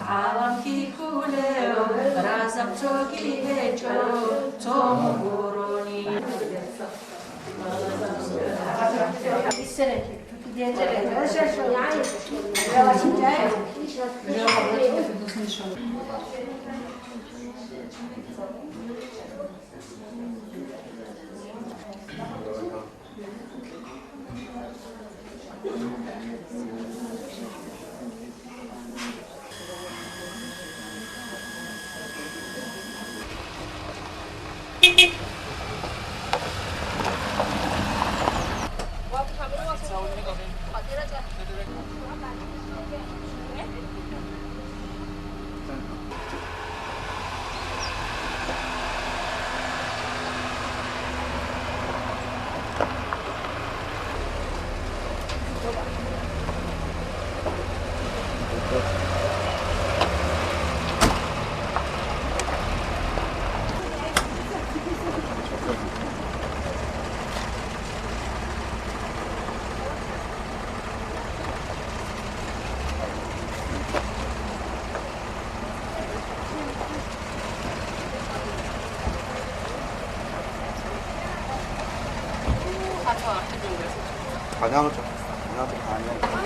عالمکی کوله و رازم چوکی هجو چوم برونی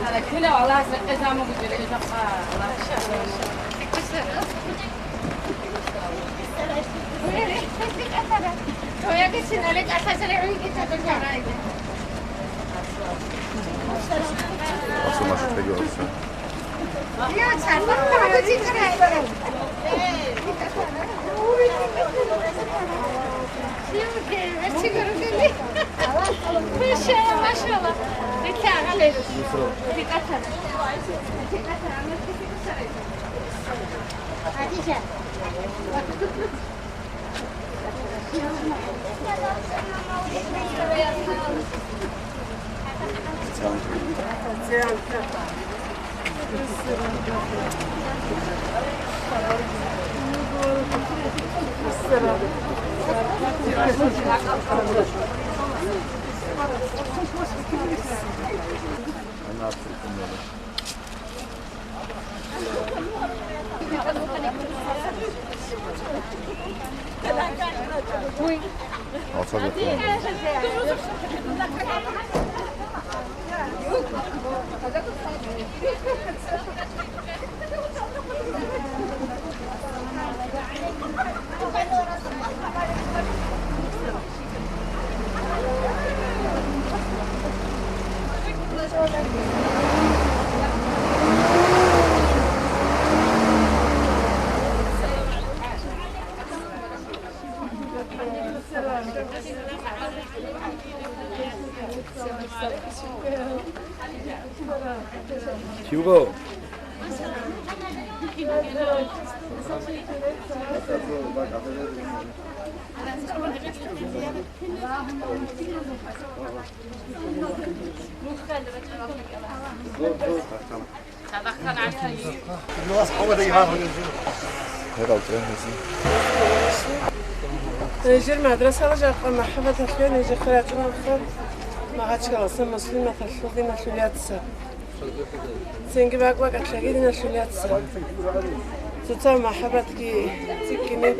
هذا كله والله إذا مو قدر إذا ما شاء الله Hugo. نيجي المدرسة رجع مرحبا تخير نيجي خيراتنا الخير ما عادش كلاصة مسلمة تلفظي مسؤوليات السا سنجي باقوا قتلاقي دينا مسؤوليات السا سوتا مرحبا تكي تكيني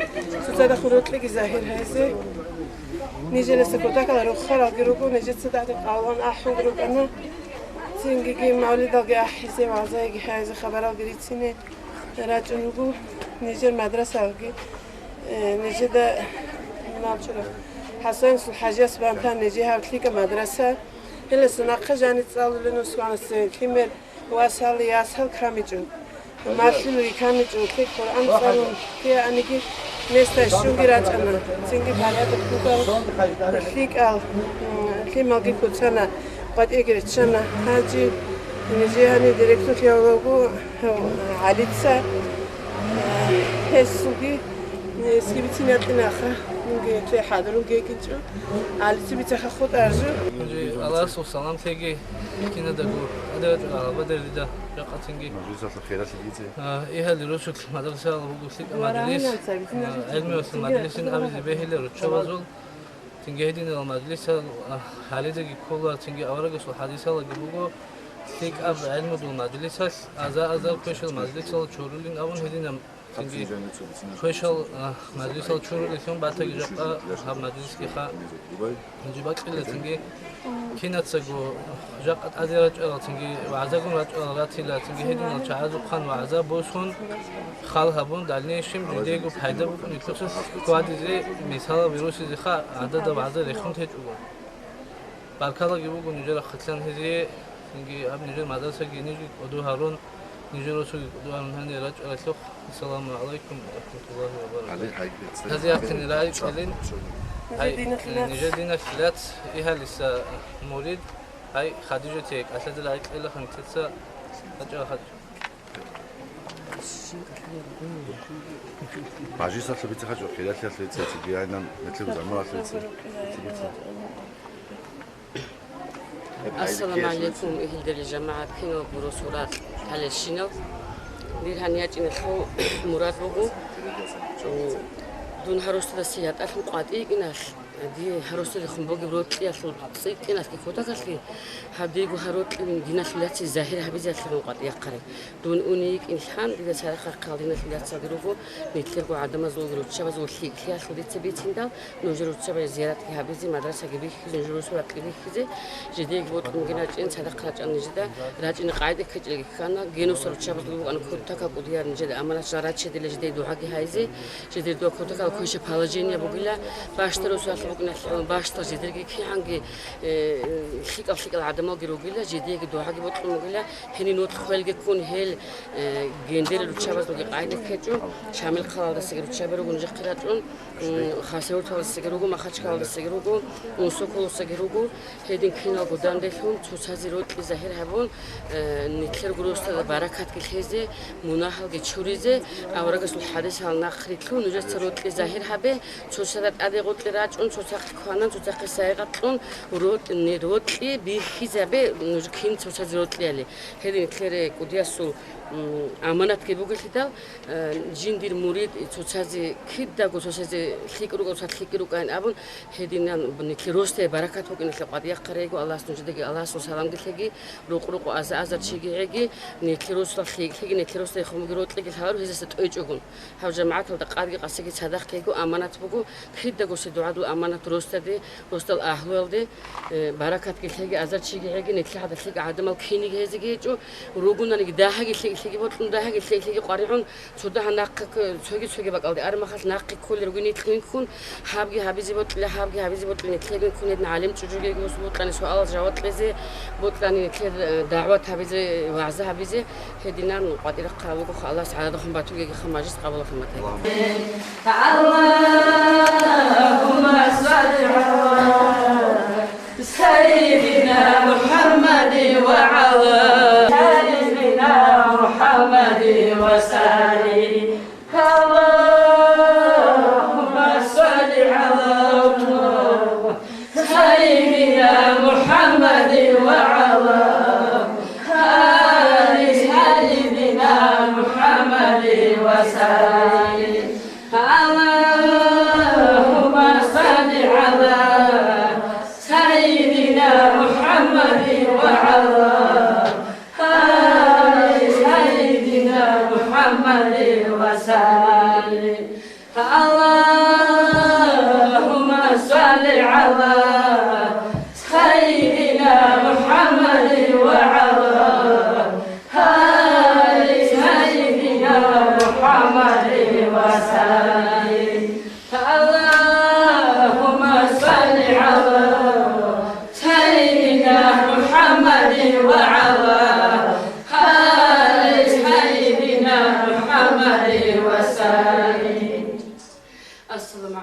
سوتا دخلوت لكي زاهر هايزي نيجي لسكوتاك على رخار الجروكو نيجي تصدق قالون أحن جروك أنا سنجي كي مولد الجي أحيزي وعزاي هايزي خبر الجريتيني راجعونكو نيجي المدرسة الجي نيجي ده نالشرف حسين الحاجة سبامتان نيجي هاوتليك مدرسة إلا سناقة جاني تصال لنا سوان السنة كمل واسهل ياسهل كاميجو ماشي لو كاميجو كي قرآن صارون كي أنا كي نستشون جرات أنا سنجي بعدها بكوكا ليك كي مالكي كوتشانا قد إجرت شنا هاجي نيجي هني ديريكتور يوغو عليتسا هسوكي اسكي بتينا تناخه نجي تلاقي حاضر ونجي كنتو على تبي تاخد أرجو الله سو سلام تيجي كنا دعو هذا بدر ده رقتينجي مجلس الخيرات اللي إيه اللي رشوك مدرسة وقصيك مدرس علمي وصل مدرس أبي به اللي رشوا زول تيجي هدينا المدرسة حالي تيجي كلها تيجي أورق سو حديثة لقي بقول تيك أب علم دو مدرسة أزا كويش المدرسة الشورلين أون هدينا تيجي كويش المدرسة الشورلين يوم بعد تيجي جاب هاب مدرسة كيخا نجيب أكل تيجي كنا تسقو جاقت أديرج تيجي وعزقون راتيلا تيجي هدينا شعازو خان وعزا بوسون خال هبون دالنيشيم جديجو فايدة بكون يتوسس قادي زي مثال فيروس زي خا عدد بعض ريخون تجوا بالكلا جيبو نجرا ختلان هذي تيجي أب نجرا مدرسة جينيجي ودو هارون نجرا شو دو هارون هني رجع السلام عليكم ورحمة الله وبركاته هذه أكتني رأي كلين هاي نجدينا خلات إيها لسه مريض هاي خديجة تيك أسد العيق إلا خمسة رجع خديجة مجلس الخيرات خرج خيرات اللي تيجي عنا مثل زعما السلام عليكم أهل الجماعة كينو بروسورات على الشنو دير هنيات إن خو مراد بقو دون هروست السياد أخم قاتي كناش دي هروست الخم بقي بروت لي أصل بسيط كناش كفوتا كسلي هبديجو هروت من دينا خلات الزاهر هبيز أصل قاتي يقرأ دون أونيك إنسان دي سارة خالدين خلات صدروفو نتلقوا عدم زوج روتشة زوج خيك هي خديت سبيتين دا نوجر روتشة زيارات كهبيزي مدرسة كبير نوجر سورة كبير كذي جديك بوت ممكن أجين سارة خلات أن نجدا راجين قاعدة كجلي كنا جينو روتشة زوج أنا كنت كقولي نجدا أمانة شرات شدي لجدي دو حاجة هايزي جدي دو كنت كويش بالجين يا بقولها باشتروا سوالف بقولنا باشتر جدي كي عنجي خيك أفلك العدم وجروجيلا جدي دو حاجة بوت مقولها هني نوت خالق يكون هيل جندير روتشة زوج قاعدة كجو شامل خالد السجر روتشة بروجون جقراتون خاسروا تول السجروجو ما خش خالد السجروجو ونسوكو السجروجو هيدين كنا قدام دهون توسازيروت بظاهر هبون نتلر جروست بركات كخيزة مناحل كشوريزة أورجس الحادث هل نخريتلون نجس روت ظاهر هبه توسادت أديقوت لراجون توساق خانان توساق سايقتلون روت نروت لي بيخيزة به نجكين توسازيروت لي هيدين نتلر قدياسو أمانات كبوجل كده جندير مريض توسازي كده توسازي خيكرو توساز خيكرو كان أبون هيدينا بنكروست بركات وكنا نتلقى يقرأيجو الله سنجدك الله سلام دلتجي روق أز تشيجي نكروست خيك نكروست خمجروت لك الهارو هذا ستأجون هاو جماعة الدقارق قصيك صدق كيجو أمانات بقو كده قص دعادو أمانات روست دي روست الأهوال دي بركات كيجي أز تشيجي نتلقى هذا خيك عدم الكيني هذا كيجو روجونا نقداها كيجي بطن ده كيجي قارعون صدق ناق سوي بقى أرمى خاص ناق كل روجني تكون هابي بطل هابي بطل نتلقى نكون نعلم تجربة جوز بطل سؤال جواب لزي بطل نتلقى دعوات هابي وعزة هابي هدينا نقدر قالوا خلاص على دخن باتوجي خماجس قبل خمتين اللهم صل على سيدنا محمد وعلى سيدنا محمد وسلم اللهم صل على سيدنا محمد وعلى سيدنا محمد وسلم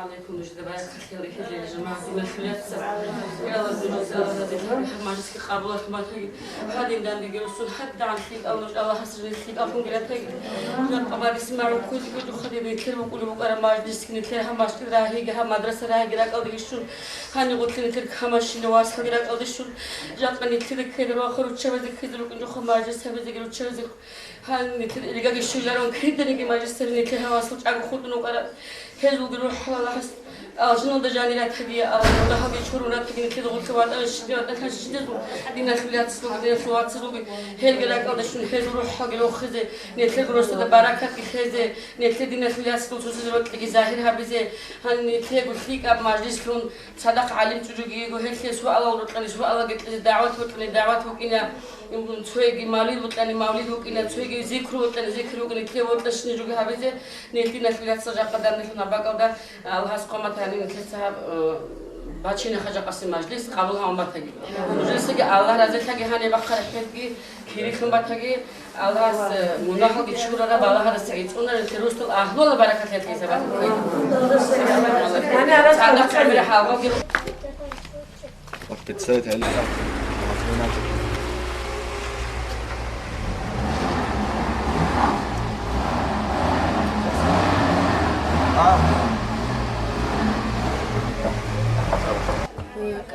عليكم وجد بارك خير يا جماعة المسؤوليات يلا زوجي ماجسك قابلت ما تجي هذه دان دي رسول حتى عن فيك الله حسن فيك أفهم قلتك جاب قبل اسمعوا كل خدي بيتكلموا كل بقرة ماجسك نتكلم هماش كده هي هم مدرسة راهي قراءة أو ديشون هاني قلت نتكلم هماش نواس قراءة أو ديشون جاب من نتكلم كده وآخر وتشابه كده لو كنت خو ماجس هم ذكر وتشابه هان نتكلم اللي قاعد يشيلون كده نيجي ماجس نتكلم هواس وتعب خود نقرأ هل وقروح الله حس شنو دجاني لا تحدي الله هبي شهورنا تجي كده قلت بعد الشدة تحشدوا دينا خليات سلوك دينا سلوات سلوك هل قلق أو دشون هل روح قلوا خزة نتلقى روس ده بركة خزة نتلقى دينا خليات سلوك سلوك تجي ظاهر هبزة هن نتلقى قلتلك أب مجلس كون صدق علم تجوجي وهل كي سؤال الله رتلني سؤال الله قلت الدعوات وتلني وكنا تسوي مولد وتلني مولد وكنا تسوي ذكر وتلني ذكر وكنا نتلقى وتشني جوجي هبزة نتلقى خليات سجى قدر نتلقى نبقى وده الله سقامة يعني نتلقى بچین خجا قسم مجلس قبول هم باتگی مجلسی که الله رضا تگی هنی بخره کدی کیری خم باتگی الله از مناخ کی شکر را بالا هر سعید اون را تروست احوال برکت هست که سبب أنا أرى عندك تعمل حاجه وقت تسوي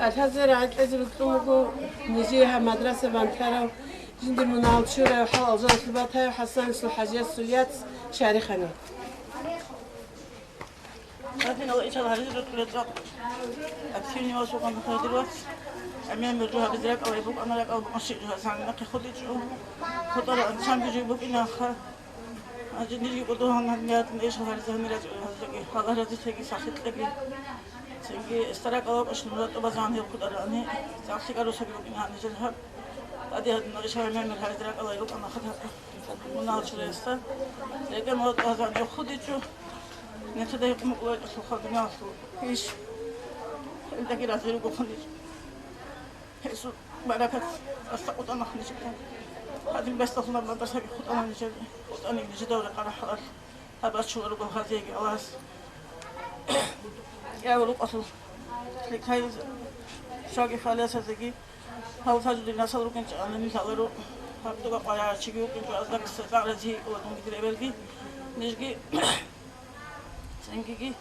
على الحزر عند أجل كلامكم نجيها مدرسة بنترا جند منال شورى وحال أجل الباتها وحسن الحاجات السليات شارخنا. لكن الله إيش هذا الرجل كله ترى أكثرني واسوق عن خيرات أمين برجوها بذلك أو يبوك أنا لك أو مشي جها سامي نقي خدي جو خطر إنسان بيجيبوك إن آخر أجل نجي قدوها عن نيات إيش هذا الزهني هذا الرجل تيجي صحيح تلاقي سنجي استراك الله أشنورات وبزعني القدر أني سأحسك أروسك يمكن أن نجلها أدي هذا النجش هم من هذا الدرك الله يروق أنا خدها من هذا الشيء است لكن ما بزعني خدي جو نتدا يقوم قوي أسوق الدنيا أسوق إيش أنت كده زيرو خدي هسه بركة أستقط أنا خدي شكل هذه بس تصنع ما بس هيك خد أنا نجد خد أنا نجد دولة قرا حلال هذا شو أروق هذه الله يا ولد أصل لك هاي شاقي خالي أساسي هاو تاجد الناس اللي كنت أنا نسأله هبدو قايا شيء كنت أصدق استطاع لذي ودون كده بلقي نجي سنجي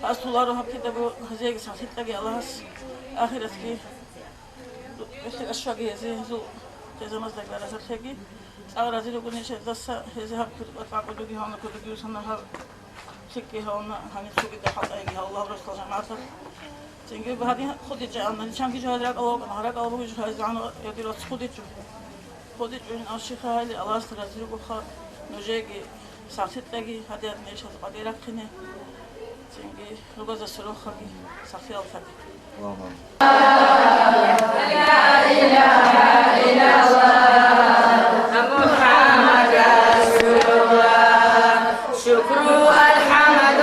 أصل الله هب كده بهذه ساعات تلاقي الله آخر أسكي بس الشاقي هذي هذو جزء مصدق على سلسلة أول هذي لو كنا شيء دس هذي هب كده أطلع كده جي هون كده جي سنة هب شكي هون هني سوق ده حتى يجي الله رسول الله معصر تنجي بهذه خدي جاء أنا نشان كي جهاد رأى الله أنا رأى الله جهاد زعنا يدي رأس خدي هنا الشيخ هاي الله استرزيق وخا نجيجي ساعات تلاقي هذه الناس هذا قدير كنا تنجي رجز السلوك خبي ساعات الفك لا إله إلا الله محمد رسول الله شكر الحمد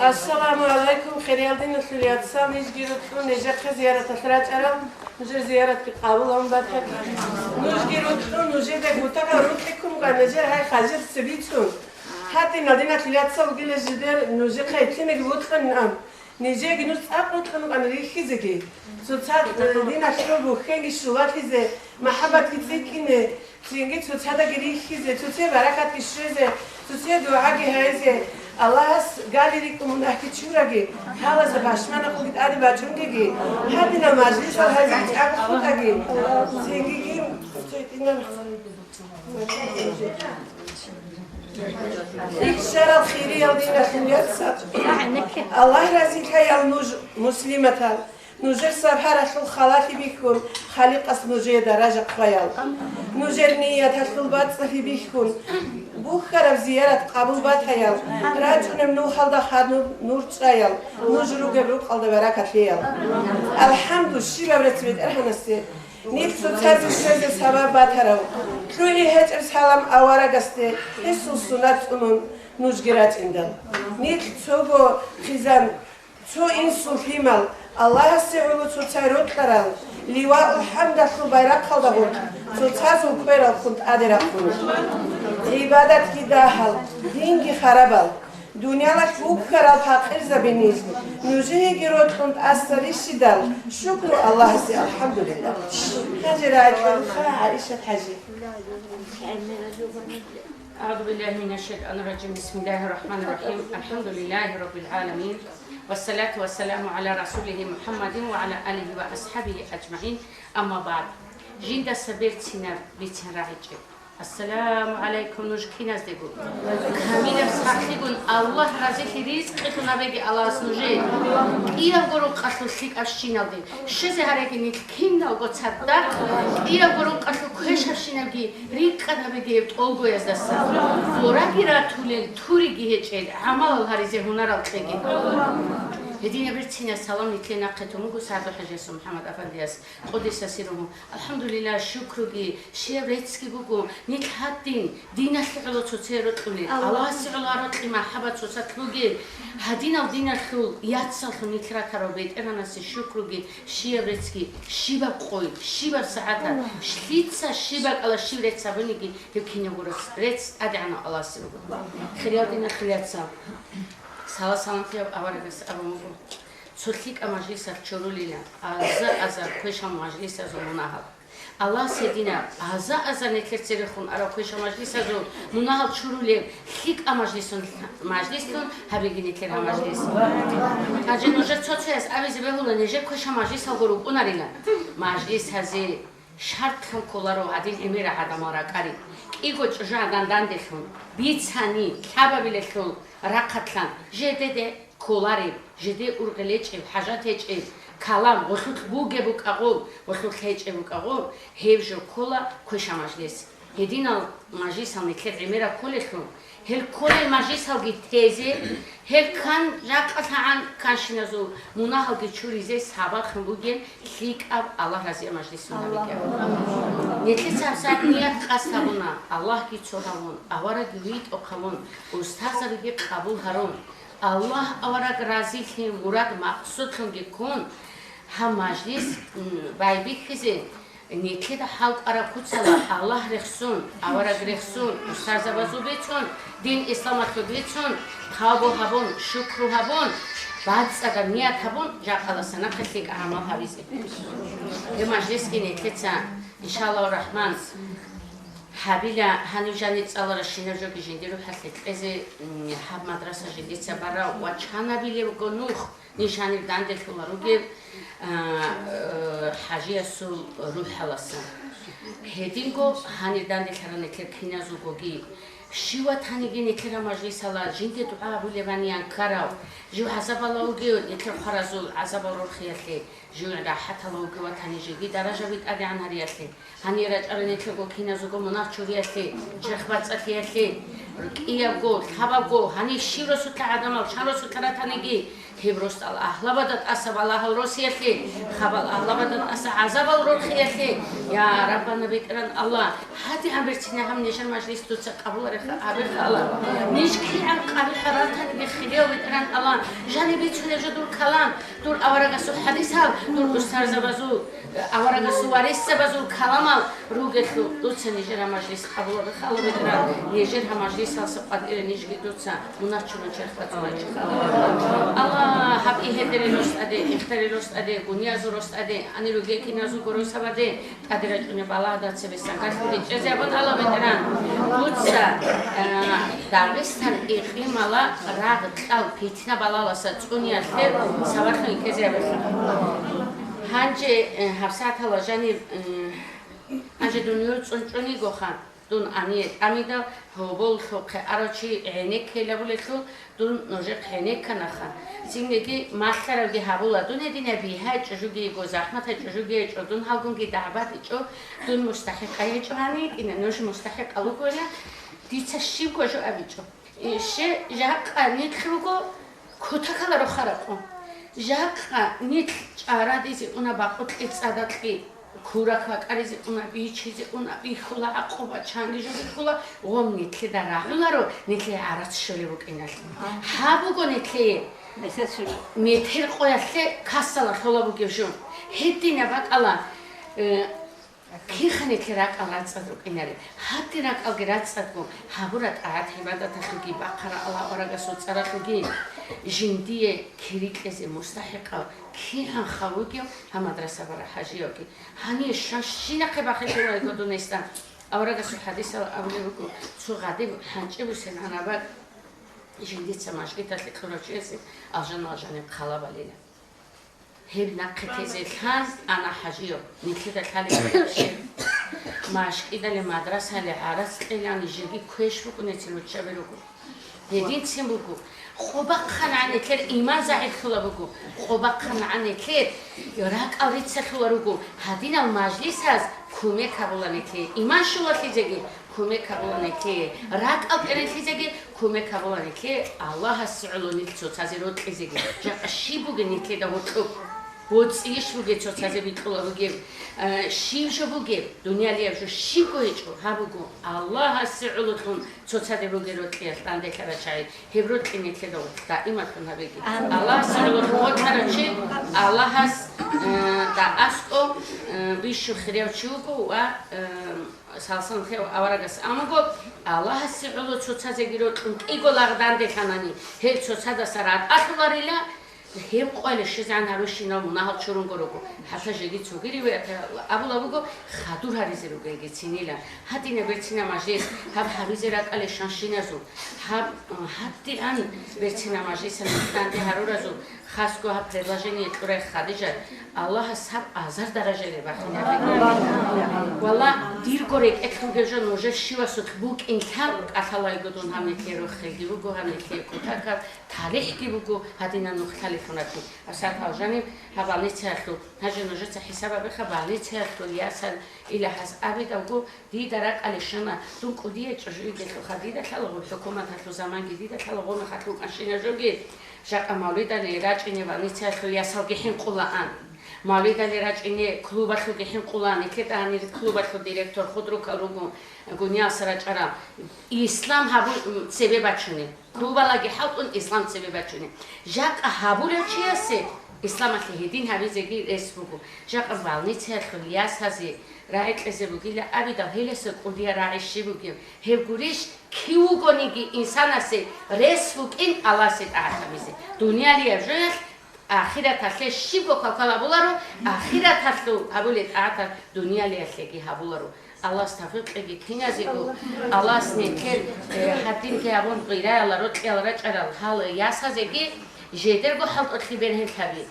السلام عليكم خير الدين السليات سام نجي نطلع نجي زيارة الثلاث أيام نجي زيارة قابلهم بعدها نجي نطلع نجي دعوتك أروحكم كنجي هاي خارج السبيتون حتى نادينا الثلاث سام قلنا جدار نجي خايتين نقول خن نجي جنوس أقول خن أنا ريحي زكي سوتشات دينا شرب وخنجي شوات زي محبة كتير تيجي سوتشات جريحي زي سوتشي بركة كشري زي سوتشي دعاء هاي زي Allah'as galirik umunaki çuragi havaza başmana kugit adi bachungigi hadina majlis al hazit akutagi sengigin İkşar al-khiri yaldina khiliyatsa Allah razika yal muslimata نوجر سبحر أشل خالاتي بيكون خالق أس نوجر درجة خيال نوجر نية أشل بات صفي بيكون بوخر زيارة قبول بات خيال راجون منو خالد خادم نور تشايل نوجرو قبلو خالد بركة خيال الحمد لله برتبت أرحنسي نيت سوتر بسرد سبب بات هراو كلي هج سلام أورا قستي هسو سنات أنون نوجرات عندن نيت توبو خزان تو إن سلفيمال الله سعولو تتعرض كرال لواء الحمد أخل بيرق خلدهون تتعزل كويرال كنت أدرقون عبادت كداهل دينجي خرابال دنيا لك بوك كرال فاقر زبينيز نوجه جرود كنت أستري شدال شكر الله سي الحمد لله حاجة رأيك عائشة حاجة أعوذ بالله من الشيطان الرجيم بسم الله الرحمن الرحيم الحمد لله رب العالمين والصلاة والسلام على رسوله محمد وعلى آله وأصحابه أجمعين أما بعد جند سبيرتنا بيتنا راعي السلام عليكم نجكينا زدقو كمين بسحقون الله رزق رزق خنا بيجي الله سنجي إيا قرون قتل سيك أشينا دي شزه هرقي نتكينا وقتصدا إيا قرون قتل كوش أشينا بيجي ريق قدنا بيجي بتقولقو يزدسا ورقي راتولين توري جيهجين عمال الهاريزي هنر الخيجي هدينا برتينا سلام نتلنا قتومو سعد حجيس محمد أفندياس قدس سيرهم الحمد لله شكري شيء ريتسكي بوكو نيك حدين دينا سعلو تسيرو تقولي الله سعلو عرضي محبة تساتلوجي هدينا ودينا خل ياتسال نيكرا كروبيت أنا ناس شكري شيء ريتسكي شيبا قوي شيبا ساعتها شليتسا شيبا على شيء ريتسا بنيجي يمكن يقولس ريتس أدعنا الله سعلو خيال دينا خيالتسا سلام سلام فيا أورجس أبومو سلطيك أمجلس أشورولينا أزا كويش أمجلس أزومناها الله سيدنا أزا نكرت سيرخون أرا كويش أمجلس أزومناها شورولي خيك أمجلسون مجلسون هبيجي نكر أمجلس أجي نوجد صوتيس أبيز بهولا نجى كويش أمجلس أقولوا أنارينا مجلس هذي شرط هم كلارو هادين أمير هذا كاري إيجوج جاندان داندخون بيتساني كابابيلخون راقتلان جدده كولاري جدي أورغليتش حاجاتش كلام وخلط بوجه بوكاغو وخلط هيتش بوكاغو هيفجو كولا كوشا مجلس هدينا مجلس هم نكلت عميرة كلهم هل كل مجلس هاوجي تيزي هل كان راقتها عن كان شنازو منا هاوجي تشوريزي سابق خنبوجين خيك أب الله رضي مجلس نبيك نتلت سبسات نيات قصابونا الله كي تصورون أورا جويت أقامون أستاذ رجيب قبول هرون الله أورا رازي لي مراد مقصود لهم يكون هم مجلس بايبي خزي نتلت حلق أرا كتلا الله رخصون أورا رخصون أستاذ بازو بيتون دين إسلامات بيتون خابو هبون شكرو هبون بعد اگر نیت هبون جاق الله سنة خلق أعمال هاويزي المجلس كي نتلت إن شاء الله الرحمن حبيلا هنو جاني تصالر الشينجو بجنديرو حسلت إذا حب مدرسة جديدة برا وچانا بيلي وقنوخ نشاني بداندل كلاروجي حاجة سو روح حلاسن هدينكو هني داندل كرانة كنازو قوجي شيوة تانيجي نكرا مجلس الله جندي دعاء بوليفانيان كراو جو حسب الله وجيو نكر خرزول عذاب روحياتي جو راحت الله وجيو تانيجي درجة بيت أدي عن هرياتي هني رجع نكر قو كينا زوجو مناخ شورياتي جرخبات أكياتي إياب قو ثاباب قو هني شيرو سوت عدم أو شارو سوت تانيجي هبروست الله لبدت أسب الله الروسياتي خبال الله بدت أس عذاب الروحياتي يا ربنا بكرن الله هذه عبرتنا هم نشر مجلس توسق قبول عبرت الله نشكي عن قبل حرارتنا بخير وبكرن الله جاني بيتشون جدول كلام دور أورق سو حديثها دور أستاذ زبزو أورق سو وارث زبزو كلام روجتلو دوتس نجر مجلس قبول بخلا بكرن نجر مجلس سقط نجر دوتس مناشون شرفت الله happy heterost ade heterost ade guniazost ade ani ruge kinazo gorosabade taderachune baladatsebe sakartvili ჭეზებონ ალავენდრან ლუცა დაღესთან იყიმალა რაღ ყალ ფიჩნა ბალალასა წუნიათე სავარხი ქეზებე ჰანჯე ჰაფსათალა ჟანი ანჯე დუნიო წუნწუნი გოხან დუნ ანი ამიდა ჰობოლ ხოხე აროჩი ენი ქელაბულეთუ დუნ ნოჟე ხენი ქანახა ზინგეგი მასხარავგი ჰაბულა დუნ ედინები ჰაჭ ჟუგი გოზახმათა ჟუგი ეჭო დუნ ჰალგუნგი დააბატი ჭო დუნ მუსტახე ყაიჭვანი კინე ნოჟ მუსტახე ყალუგოლა დიცა შიმკოჟო აბიჭო შე ჟაყა ნითხრუგო ქოთაკალა რო ხარაყო ჟაყა ნით ჭარადიზი უნა ბაყუტი წადაყი ქურაქა კარიზი უნა ბიჩიზი უნა ბიხულა აყობა ჩანგიჟი ხულა ომნი თლე და რაჰულა რო ნითლე არაც შოლი ვუკინალ ჰაბუგო ნითლე მეთერ ყოյალე ქასალა ხოლაბუგევჟო ჰედინა ბაკალა ქიხანი ქერაკალა წადუკინარი ჰატი რაკალგი რაცადგო ჰაბურატ ათება და თხიგი ბახარა ალა ორაგასო წარახუგი ჟინდიე ქირიკეზე მუსტაჰიყა ქიან ხავუგიო ჰამადრასა ბარა ჰაჟიოგი ჰანი შაშინა ხებახეთურა ეკოდონესტა ორაგასო ჰადისა ავლევგო ცუღადი ჰანჭებუსენ ანაბა ჟინდიცა მაშკიტას ეკროჩიესი ალჟანალჟანე ხალაბალინა هبنا قتيزي خان أنا حجيو نكيدا كالي ماشكيدا لمدرسة لعرس إلاني جيجي كويش بكو نتلو تشابلوكو هدين تسمبوكو خوباق خان عني كير إيمان زاعد خلابوكو خوباق خان عني كير يراك أوريد سخلواروكو هدين المجلس هز كومي كابولاني كير إيمان شوالتي زيجي كومي كابولاني كير راك أوريد زيجي كومي كابولاني كير الله السعلو نتسو تازيروت إزيجي جاق الشيبوغي نكيدا وطوب وتصيش بوجي تشوتازي بيتقول بوجي شيمشو بوجي دنيا ليه شو شيكو يجو هابوجو الله السعولتون تشوتازي بوجي روتيا تاندي كراشاي هبروت إني كده دائما كنا بيجي الله السعولتون كراشي الله هس دا أسكو بيشو خير وشوكو و سالسان خير أوراقس أمغو الله السعولتون تشوتازي بيروتون إيجو لاغداندي كناني هي تشوتازا سرات أخباريلا هيم قال الشيزان هروشينا مناهض شرون كروكو حتى جدي تسوقي ويا أبو لابوكو خدور هريزرو جاي تسينيلا هاتي نبرتينا مجلس هب هريزرك على شانشينا زو هب هاتي أن برتينا مجلس نتاندي هرورازو خاصكو هب предложение كره خديجة الله سب أزر درجة لبخينا والله دير كوريك أكتوجا نوجا شيوا سطبوك إن كان أثلا يقولون هم يكيرو خيجي بوكو هم يكيرو كتاكا تاريخ كيبوكو هاتينا نختلف فناكو أسات هاجاني هبالي تأخذ هاجي نوجت حسابه بخبالي تأخذ ياسل إلى حس أبيد أوكو دي درك على الشنا دون كودية تجري جت خديدة خلقو الحكومة هتلو زمان جديدة خلقو نخلو عشان جوجي شق مولد اللي راجعني بالي تأخذ ياسل جحين قلان مولد اللي راجعني كلوبة خو جحين قلان كده أنا كلوبة خو ديركتور خضرو كلوجو قنيا سراج أرا إسلام هبو سبب بچوني كلوبة لاجي حاطون إسلام سبب بچوني جاك هبورة چياسي إسلام الهدين هبي زكي اسمه جاك بالني تأخذ ياسل رايت لزبوكي لا أبدا هيلس قديا رايش بوكي هبوريش كيوغونيجي إنسان أسي رسفوك إن الله سيد أعتمزي دنيا لي أجرح آخرة تسلي شيبو كلا بولارو آخرة تسلو هبولت أعتم دنيا لي أسلي هبولارو الله استغفر لك كنيازيكو الله سنكر حتين كيابون غيره الله رد الله رجع الحال ياسازيكي جدر جو حلت أطلي بينهم تبي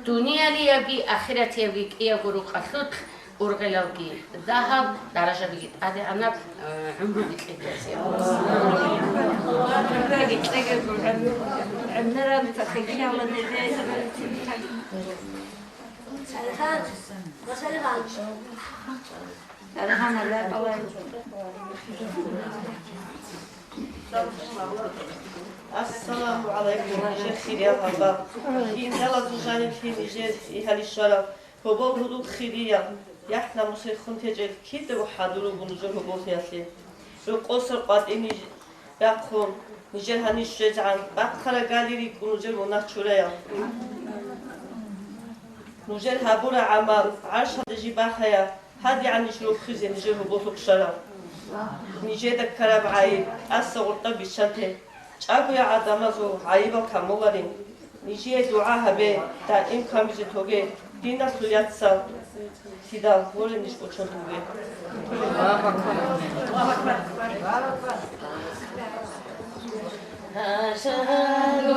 دنيا لي يبي آخرة يبي كيا غروق أخلط أرغلوكي ذهب درجة بيجي هذا أنا عمره بيتجازي عمرنا بتخيلنا ولا نبي السلام عليكم شيخ يا بابا إن الله زوجاني في نيجير يهالي الشرف هو هدوء خيريا يحنا مسيخون تجل كده وحضروا بنزول هو فياسي القصر قاتني يقوم نيجير هني شجعان بقرا قاليري بنزول مناشوريا نيجير هبورا عمل عرش هذا جباحيا هذه عن شروق خزي نيجير هو بوثق شرف نيجير دكراب عيب أصغر طبي شنته أبو يا عدمازو عيبا كمولارين نيجي دعاء به تا إم كاميجي توجي دينا سليات سا سيدا ولا نيش بوشون توجي أشهد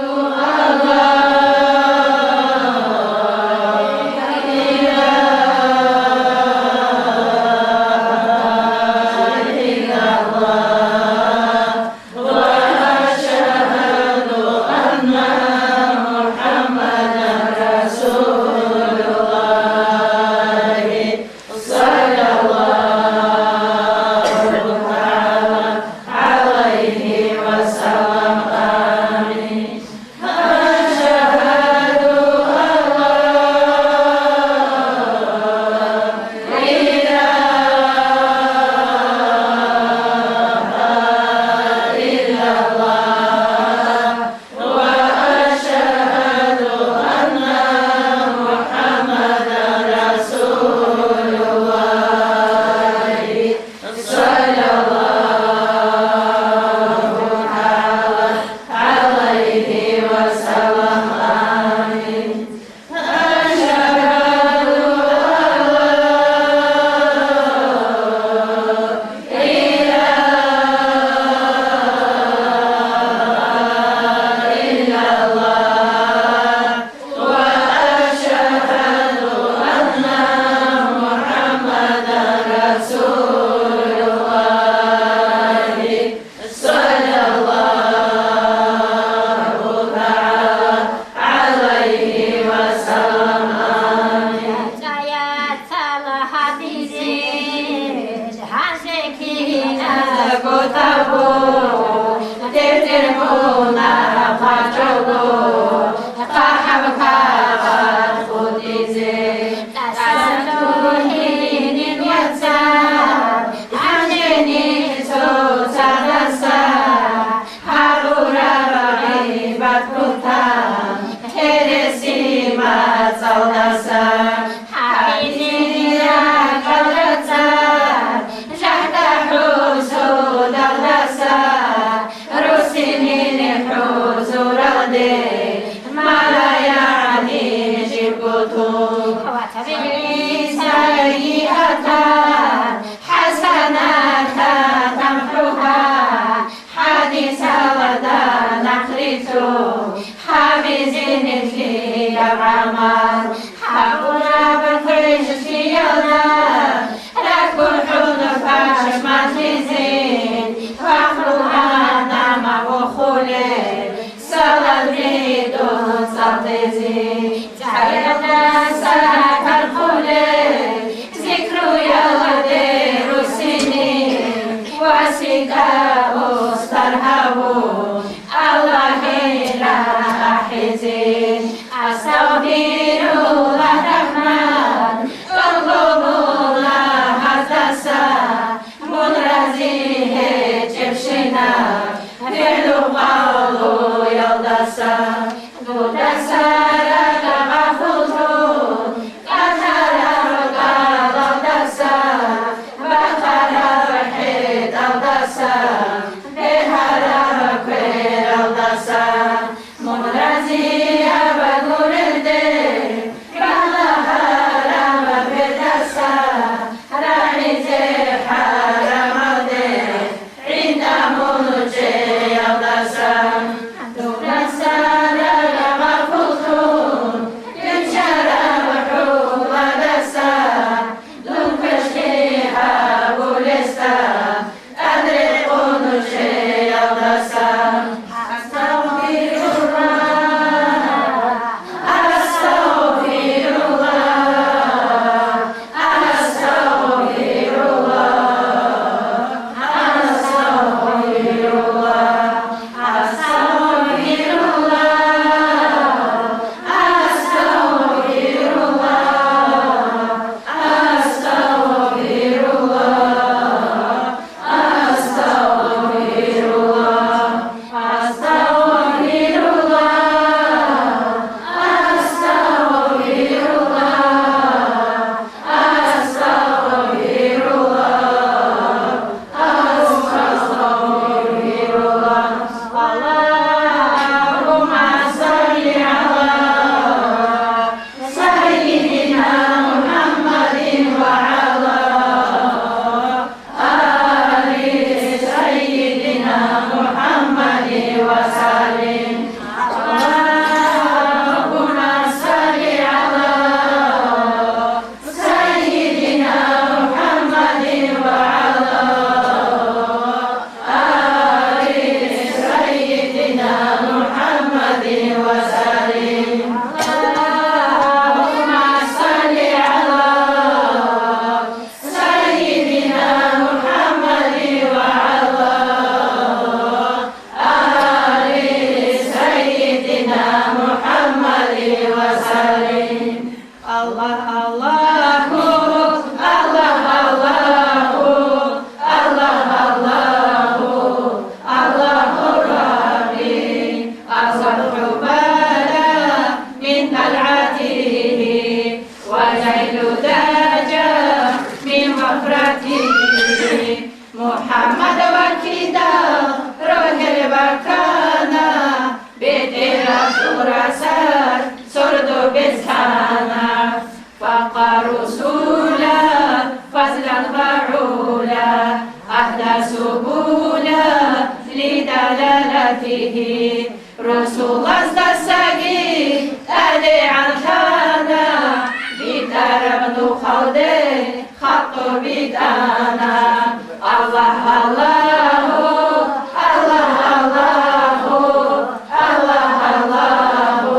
Sara Allah Allahu Allah Allahu Allah Allahu Allahu Rabbi asarhu bala min tal'atihi wa jailu daja min mafratihi Muhammad wakida rohel bakana betera surasar sordo bezhana faqa rusula fazlan ba'ula ahda subula lidalalatihi Rasulullah stasagi ali alhana bitarabnu khawde khattu bidana Allah Allahu Allah Allahu Allah Allahu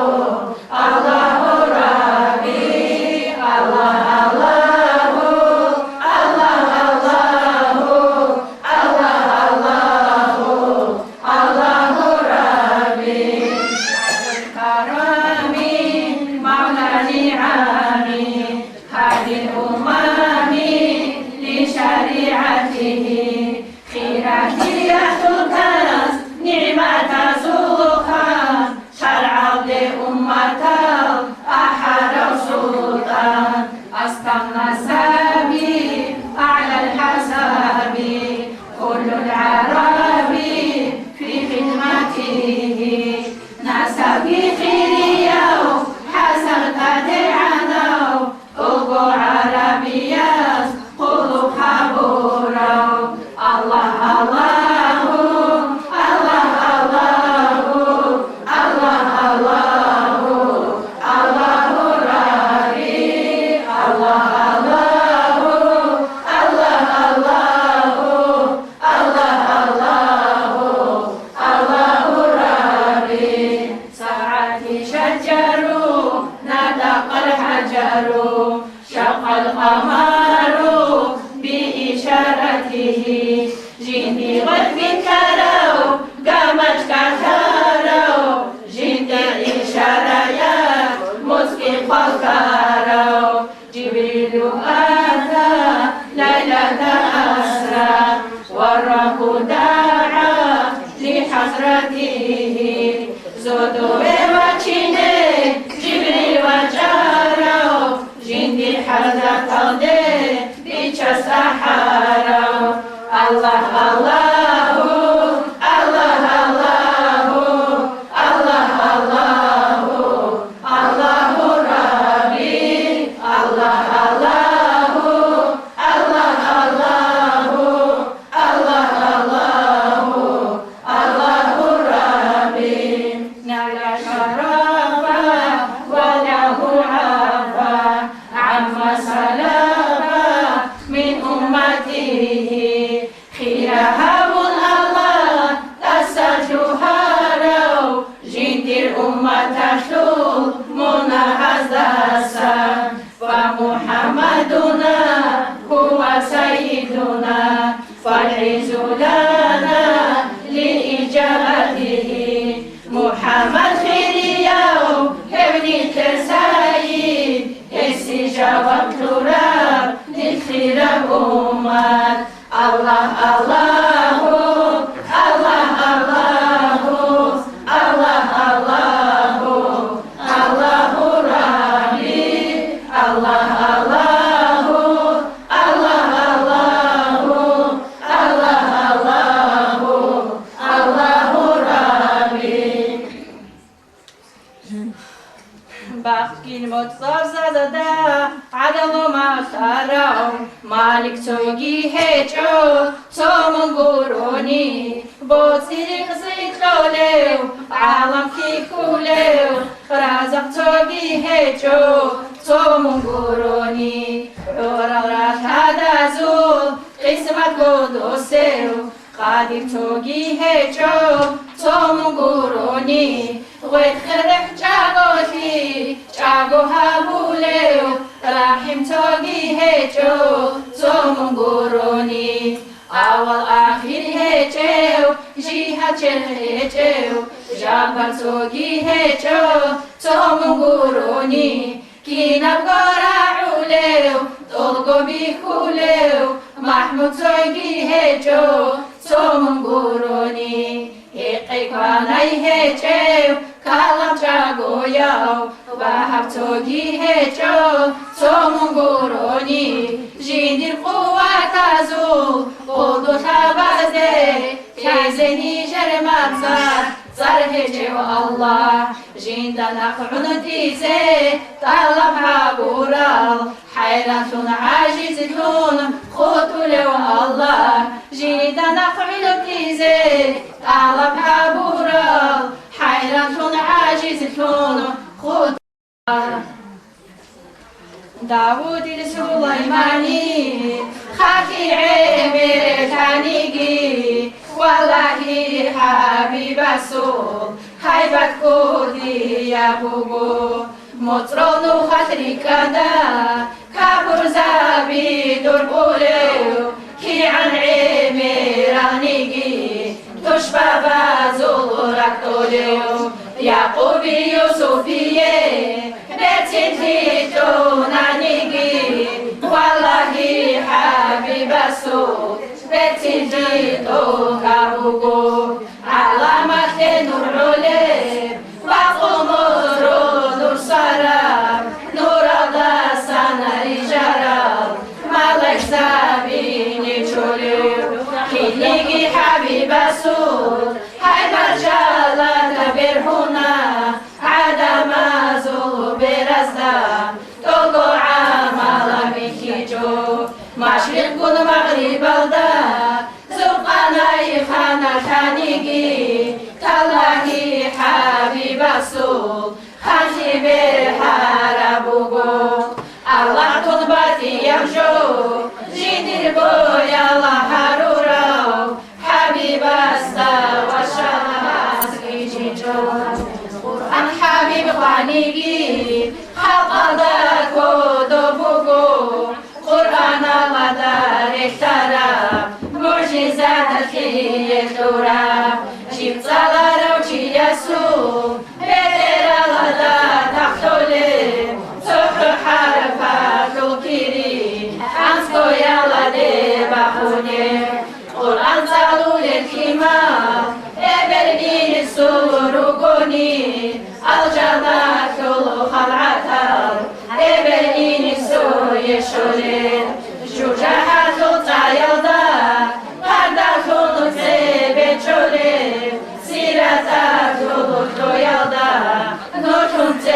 Allahu Rabbi Allah Allahu Allah Allahu Allah Allahu Allahu Rabbi karami maula ni'ami hadil umami li syari'atihi khirati yahtukas ni'mata zulukhan syar'al li ummatal ahada sultan astamna sabi a'la al-hasabi kullul arabi fi khidmatihi nasabi khiriyaw hasan tadi'anaw ugu arabiyas qulub haburaw Allah Allahu Allah Allahu Allah Allahu Allahu Rabbi Allah Allahu Allah Allahu Allah Allahu Allahu Rabbi sa'ati shajaru nadaqal hajaru syaqal qamaru bi isharatihi jindi ghadbin karau gamat kaharau jindi isharayat muskin qalkarau jibrilu ata laylata asra warrahu da'a li hasratihi zodo wachine jibril wajarau jindi hazat alde bichas aharau Allah Allahu Allah Allahu Allah Allahu Allahu Rabbi Allah Allahu Allah Allahu Allah Allahu Allahu Rabbi nala sharafa wa lahu afa amma salafa min ummatihi khirahabun Allah tasajuharau jindir ummatashul munahazasa fa Muhammaduna huwa sayyiduna fa'izulana li ijabatihi Muhammad khiriyaw hebni tersayid esi jawab turab li khirab ummat Allah Allahu Allah Allahu Allah Allahu Allahu Rabbi Allah Allahu Allah Allahu Allah Allahu Allahu Rabbi Bakil motsar zadada adalo masarau Malik sogi hecho somon guroni bosiri khsitloleu alam ki kuleu razak sogi hecho somon guroni ora rashadazul qismat godoseu qadir sogi hecho somon guroni وخرح جاگوشی جاگو هبولeu rahim togi hecho somon guroni awal akhir hecheu jihad chel hecheu jabar togi hecho somon guroni كينا بقرعولو طلقو بيخولو محمود زوجي هجو سومن قروني هيقي كواناي هجو كلام جاغو يو وحب توجي هجو سومن قروني جيني القوة تزول قدو تبازي كيزني جرمات صرهجي والله جيندا نقعن تيزي طلب عبورال حيرة عاجزة خطولي والله جيندا نقعن تيزي طلب عبورال حيرة عاجزة خطولي داود السليماني خاكي عمر تانيجي والله حبيب السول هيبت كودي يا بوبو مطرون خاطري كدا كابور زابي دربوليو كي عن عمرانيجي تشبه زورك توليو يعقوبي يوسفيه بتنتي تونانيجي والله حبيب السول بتنتي توكابوغو علامة نور عليم وقمر نور سراب نور داسانا رجال مالك سابيني تشوليو كينيجي حبيب السول هاي مرجالة برهنا عدم زول برزا توقو عمالا بكيجو مشرق مغرب الدا زرقانا يخانا خانيجي تالله حبيب السول خانتي بالحربوغو الله تنباتي يمشو جيدر بويا الله هارورو حبيب استا وشاس كيجيجو قرآن حبيب خانيجي خلق ذاك ودبوغو قرآن الله دار اختراب معجزات الخير تراب جيب صلاة وجي يسوع بدر الله دا تختولي سحر حرفات الكريم أنسكو يلا دي بخوني قرآن صلوا للكمال إبرنين السورقوني الجنة كل خلعتها إبرنين السور يشولين شجاعة الطيادة قد كنت بجولين سيرة كل طيادة نكنت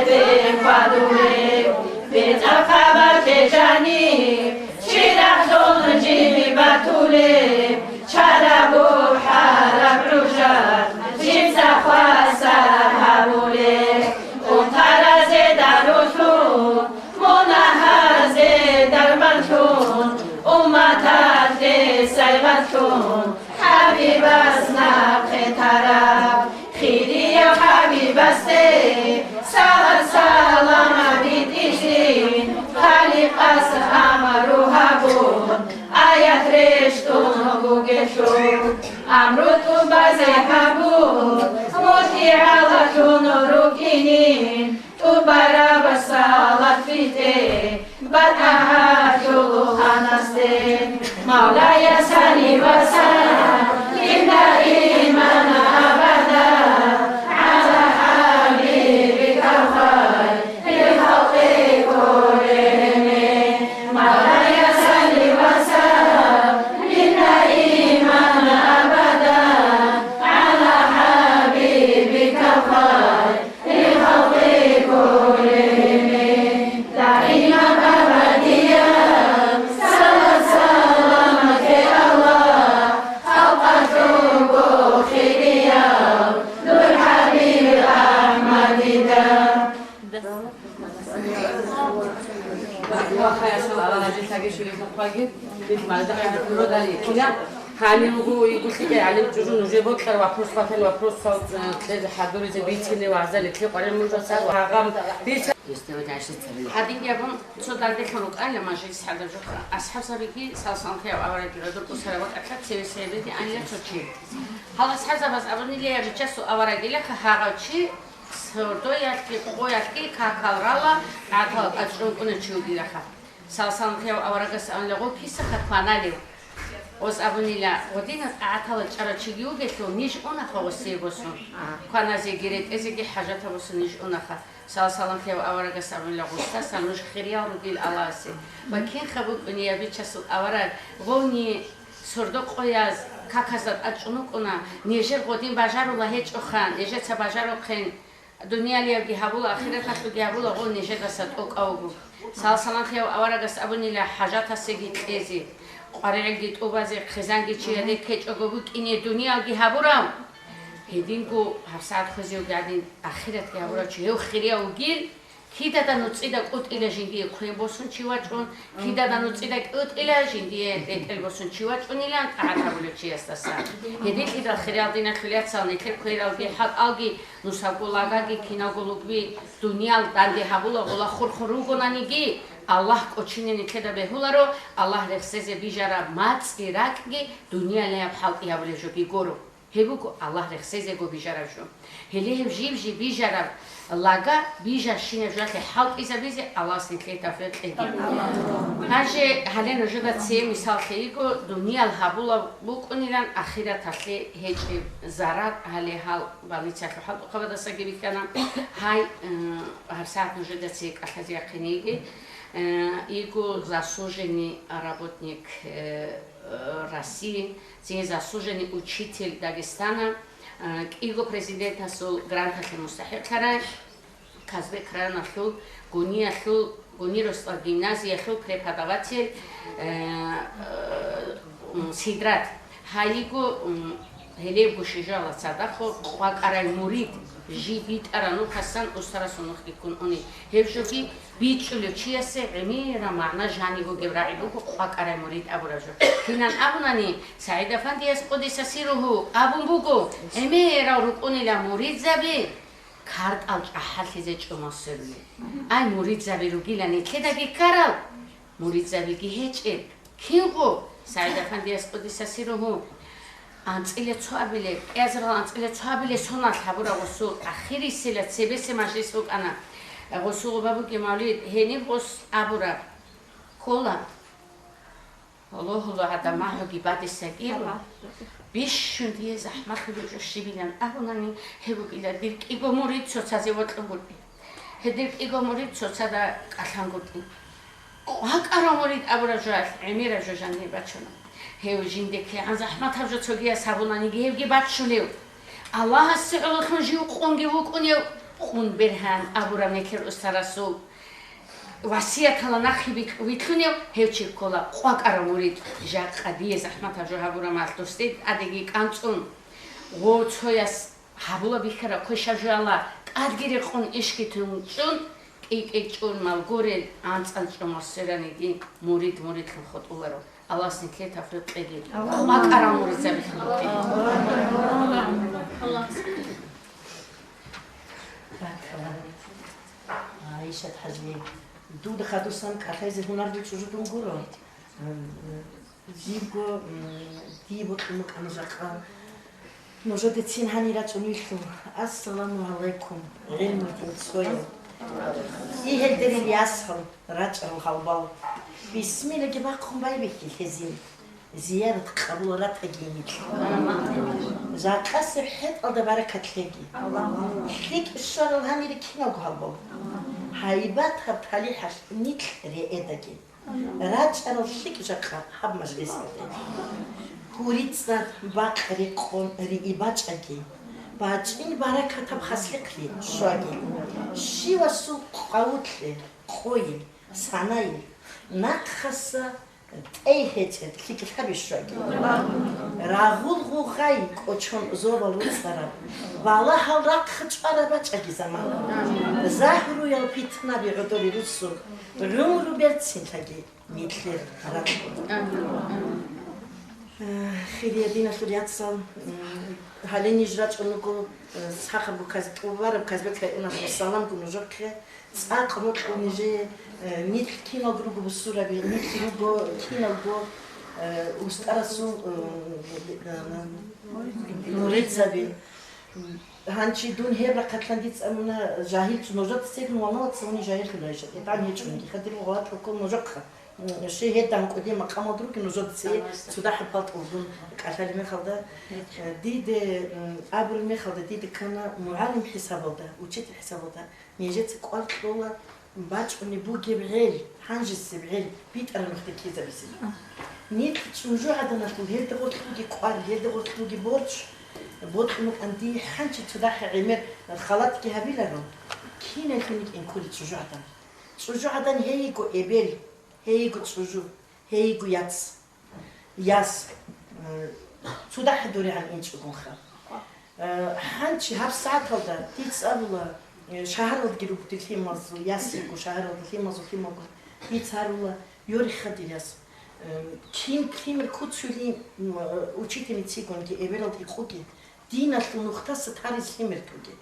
بفادولين بتقابل بجاني شيرة جيبي باتولين شربوا حرب رجال جيب سخواسا هبولين انترز دروتون منهز درمانتون امتت سیغتون حبیب از نبخ طرف خیری و حبیب استه سلام بیدیزین خلیق از امروها بود آیت رشتون گوگشون امرو تو بازه بود مطیعالتون روکینین تو برا بسالت فیته بد احجلو خانستین مولای سلی و سلام لنا ایمان ابدا على حبیبک الخیر للخلق كلهم مولاي صل وسلم لنا ایمان ابدا على حبیبک الخیر للخلق كلهم دائما ابديا سلامك الله اوقاتك خيريا نور حبيب احمد Hani bu yıkıldı yani çocuğun ucu bu kadar vapur zaten vapur sağ hadur bize bitini vazal etti para mıca sağ hagam bir يستوي عشرة سنين. حدين جابون صوت عندك خلق أنا ما جيت حدا جو أصحاب سبيكي سالسانتي أو أوريك لدور أسرة أكثر سوي سيدتي أنا لا تشي. هلا أصحاب بس أبني لي بتجسوا أوريك لك هاغتشي სორდოიათკი ყოიათკი ქაქალრალა ათალ აჭრუნკუნე ჩუგირახა სალსანთეო ავარაგას ანლეღო ფისახა ქვანალე ოს აბუნილა ოდინა ათალ ჭარაჩიგიუგეთო ნიშ უნახა ოსებოსო ქვანაზე გირეთ ezegi ჰაჟათაბოსო ნიშ უნახა სალსანთეო ავარაგას ანლეღო სასანუშ ხირია რუგილ ალასე ვაკინ ხაბუნია ბიჩასო ავარა ღონი სორდო ყოიას ქაქასად აჭუნუკუნა ნიჟერ ღოდინ ბაჟარულა ჰეჭოხან ეჟეცა ბაჟაროხენ დუნიალიაგი ჰაბულა ახირეთასუგი ჰაბულა ღო ნიჟედასად ოკაუგუ სალსანათეო ავარაგას აბუნილა ჰაჟათასეგი ტეზი ყვარეგი ტუბაზე ხეზანგი ჩიადე ქეჭოგობუ კინე დუნიალგი ჰაბურამ ჰედინგუ ჰავსად ხეზიო გადი ახირეთი ჰაბურა ჩიო ხირია უგილ ქიდა და ნუწიდა კუტილა ჟინდი ხვემბოსუნ ჩივაჭუნ ქიდა და ნუწიდა კუტილა ჟინდი ეტელბოსუნ ჩივაჭუნილა ათაბულე ჩიასტასა ჰედი ქიდა ხირიალდინა ხილიაცალნი ქერქერალგი ჰაკალგი ნუსაკულაგაგი ქინაგულუგბი დუნიალ დანდი ჰაბულა ღოლა ხურხურუგონანიგი ალლაჰ კოჩინენი ქედა ბეჰულარო ალლაჰ რეხსეზე ბიჟარა მაწი რაკგი დუნიალე აფჰალტი აბლეჟოგი გორო ჰებუკო ალლაჰ რეხსეზე გო ბიჟარაშო ჰელეჰებ ჟიბჟი ბიჟარა ლაგა ბიჟა შინე ჟახე ჰალკისა ბიზე ალლაჰს ნიქეთა ფეტეგი ჰაჟე ჰალენ ჟოდა ცე მისალ ხეიგო დუნიალ ჰაბულა ბუკუნილან ახირათასე ჰეჭი ზარატ ჰალე ჰალ ბალიცა ჰალ ყავადასა გიბიქანა ჰაი ჰარსათ ჟოდა ცე კახაზი ახინიგი Его заслуженный работник России, заслуженный учитель Дагестана, его президент Асул Грантахи Мустахир Казбек Ранахил, Гуниросла гимназия, преподаватель Сидрат. Хаиго Хелев Гушижала Цадахо, Вакарай Мурид, Жибит Арану Хасан Устарасунухи Куни, Хевжуги, Бичулю Чиасе, Эмира Мана Жаниго Гевраибу, Вакарай Мурид Абуражу. Кинан Абунани, Саида Фандиас Одисасируху, Абумбуго, Эмира Рукунила Мурид Заби, Карт Ахалхизе Чумасерли. Ай Мурид Заби Ругилани, Кедаги Карал, Мурид Заби Гихече, Кинго, Саида Фандиас Одисасируху. Анциле цуабиле, езра анциле цуабиле сона табура госу ахири сила цебесе мажлис вукана госу бабу кемали хени гос абура кола Аллаху хада махги бадисагиро бишшундие захмат худуш шибилан абунани хебукила дирк игомори цоцазе вотқбулби хедирк игомори цоцада калангутни акарамори абура жас эмира жожани бачона Хеужинде ки аз ахмат хавжа цогия сабунани гевги батшулев Аллаҳ сиъул хунжиу қунги вукунев қун берхан абура мекер устарасу васиятала нахи витхунев хевчи кола қвакара мурид жақадие захмат хавжа хабура малтустед адеги канцун ғоцояс хабула бихара кошажала адгири қун ишкитун чун икчун малгорел анцанчумасераниги мурид хот уларо Allah's nikhet after pegi. Makaram murizab khluqi. Allah. Aisha Hazmi. Dud khadusan khathaiz hunar bi chujudun guro. Zigo dibot mukanzaqa. Nojode tsin hanira chuniltu. Assalamu alaykum. Ilmutin soya. İhelderin yaskhal rach'al khalbal. Bismillah ki bakın bay bekil hezin. Ziyaret kabullara tagimit. Zaten sıhhat alda bereketlegi. Lik işaret hangi kina ghalbo. Haybat habtali haş nit re'edagi. Raç aralışık jakha hab majlis. Kuritsa bakri kon riibachagi. Bacin bereket hab haslikli şagi. Şivasu qawtli qoyi sanay. Nakasa eyhetet fikir şöyle. Rahul guhay koçun zobaluslara. Vallahi halrak xçara baçagi zaman. Zahru yal pitna bir godoli rusu. Rumru bertsin tagi mitler rak. Xiriyadina xuriyatsal haleni jrat onuko sahabu kaztuvar kazbek ona salam kunujokhe. Aqmut kunije mit kino grubu busura bir mit kino go ustarasu Muritzabi هانشي دون هبرة كاتلانديتس أمنا جاهل نوجد سيد نوانات سوني جاهل خلاص إتعني هيك خدي مغات لكل نوجقها الشيء هذا مقدم مقام دروك نوجد سيد سوداح بات أردن كاتلاندي مخلدا ديد قبل مخلدا ديد كان معلم حساب ده وشيت الحساب ده نيجت قالت له باش أني بوجي بعيل حنجز بعيل بيت أنا مختكي زبسي نيت شنجو هذا نقول هيدا قلت له قال هيدا قلت له بورش بود إنك عندي حنجة تضحي عمر خلاط كهبيلة رو كينا يخليك إن كل تشجع عدن هيجو إبل هيجو تشجع هيجو ياس تضحي دوري عن إنش بكون خا حنجة هاب ساعات هذا تيتسأل شهر الجروب تلفي مازو ياس يجو شهر تلفي مازو في مازو تيتسأل يوري خدي ياس كيم الكوتشولي وشيتني تيجون كي إبل تيجوكي دينا النقطة تاريخ همرتوجي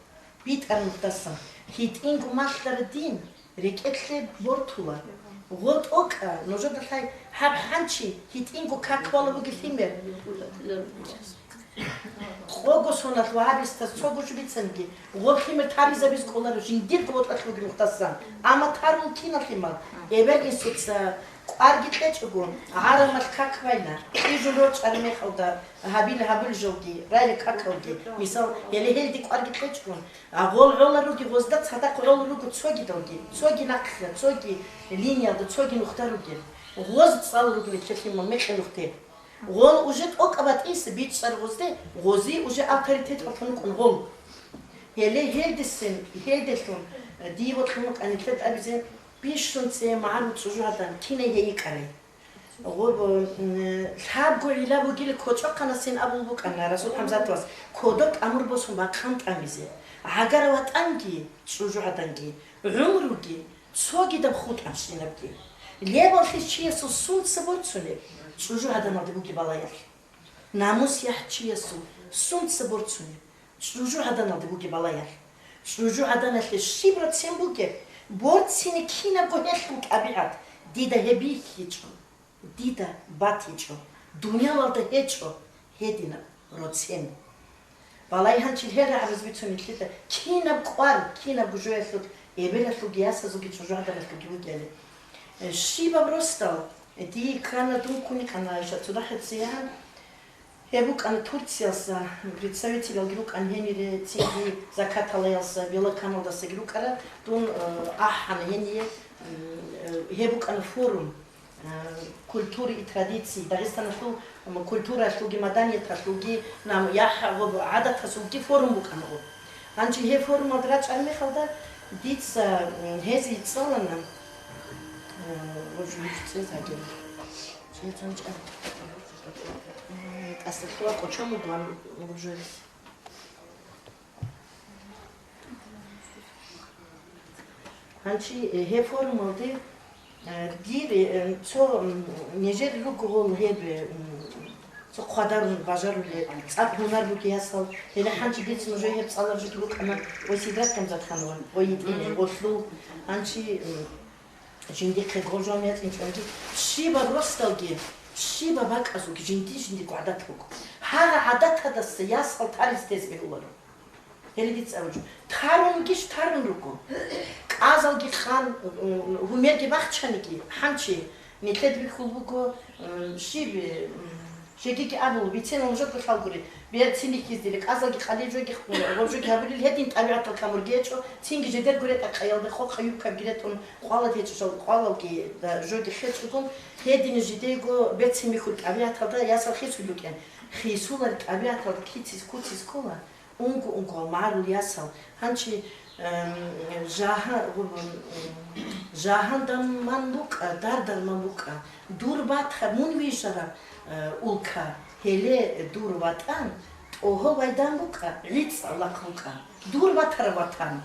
بيت النقطة هيت إنكو ماشلر الدين ريكتلي بورتولا غوت أوكا نوجد الحي هاب حنشي هيت إنكو كاكوالا بوجي همر خوغوس هنا الوهابيست خوغوس بيتسنجي غوت همر تاريخ زبيز كولارو جندير غوت أتلوجي نقطة أما تارو كينا خيمة إبل إنسوتس أرجع تجون عارم الكاكوينا يجولوش أرمي خودا هابيل جوجي راي كاكوجي مثال يلي هيديك أرجع تجون أقول علا روجي وزدت هذاك علا روجي تسوقي نقطة تسوقي لينيا تسوقي نقطة روجي غوزت صار روجي كيف ما مش نقطة غول وجد أكبر إيس بيت صار غوزي وجد أكتريت أفنك غول يلي هيدسن هيدسون دي وتخنك أنا كتبت أبزين بيشون سي معلو تشجعتن كينا ييكاري غول حاب قولي لا بقول كوتشو كنا سين أبو بك أنا رسول حمزة توس كودك أمر بس ما كانت أميزة عجرات أنجي تشجعتنجي عمرك سوقي دبخوت أمشي نبكي ليه بالخير شيء سوسود سبورت سنة تشجعتنا ما تبغي بالاير ناموس يحكي يسوع سوند سبورت سنة تشجعتنا ما تبغي بالاير تشجعتنا الشيبرة سيمبوكي بورد سيني كينا قهلك أبيعت ديدا هبي هيجو ديدا بات هيجو دنيا والده هيجو هيدينا روتسين بالاي هنشي هيرا عبز بيتو ميتلتا كينا بقوار كينا بجوية ثلوك إبلا ثلوك ياسا زوجي تشجوع دانا ثلوك يوجيالي الشيبا بروستال دي كان دون كوني كان عايشة تضحي تسيها هبوك أنا تورتسياسا представители групп анхенери цеги закаталаяса бела каналдаса группара дун ахан хение هبوك أنا форум культуры и традиции Дагестана шу культура шуги маданият шуги нам яха го адат шуги форум бук ана го анчи he форум адрач ами халда диц хези цалана вожуйце заген чецанч أستطيع قشام دوام مبجوز. هنشي هي فورم مالدي دير شو نيجر لوجو هيب شو قدر بجار ولا أب هنر لوجي هسال هنا هنشي ديت نجوا هيب صالر جت لوك أنا وسيدرات كم زاد خانوان ويدين وصلوا هنشي جندي كغوجاميات إنشانتي شيء بروستالجي شيبا باك أزوج جندي قعدت لك هذا عادات هذا السياسة التاريخ تسبيه له اللي بيتسألوا تارون جيش تارون لكم أزال جي خان هم يرجع وقت شنيكي حنشي نتلد بيخلوكو شيب شيكي أبو بيتين ونجد بخالقوري بيتيني كيزديلك أزال جي خالي جوجي وجوجي هابولي الهدين تابعت الكامورجيتشو تينجي جدر قريت أخيال بخو خيوب كبيرتون قالت هيتشو قالوا كي جوجي خيتشكم هدين جديجو بيتسمي خود أبيات هذا ياسر خيسو لكان خيسولا أبيات هذا كيتس كوتس كولا أنكو معلو ياسر هنشي جاهن دم مندوك دار مندوك دور بات خمون ويشرا أولكا هلا دور باتان أوه ويدان بوكا ريتس الله كوكا دور بات رواتان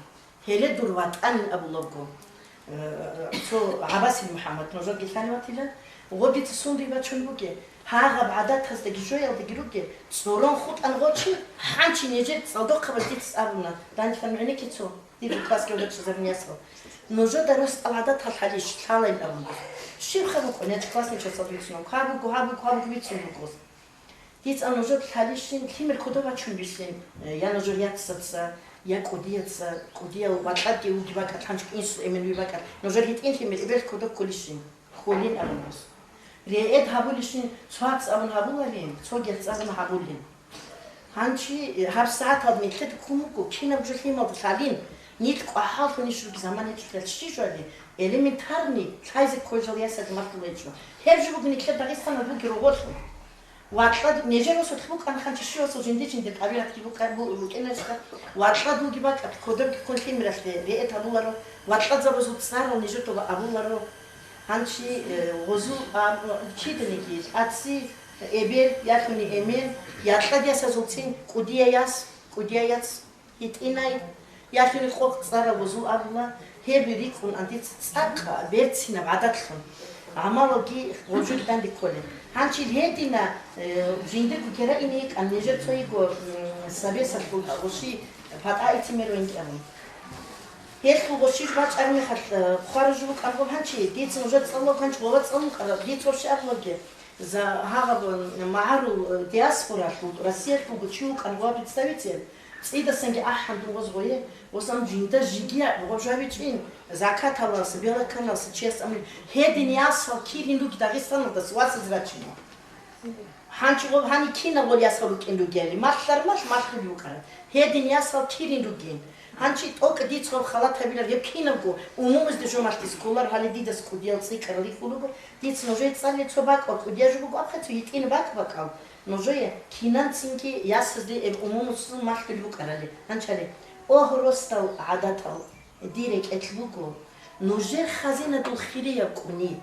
هلا دور باتان أبو لبكو شو عباسي محمد نجار قلتاني واتيلا وغبي تصوندي باتشون بوكي هاغا بعدات هستكي جويا ودقيروكي تصورون خوت أنغوتشي حانشي نيجي تصادق قبل تسألنا داني فنعني كيتسو دي بكاسكي ودك شزرني ياسو نجار دروست العادات هالحاليش حالا الأول شير خابوك ونيت كلاسني شو صديقنا هابوك بيتسون بوكوز Dies an unser Kalishin, Himmel Kodova Chumbishin, Janojur Yatsatsa, Yakodiatsa, Kodia, Watati, Ugibaka, Tansk, Insu, Emenubaka, Nojur hit intimate, Ebel Kodok Kolishin, Holin Aronos. Reed Habulishin, Swats Avon Habulin, Swagets Avon Habulin. Hanchi, Habsat had me Ted Kumuko, Kin of Juhim of Salin, Nit half an issue Zamanit, Shishali, elementarni, Isaac Corjalias at Martulecho. Herju Niketaristan of Bukiro. Watla Nigeria so took and Hanchio so indigenous that I have to look at Watla do give back at Kodok continuous the Etabularo, Watla was Sara Nijuto Abularo, Hanchi, Wozu, Chitaniki, Atsi, Ebel, Yakuni Emen, Yatladias as Oxin, Kudias, Hitinai, Yakuni Hawk, Sara Wozu Abula, Hebirikun and its Saka, Bets in a Badatron. Amalogi, Roger and the Colin. Hanchi Hedina, Jinda Kera inik, and Niger Toigo, Sabesa Roshi, Patatimero in Kevin. Here who was she much I had Horajuk and Hanchi, did some jets on Lokanch, what's on did for Sharloge, the Harabon, Maharu, diaspora, Russia, Chuk, and Robert Stavitin. Either sang Ahand was on Jinda Jigia, Rojavichin, Zakatalas, Bielakanas, chest, I mean, head in Yasal, killing look Dagestan of the Swats Rachino. Hancho Hani Kina Woliasa look in Lugari, Master Mash Luka, head in Yasal, killing Lugin. Hanchi talk a ditch of Halatabila, Yakinago, Umus de Jomas Scholar, Halididas Kudiel, Sikar Likulugo, did no jet Sally tobacco, Kudiajugo to eat in back. Nojoje, Kinansinki, Yasdi, and Umus Markelukarali, Anchale, Ohorostal Adatal, Direk et Lugo, Nojer Hazina to Hiria Kuni.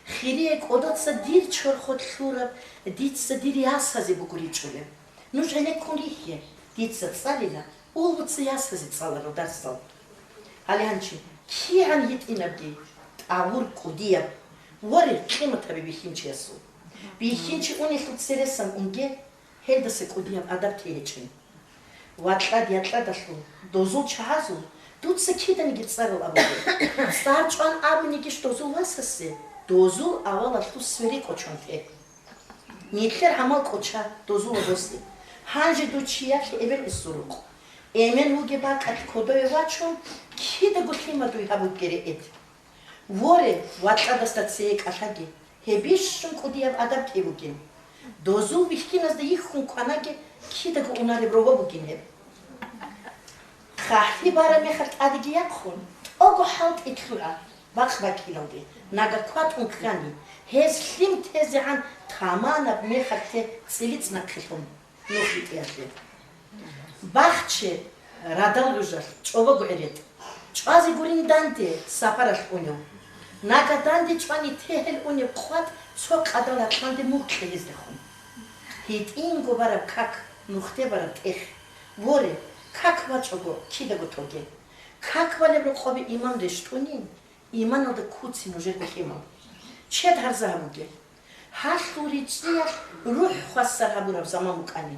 Hiria Kodotsa dir Chorhot Shurab, Ditsa Diriasa Bukurichule. Nujene Kulihe, Ditsa Salina, Uvutsias Salaro, that's all. Alianchi, Kian hit in a day, Awur Kudia, what it came at a Hinchesu. Bihinci unifut seresan unge helde se kudiam adaptation. Watla diatladashu dozu chazu tut se kidan gitsarul abu. Starchon abnigish dozu vasase dozu avala tu sveri kochonte. Nitler hamal kocha dozu odosti. Hanji du chiyak eben isuruk. Emen huge bak at kodoy vachon kida gutlima du habu gere et. Vore watla dastatsek ashagi. Hebishun Kudiav adaptibugin. Dozu Vikinas the Yichun Kwanake, Kidago Unare Brobogin. Kahibara Mechat Adigiakun, Ogo Halt Ikura, Bakbakilode, Nagakwat Unkani, Hes Slim Tezehan, Tamana Mechate, Silitsna Kipum, Nofitiate. Bachche, Radaluzar, Chovogo Eret, Chazi Gurindante, Saparash Unio. Nagadandi Chwani Tehel Unya Quat, so Kadala Tande Mukhe is the home. Hit in Gobara Kak, Nuchtebara Tech, Wore, Kak Wachogo, Kidagotoge, Kak Valebro Hobi Imam de Stunin, Iman of the Kutsi Nujekimo, Chet Harzabuge, Hashuritia, Ruh Wasarabur of Zamamukani,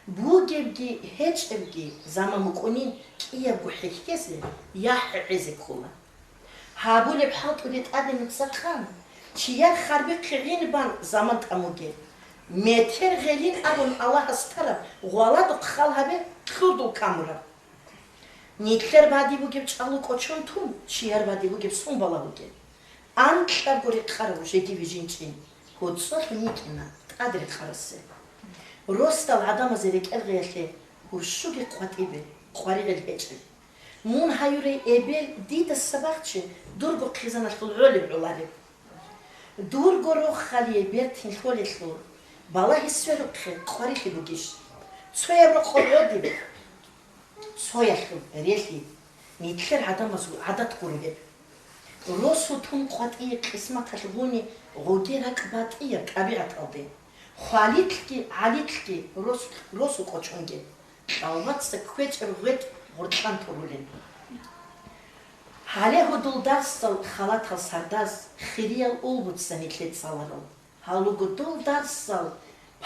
Bugebgi, HMG, Zamamukonin, Kia Buhekese, Yah Ezekula. Habule bhalt ulit adem tsakhan chiyar kharbe khirin ban zaman tamuge meter gelin abun Allah astara gwalat khal habe khudu kamura nitler badi bu gib chalu kochon tum chiyar badi bu gib sun bala buge an taburi kharu jegi vijinchi hotsot nikina adre kharase rostal adam zerek elgeyte hushugi qatibe qari gelbechi مون هايوري إبل ديد السباقش دورجو خزانة العلم علالي دورجو روح خالي بيرتين خولي خلو بالله السوالو قاري خلوجيش سويا بروح خلودي بك سويا خلو ريلي نيتكر عدم مسؤول عدد قريب روسو توم قطعي قسمة خلوني غوديرك باتئي كبيرة أبي خاليتكي عليتكي روسو قطعونجي أو سكويت الغيت غرطان تولين حاله هدول درسل خالات سرداز خيريال أولبوت سنتلت سالارو حالو هدول درسل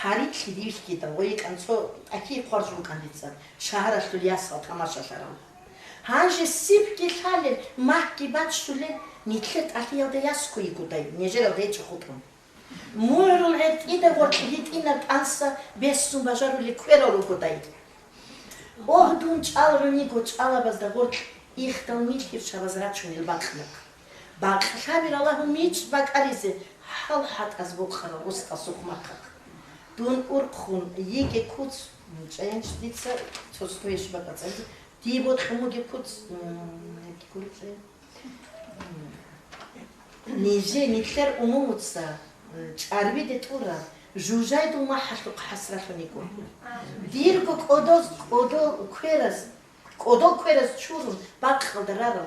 پاریت خیلیش کیدا ویک انسو اکی خورجو کندیسن شهرش تولیاسا تماشا شرم هنج سیب کی خاله ماه کی بچ توله نیتلت اخیال دیاس کوی کودای نیجر دیچ خودم მუერულ ეტიდა ვორტიტინა ტანსა ბესუმ ბაჟარული კვეროლო გოდაი ოჰდუნ ჭალრუნი გოჭალაბას და ვორტ იხდალ მიჩქირ შაბაზ რაჩუნილ ბახნაკ ბახშაბირ ალაჰუ მიჩ ბაკარიზე ჰალ ჰატას ბოხარა უსტას უხმაკა დუნ ურხუნ იგე კუც ჭენჩ დიცა ცოცხუეშ ბაკაცე დიბოთ ხმუგე კუც კულცე ნიჟე ნიტერ უმუცა ჭარბი დეტურა ჟუჟაი დუ მაჰასუ ხასრახნიკო დირგო კოდო ქვერას ჩურუ ბაკხდრარო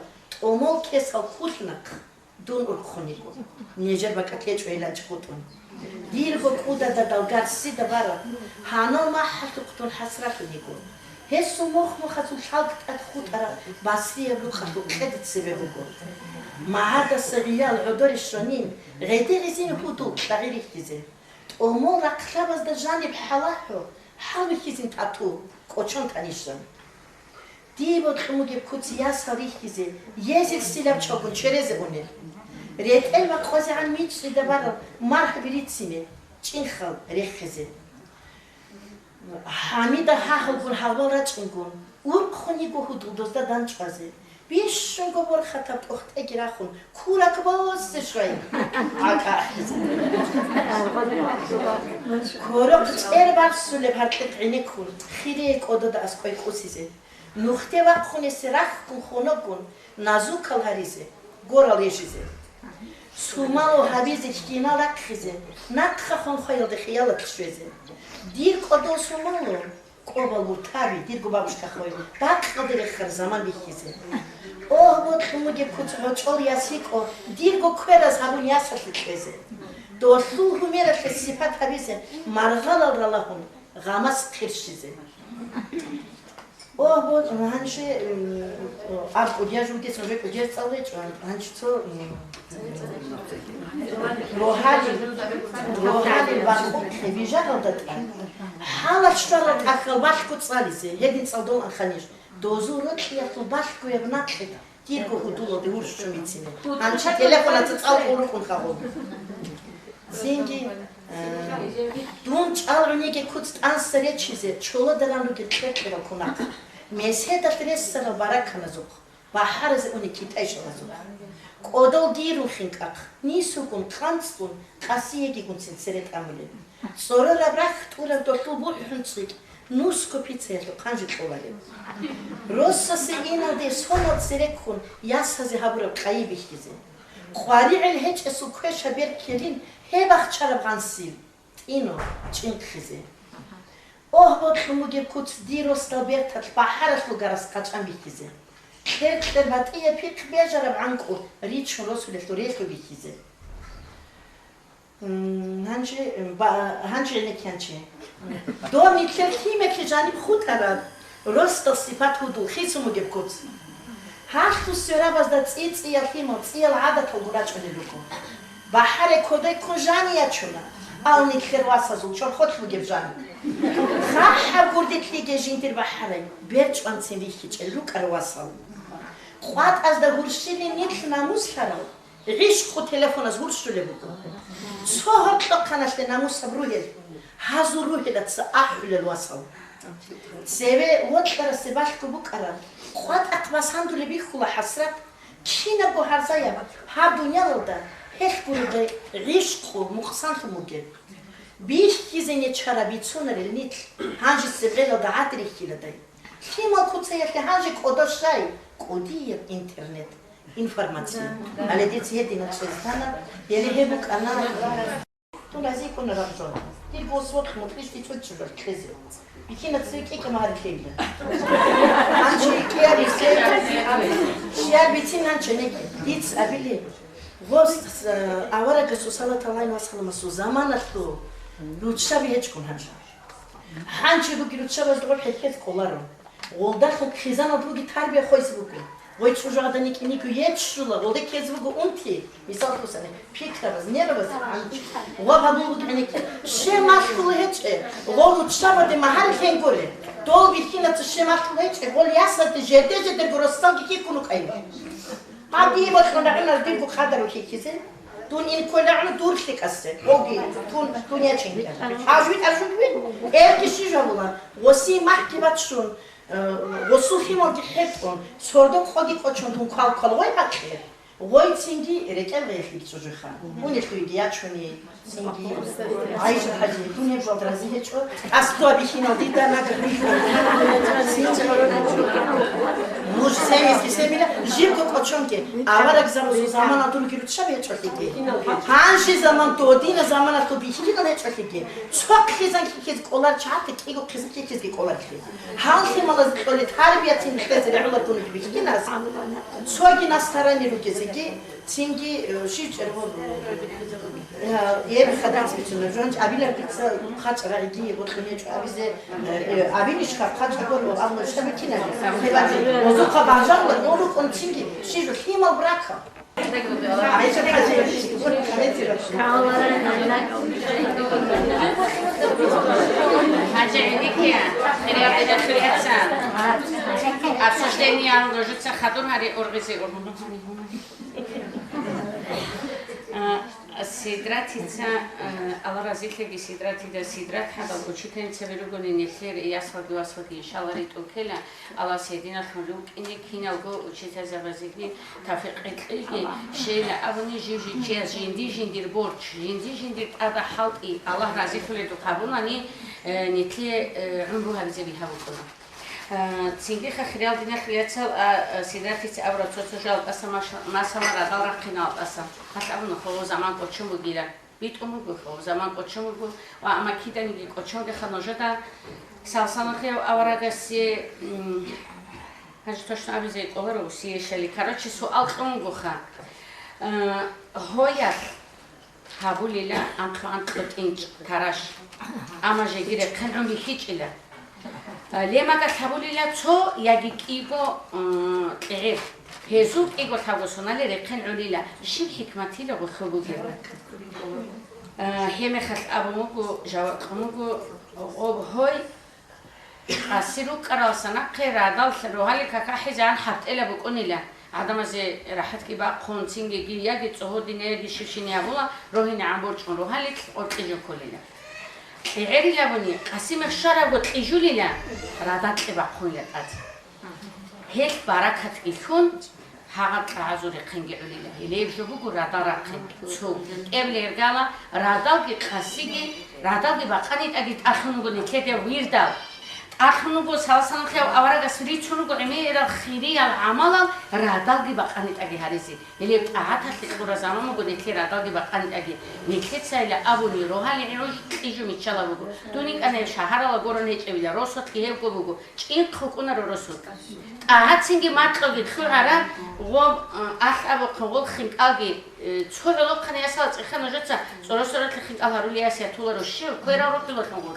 ომო კესალ ხუთნაკ დუნ ურხუნიკო ნიჟერ ბაკაკეჭ ველაჭ ხუთუნ დირგო კუდა და დალგარსი და ბარა ჰანო მაჰასუ ხუთუნ ხასრახნიკო ჰესუ მოხმოხაცუ შალკტად ხუტარა ბასიებლუ ხატუ კედცებებუგო მაჰადა სერიალ ოდორი შონინ ღედერიზინ ხუტუ დაღირიხტიზე ომო რაკხაბას და ჟანი ბჰალაჰო ჰალვიხიზინ თათუ კოჩონ ტანიშონ დიბოთ ხმუგე ქუციას ხარიხტიზე იეზით სილამ ჩოგუნ ჩერეზე უნე რეტელმა ყოზე ან მიჩი და ბარა მარხბირიცინე ჭინხალ რეხეზე ჰამიდა ჰაჰგულ ჰავალა ჭინგუნ ურხონი გოჰუდუს და დანჭაზე ბიშო გობორ ხათა პოხტე გირახუნ ქურაკბოს შეშვაი აკა ქორო წერბარსულე ფარტყინე ქურ ხირე კოდო და ასკოი ხუსიზე ნუხტევა ხუნეს რახ ხუნოგუნ ნაზუკალ ჰარიზე გორალეშიზე სუმალო ჰაბიზე ჩკინალა ხიზე ნახა ხონ ხოილდე ხიალა ხვეზე დირ კოდო სუმალო ყობალო თავი დირ გობაბშკა ხოი ბაკყდერე ხარ ზამან ბიხიზე ოჰბოთ ხმუგე ქუცრო ჭოლიასიკო დირგო კვერას ჰაბუნი ასათი ხვეზე დოსუ ჰუმერა სიფათ ჰაბიზე მარღალალალაჰუნ ღამას ხირშიზე ოჰბოთ რანში არ კუდიაჟუნტი სოჟე კუდიას წავეჭო რანჩო როჰალი ბახო ხებიჟაღალდა ჰალა შტალა ახალ ბახკო წალიზე ედინ წავდო ახანიშ დოზურო ქიახო ბახკო ებნაკე დირგო ჰუდულო დე ურშო მიცინე ანჩა ტელეფონა წავყურო ხუნხავო ზინგი დუნ ჭალრუნიკე ქუც ტანსრეჩიზე ჩოლო დარანუგე ტრეკერა ქუნა მესედა ტრესსა ბარაკანაზო ბაჰარზე უნი კიტაიშანაზო კოდო დირუ ხინკახ ნისუკუნ ხანცუნ ყასიეგი გუნცენ სერეტამილე სორო რაბრახ ტურა დოშულ ბუჰუნცი ნუსკო პიცელო ხანჯი ყოვალე როსასე ინადე სონო სერეკუნ იასაზე ჰაბურა ყაიბიხიზე ყვარიელ ჰეჭესუ ქვეშა ბერკელინ ჰებახჩარა ბანსი ტინო ჭინხიზე ოჰბოთ ხმუგე ქუც დიროს და ბერტად ბაჰარასლო გარას ყაჭამიხიზე ქერტერ ბატიე ფიქ ბეჟარა ბანკო რიჩ როსულეს რიესლო ბიხიზე ჰანჯე ნეკიანჩე დომი ქერქიმე ქიჯანი ხუტარა როსტო სიფათუდუ ხისუმუგე ქუც ჰახტუ სერაბას და წიწია ხიმო წიელ ადათო გურაჭველებუკო ბაჰარე ქოდე ქოჟანია ჩუნა ალნი ხერვასაზულ ჩორ ხოთლუგე ბჟანი ხაჰა გურდიტლიგე ჟინტირ ბაჰარე ბერჭვანცი ვიხიჭე ლუკარვასალ ყვატას და გურშილი ნიხ ნამუსხარო ღიშხუ ტელეფონას გურშულებუკო ცოჰოტო ხანაშე ნამუსაბრუგე ჰაზურუჰედაც აჰვილელვასალ სევე ვოტკარა სებაშკუ ბუკარა ყვატ მასანდული ბიხულა ჰასრატ ჩინა გოჰარზაია ჰაბუნიალდა ჰეხბურდე ღიშხუ მუხსანთმუგე ბიშკიზენე ჩარა ბიცუნერე ნით ჰანჯი სებელო და ატრიხილადაი ხიმა ქუცეიახე ჰანჯი კოდოშაი კოდიე ინტერნეტ ინფორმაცია ale dieți din acestana ele hebu canal tu la zi până la joi il faut soit que mon triste tout tu veux creuser bikina tsiki que mar kele anchi ki ali se și abitin anchene dits abile vost awara că susala talai masala masu zamana tu luchabi hech kun hanchi bu ki luchaba zdor heket kolaro olda khizana bu ki tarbiye khoysi bu Voi çujağa da niku yetşula, o da kezvugu unti. Misal kusane, pikravaz, nervaz, anchi. O babulu kaneki. Şe maskulu heçe. Volu çava de mahal kengore. Dol bikina tı şe maskulu heçe. Vol yasla te jede gorostal ki kunu kayma. Hadi bakın da ina dingu kadaru kekisi. دون این کلاه دور شکسته اوگی دنیا چنگی آجوید ارکشی جوونا وسی محکمتشون وصوفی مونتی حفظون سردوک خودی کچون تون کالوی بکه وای سینگی رکل غیفی چوجو خان اون یکی دیگه چونی سینگی عایش حاجی دنیا جادرازی هیچو اصلا بیشینم دیدن نکردی موج سیمیز کی سیمیله جیب کو کچون که اول zaman atını ki çabaya çöktü. Hangi zaman doğduğun zaman atı bir şey de çöktü. Çok kızan ki kolar çarptı ki o kızın ki kolar ki. Hangi malaz öyle terbiyetin işte Allah bunu gibi ki nasıl. Çok nas tarani rukesi ki çünkü şey yer xadas biçimde önce abiler pizza kaç raygi bu konuya abize abini çıkar kaç gol o Allah işte bir ne. O zaman kabacanlar onu çünkü şey himal bırakın. Хача великие, реально шляться. Обсуждение ложится ходун хари оргизи Сидратица, аларазитлеги сидрати да сидрат хадал учитен цеверугони нефлер ясфаги васфаги иншаллари тукела ала седина хулук ини киналго учита завазиги тафиқитлиги шейна авни жижи чиаз жинди жиндир борч жинди жиндир ада халқи аллах разитле ду қабулани нефле умру хавзеби хавукуна Цинги хахриал дина хриацал сидратиц авра цоцожал аса масамара далрақинал аса хатавну холо заман кочуму гира битуму холо заман кочуму ва амакидани ги кочонге ханожада салсанахе аврагаси точно абизе коларо сиешели короче суал қумгуха хоя хабулила анхант инч караш амаже гире қануми хичила Лемага табулила цо яги киго қиғир Хезук иго табусонали реқен улила Шим хикматила го хубуги Хеме хат абумугу жавақмугу Обхой Асиру қаралсана қирадал Рухали кака хизан хаптела букунила Адамазе рахат ки ба қонцинги ги яги цоҳоди неги шишини абула Рохини амборчун рухали орқижу кулила غيري لابوني قسم الشرب والإجولي لا رادات إبقون لقات هيك بركة يكون هاغت عزوري قنجي علي لا اللي يجوبوكو رادارا قنج سو قبل يرقالا رادالكي قسيجي رادالكي بقاني أجيت أخنوغو نكيدي ويردال أخنوغو سالسان خيو أورا قسري تشونوغو عمير الخيري العمل رادالكي بقاني أجي هاريزي اللي أعطت لقورا زماموغو نكي رادالكي بقاني أجي نكيت سايلا أبوني روحالي عروج إيجو ميتشالا بوغو دونيك أنا شهر لغورو نيجي روسوت كيهوغو بوغو چين خوكونا رو روسوت أعطت سنجي ماتلوغي تخورارا غوب أخ أبو قنغول خنك ألغي تخور لغو قنيا سالت إخانا جتسا سورسورت لخنك ألغارو لياسيا تولا رو شيو كويرا روحي لخنغول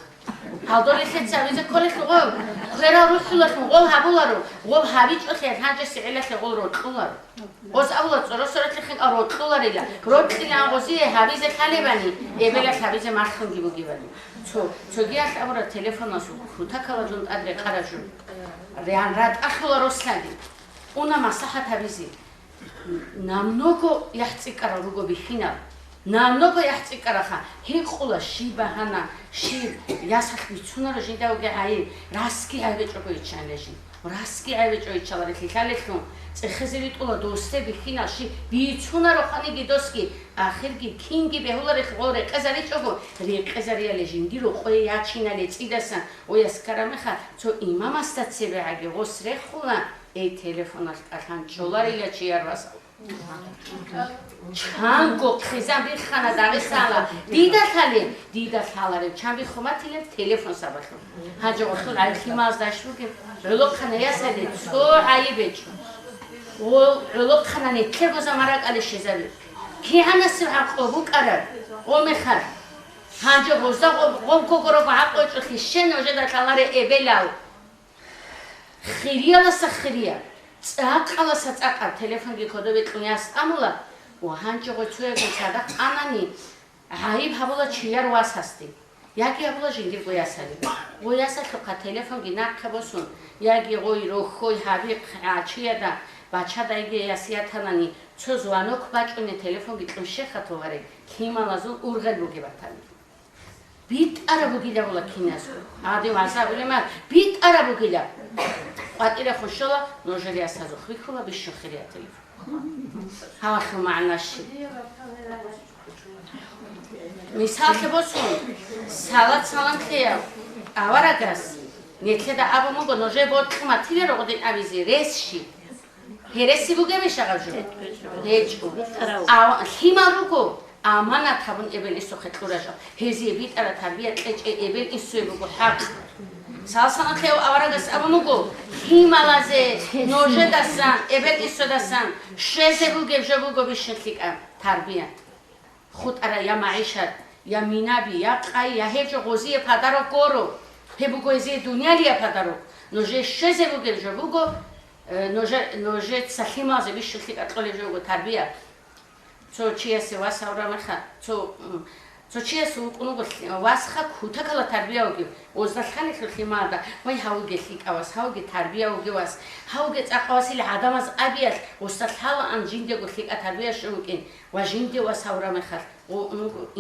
هادولی خیلی زیاد کلی خلق خیلی روح خلق مغول هبولارو غول هبیج أخير هنجس سعیلت غول رود خلارو از أولاد صورت لخن أرود خلاریلا رود خیلی آغازی هبیز خالیبانی ایبلت هبیز مرخم گیبانی تو گیاش أورا تلفن نسو خوتا کلادون ادر خرجون ریان رد أخلارو سالی اونا مساحت هبیزی نامنوکو یحتیکارا روگو بیخینال نامنوکو یحتیکارا خا هیچ خولا شیبهانا شیر یاسخ میتونه رو جنده و گهایی راسکی عیبچ رو بیچندشی راسکی عیبچ رو بیچالاری خیلی کن خزیریت اولا دوسته بیخینا شی بیتونه رو خانی گیدوسکی آخر گی کینگی به هولاری خور قزاری چوبو ریق قزاری لجندی رو خوی یاچینا لیتیدسن و یسکرامه خا تو ایمام استاد سبعی غسر خولا ای تلفنش آخان چولاری لچیار واسه چانگو خیزم بی خانه داری سالا دیده سالاره چند بی خومتی تلفن سبت هنجا وقتون علیکی ماز داشت بگیم علوق خانه یا سالی تو عیی بچون و علوق خانه نیتر گوزا مرک علی شیزه کی هنه سر حق بو کرد و میخواد هنجا گوزا قوم کوگرو با حق وچو خیشه نوجه در سالاره ایبلاو خیریه لسا خیریه წაყალა საწაყარ ტელეფონი კოდები ყნიას ამულა ვაჰანჭო ჩუეგო სადა ანანი აი ფაბოლა ჩიარ ვასასტი იაკი აბოლა ჟინდი ყიასალი ყიასა ხა ტელეფონი ნაკებოსუნ იაკი ყოი რო ხოი ჰაბი აჩია და Бача дайге ясиятанани цо звонок бачуне телефон гитун шехатоваре кималазу ургел бугибатани бит арабугиля вола кинас ади масабулема бит арабугиля атира хошола ножерия сазу хвикула бишохирия телефон хаваху ма'наши мисал кебосун салат салам кея аварагас нетледа абамуго ноже ботма тилеро годин авизи ресши ჰერესი ბუგები შაღავჟო ეჭუ ხიმარუგო ამანა თაბუნ ებელი სოხეთურაშა ჰეზიები ტარა თარბია ეჭე ებელი ისუებუგო ჰაკ სალსანა ხეო ავარაგას ამუგო ხიმალაზე ნოჟე დასან ებელი ისოდასან შეზე ბუგები ბუგო ბიშეთიკა თარბია ხუთ არა ია მაიშა ია მინაბი ია ყაი ია ჰეჯო ღოზიე ფადარო კორო ჰებუგო ეზი დუნიალია ფადარო ნოჟე შეზე ბუგები ბუგო ნოჟე სახიმაზე ვიშლი კატყოლე ჯოგო თარბია ცო ჩიასე ვასავრა მახა ცო ჩიასე უკუნუგო ვასხა ქუთაკალა თარბია უგი 30 ხანი ხიმადა ვაი ჰაუგე ხიკავას ჰაუგე თარბია უგივას ჰაუგე წაყავასილი ადამას აბიას 30 ხალა ან ჯინდეგო ხიკა თარბია შოუკინ ვა ჯინდე ვასავრა მახა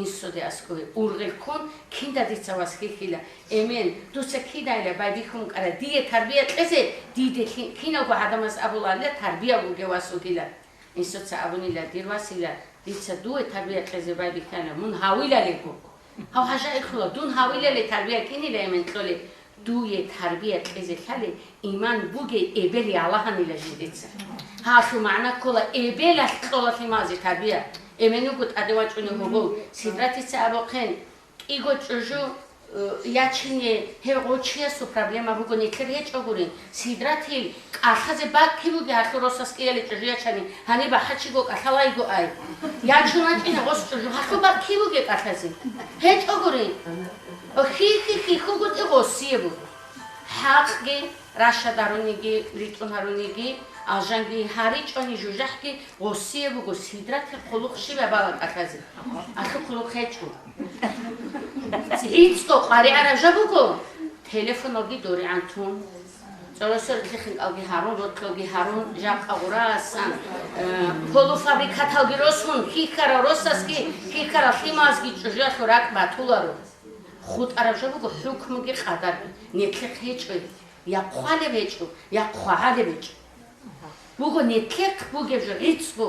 ინსოდე ასკოვე ურგელქონ ქინდადიცავას ხიხილა ემენ დუსე ქიდაილა ბაიბიხუნ ყარა დიე თარბია ყეზე დიდე ქინოგო ადამას აბულალა თარბია უგევას უგილა ინსოცა აბუნილა დირვასილა დიცა დუე თარბია ყეზე ბაიბიხანა მუნ ჰავილა ლეკო ჰაჟა ეხლა დუნ ჰავილა ლე თარბია კინილა ემენ ტოლე დუე თარბია ყეზე ხალე იმან ბუგე ებელი ალაჰანილა ჟიდიცა ჰაშუ მანა კოლა ებელა ტოლა ხიმაზი თარბია ემენუგო ტადევაჭუნე გოგო სიდრატიცა აბოხენ კიგო ჭუჟუ იაჩინე ჰეროჩია სუ პრობლემა ბუგო ნიკრია ჭოგური სიდრათი კახაზე ბაკიბუგე ახროსას კიელი ჭუჟიაჩანი ჰანი ბახაჩიგო კახალაიგო აი იაჩუნაჭინა გოს ჭუჟუ ხახო ბაკიბუგე კახაზე ჰეჭოგური ხიხი ხუგო ტიგოსიებუ ჰაყგი რაშადარუნიგი რიტუნარუნიგი აჟანგი ჰარიჭონი ჟუჟახკი ოსიებუგო სიდრათი ხულუხში ბაბალა კახაზე ახო ხულუხეჭუ იცკო ყარი არაჟაბუგო ტელეფონოგი დორი ანთუნ წოროსერ ხიხინ ალგი ჰარუნ როტლოგი ჰარუნ ჟაყაურასან პოლო ფაბრიკათალგი როსუნ ხიხარა როსასკი ხიხარა ხიმაზგი ჭუჟახო რაკ ბათულარო ხუთ არაჟაბუგო ჰუქმუგი ყადარ ნექე ხეჭუ ია ყვალე ვეჭუ ია ყვალე ვეჭუ ბუგო ნექეკ ბუგეჟო იცკო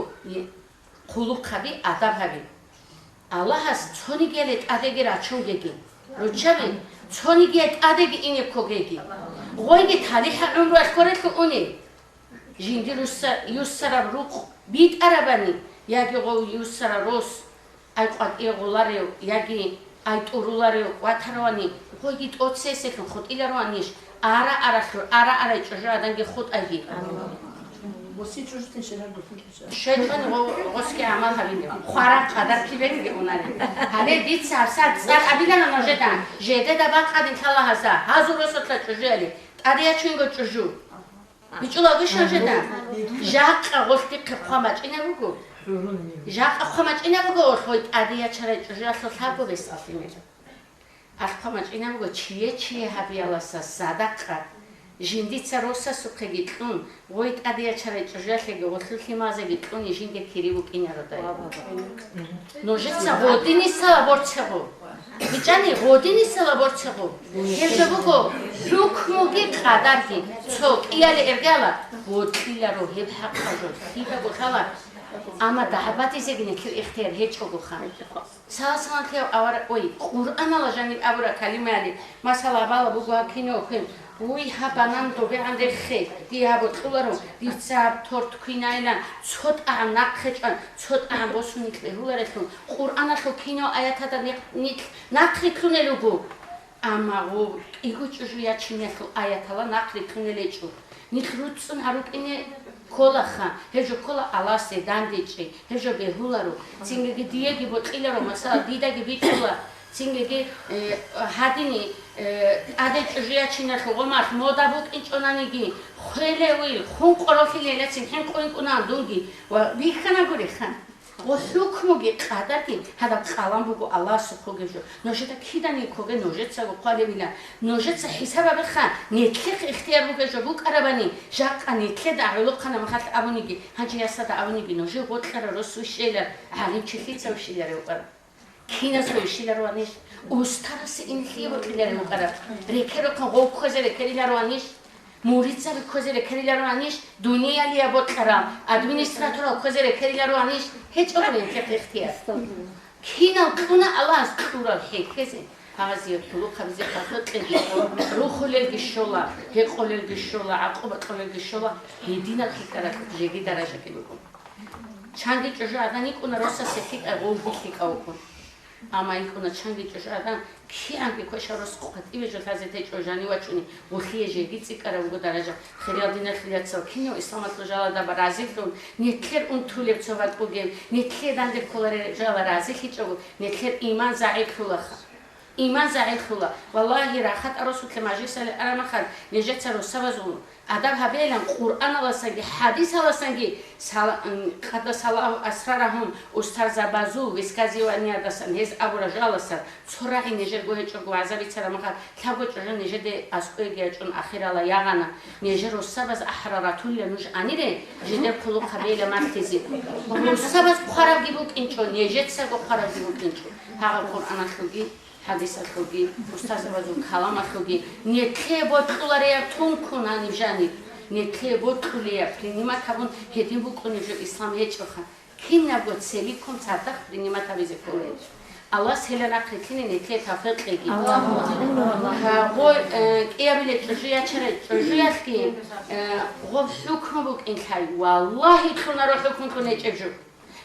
ხულუხაბი ადაბაბი ალაჰას ცონიგელე ტადეგი რაჩუგეგი როჩაბი ცონიგე ტადეგი ინე ქოგეგი ღოიგი თალიხა უმრას ქორეთკო უნი ჟინდი რუსა იუსარა რუყ ბიტ არაბანი იაგი ღო იუსარა როს აი ყვატი ღოლარე იაგი აი ტურულარე ვათაროვანი ღოიგი ტოცესე ხოტილაროვანიშ არა ჭოჟა ადანგი ხოტაგი Você justo tem chegado do fim do შეჭონი ღოსკე ამალ ჰავინე ხვარა ყადარქივენი უნარი ჰალე დიცა საწარ აბიდანა ნოჟედა ჟედე და ბაყადი თალაჰასა ჰაზუროსოთლა ჭუჟელი ტადია ჩინგო ჭუჟუ ბიჭულა გიშოჟედა ჟაყა ღოსკე ხვამაჭინა ბუგო ჟაყა ხვამაჭინა ბუგო ხოი ტადია ჩარე ჭუჟასო თაგოვეს აფინე ახხვამაჭინა ბუგო ჩიე ჰაბიალასა სადაყა ჟინდიცა როსა სუხეგი ტუნ ვოიტ ადია ჩარე ჭუჟახეგი ოთხი მაზეგი ტუნი ჟინდე ქირივუ კინაროდა ნოჟეცა ღოდინისა ლაბორცეგო ბიჭანი ღოდინისა ლაბორცეგო ჰერჯაბუგო ლუქმუგი ყადარგი ცო ყიალე ერგალა ღოთილარო ჰებჰაყაჟო ხიბაგო ხალა ამა დააბატიზეგინე იხთერ ჰეჭოგო ხან საასანთე ავარ ой ყურანა ჟანი აბურა კალიმალი მასალა ბალა ბუგა კინო ხენ უი ჰაბანან დობეანდე ხე დიაბო ყულარო დიცა თორ თქვინაილა ცოტა ნახეჭან ცოტა ბოსუნი ქეულარე ხო ყურანა ხო კინო აიათა და ნახე ქუნელუგო ამაღო იგო ჭუჟია ჩინეხო აიათალა ნახე ქუნელეჭუ ნიხრუცუნ არუკინე კოლახა ჰეჯო კოლა ალასე დანდიჭი ჰეჯო ბეჰულარო ცინგეგი დიეგი ბოყილარო მასა დიდაგი ბიჭულა ცინგეგი ჰადინი ადე ჭუჟიაჩინა ხომარ მოდაბუკი ჭონანიგი ხელევი ხუნ ყროფილელა ცინხენ ყუნკუნა დუნგი ვიხანა გური ხან О хукмуги қадаки хада қалам бугу Аллах сухугежу ножета кидани коге ножетса қалевина ножетса хисаба беха нетлех ихтияр бугежу букарабани жақа нетле даулу қана махат абуниги ханчи ясада абуниги ноже ботлара росушеля алим чихица ушиларе уқара кинас ушиларе ваниш устарас инхиво киларе уқара рекеро қан гопхозе рекериларе ваниш Мурица козере кериларо аниш дуния лия ботлара администратора козере кериларо аниш ҳеҷ оғоне фиқихтия кинал куна алаз кура хекезе ҳазир тулу қабзе фатоқеги рухулел гишола ҳеқолел гишола ақубатқолел гишола ҳедина хикара жеги даража кебукун чанги ҷужу адани куна роса сефик агол бухика укун ама икуна чанги ҷужу адан ки анги коша рос қуқати вежо тазете ҷожани вачуни ухие жеги цикара уго даража хириадина хириатсо кино исламат жала да разифун нетлер ун тулев цоват бугем нетлер данде коларе жала разихи чогу нетлер иман заифулаха иман заифула валлаҳи рахат аросу ке маҷлисали арамахад нежеца росавазун адаб ҳабелам қуръан аласанги ҳадис аласанги қадасаллаҳу асрараҳум устарзабазу висказиваниадасан ҳез абуража аласад цораи нежер гоҳечогу азавицарамахад лабго ҷожа нежеде асқоегиачун ахирала яғана нежер росабаз аҳраратулля нуж анире жедер қулу қабела мартизи росабаз бухаравги букинчо нежетса гохаравги букинчо ҳаға қуръана хуги حدیث خوگی استاد بازو کلام خوگی نیکی بود کلاره تون کنانی جانی نیکی بود کلیه پرینیما کبون هدیم بکنی جو اسلام هیچ بخن کی نبود سلی کن صدق پرینیما تبیزه کلیه الله سهل نقیتین نیکی تفرق کی هو ایابیل تجویا چرا تجویا کی هو حکم بک این کاری والله تون رو حکم کنه چجور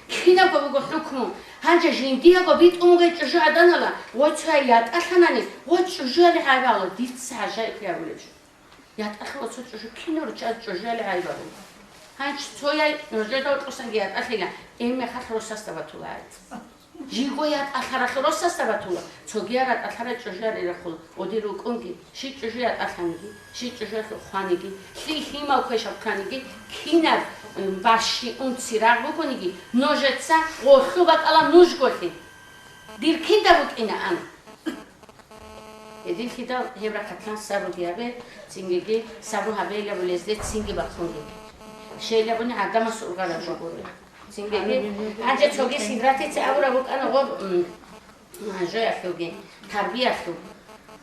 کینا بگو حکم هنجا جندیا با بیت اونگه چجور عدنالا و چای یاد اخنانی و چجور حیوالا دیت سعجای پیاولیش یاد اخلا چجور کینا رو چاد چجور حیوالا هنج چای نجار داد قصن یاد اخلا این میخواد روساست باتولاد جیگو یاد اخرا روساست باتولا چوگیارات اخرا چجور ایرخول ودی رو کنگی شی چجور یاد اخنگی شی چجور خوانگی شی هیما کشاب کنگی کینا باشی اون سیرگ بکنی نوجتسا قرصو بات الان نوج گوتی دیر کیندا بود اینا آن دیر کیندا هبرا کتان سبو دیابه سینگی سبو هبیلا ولزده سینگی بخونی شیلا بونی آدم سرگالا جوگوری سینگی آنجا چوگی سیدراتی چه آورا بود آن غو جویا خوگی تربیت خو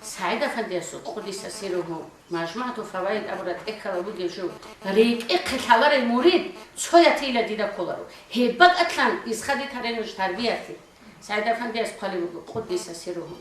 سعید افندی است خودی سیرو هم مجموعه فواید ابرات اکلا بودی جو ریک اکلار مورد چویا تیلا دیدا کلارو هبت اتلان از خدی ترینوش تربیتی سعید افندی است خالی بود خودی سیرو هم